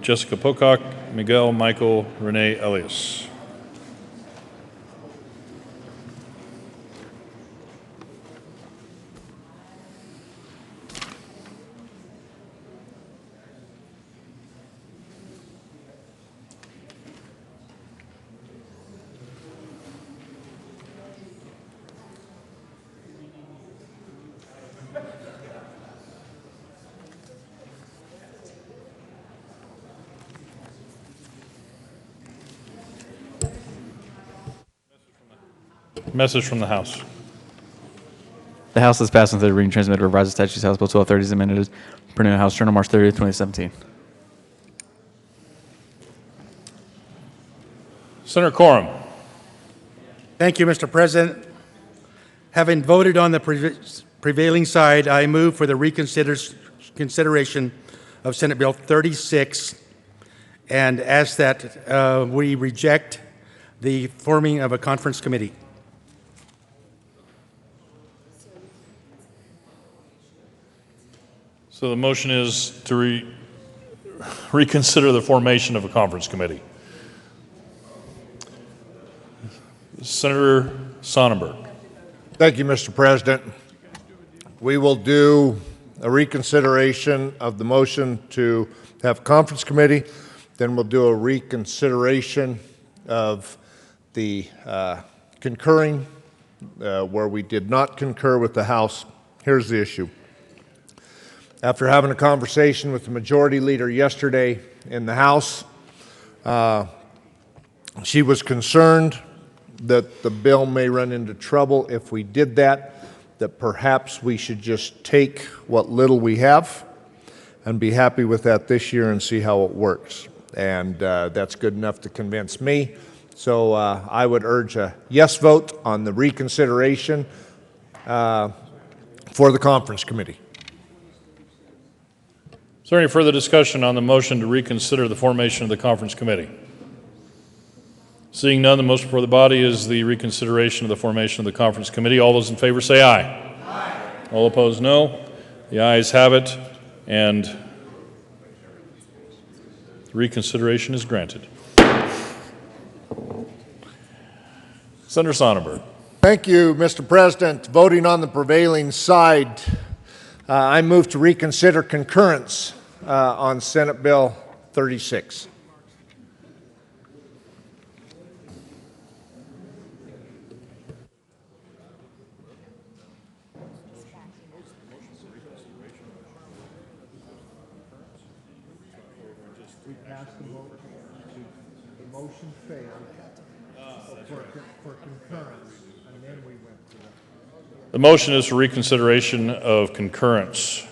Jessica Pocock, Miguel Michael Rene Elias. Message from the House. The House has passed on third reading, transmitted, revised statutes, House Bill 1230 is amended, printed in the House Journal, March 30th, 2017. Senator Quorum. Thank you, Mr. President. Having voted on the prevailing side, I move for the reconsideration of Senate Bill 36 and ask that we reject the forming of a conference committee. So the motion is to reconsider the formation of a conference committee. Senator Sonnenberg. Thank you, Mr. President. We will do a reconsideration of the motion to have conference committee. Then we'll do a reconsideration of the concurring where we did not concur with the House. Here's the issue. After having a conversation with the majority leader yesterday in the House, she was concerned that the bill may run into trouble if we did that perhaps we should just take what little we have and be happy with that this year and see how it works. And that's good enough to convince me. So I would urge a yes vote on the reconsideration for the conference committee. Is there any further discussion on the motion to reconsider the formation of the conference committee? Seeing none, the motion before the body is the reconsideration of the formation of the conference committee. All those in favor say aye. Aye. All opposed, no. The ayes have it, and the reconsideration is granted. Senator Sonnenberg. Thank you, Mr. President. Voting on the prevailing side, I move to reconsider concurrence on Senate Bill 36. The motion failed for concurrence, and then we went to The motion is for reconsideration of concurrence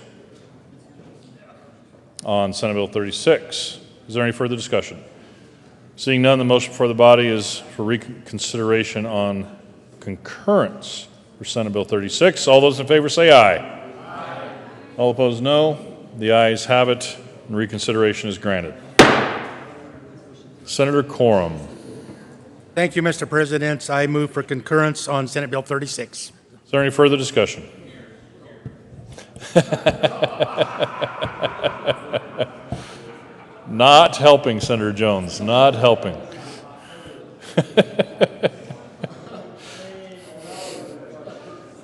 on Senate Bill 36. Is there any further discussion? Seeing none, the motion before the body is for reconsideration on concurrence for Senate Bill 36. All those in favor say aye. Aye. All opposed, no. The ayes have it, and reconsideration is granted. Senator Quorum. Thank you, Mr. President. I move for concurrence on Senate Bill 36. Is there any further discussion? Not helping, Senator Jones, not helping.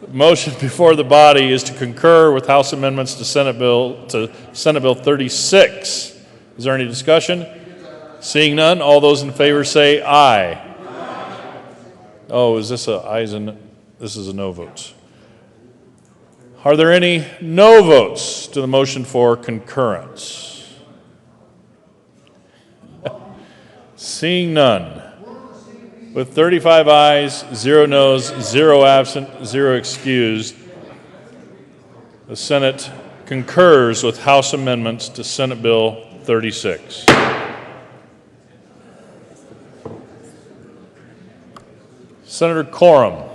Motion before the body is to concur with House amendments to Senate Bill 36. Is there any discussion? Seeing none, all those in favor say aye. Aye. Oh, is this a ayes and this is a no vote? Are there any no votes to the motion for concurrence? Seeing none. With 35 ayes, 0 noes, 0 absent, 0 excused, the Senate concurs with House amendments to Senate Bill 36. Senator Quorum.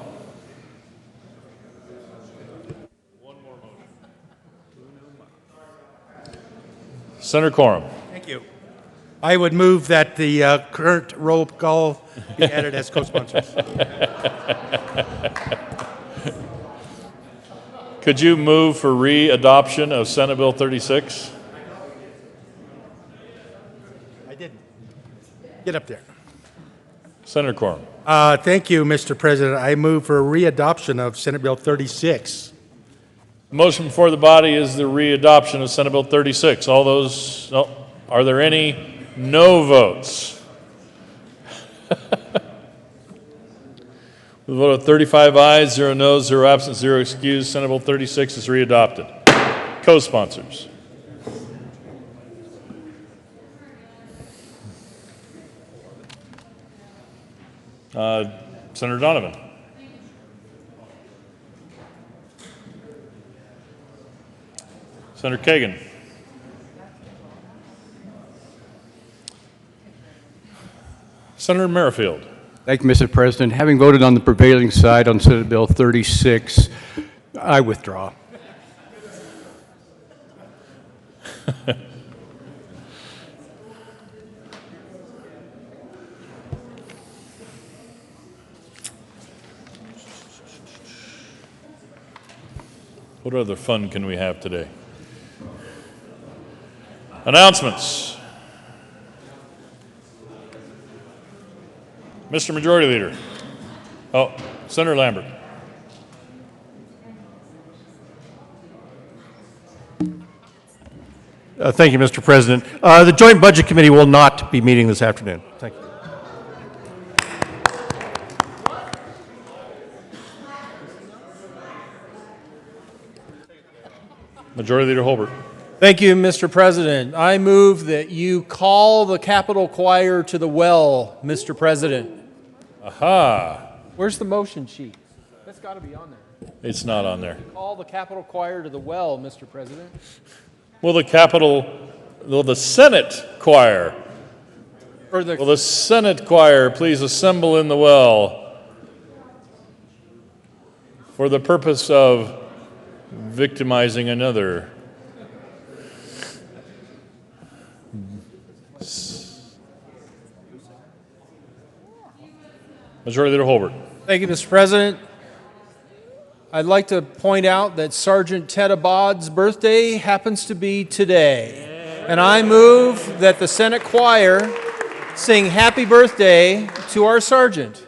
Senator Quorum. Thank you. I would move that the current roll call be added as co-sponsors. Could you move for re-adoption of Senate Bill 36? I didn't. Get up there. Senator Quorum. Thank you, Mr. President. I move for re-adoption of Senate Bill 36. The motion before the body is the re-adoption of Senate Bill 36. All those, no, are there any no votes? With a vote of 35 ayes, 0 noes, 0 absent, 0 excused, Senate Bill 36 is re-adopted. Co-sponsors. Senator Donovan. Senator Kagan. Senator Merrifield. Thank you, Mr. President. Having voted on the prevailing side on Senate Bill 36, I withdraw. What other fun can we have today? Announcements. Mr. Majority Leader. Oh, Senator Lambert. Thank you, Mr. President. The Joint Budget Committee will not be meeting this afternoon. Thank you. Majority Leader Holbert. Thank you, Mr. President. I move that you call the Capitol Choir to the well, Mr. President. Aha. Where's the motion sheet? That's got to be on there. It's not on there. Call the Capitol Choir to the well, Mr. President. Will the Senate choir, Or the will the Senate choir please assemble in the well for the purpose of victimizing another? Majority Leader Holbert. Thank you, Mr. President. I'd like to point out that Sergeant Ted Abad's birthday happens to be today. And I move that the Senate choir sing happy birthday to our sergeant,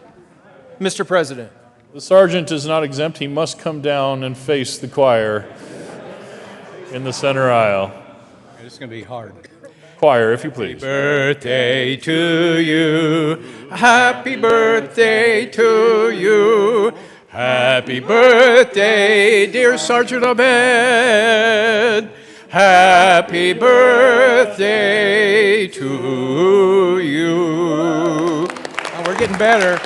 Mr. President. The sergeant is not exempt. He must come down and face the choir in the center aisle. It's going to be hard. Choir, if you please. Birthday to you. Happy birthday to you. Happy birthday, dear Sergeant Abed. Happy birthday to you. Oh, we're getting better.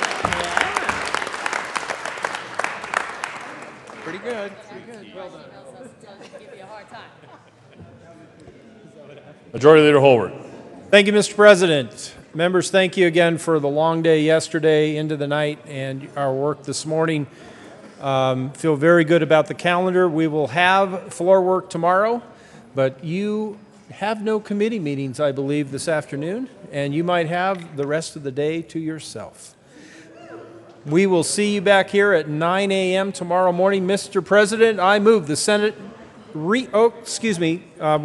Pretty good. Well done. Majority Leader Holbert. Thank you, Mr. President. Members, thank you again for the long day yesterday into the night and our work this morning. Feel very good about the calendar. We will have floor work tomorrow, but you have no committee meetings, I believe, this afternoon, and you might have the rest of the day to yourself. We will see you back here at 9 a.m. tomorrow morning. Mr. President, I move the Senate we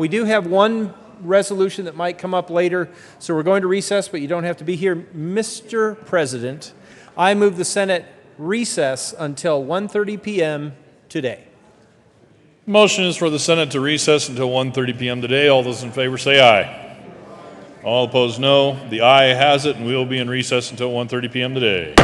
do have one resolution that might come up later, so we're going to recess, but you don't have to be here. Mr. President, I move the Senate recess until 1:30 p.m. today. Motion is for the Senate to recess until 1:30 p.m. today. All those in favor say aye. All opposed, no. The aye has it, and we will be in recess until 1:30 p.m. today.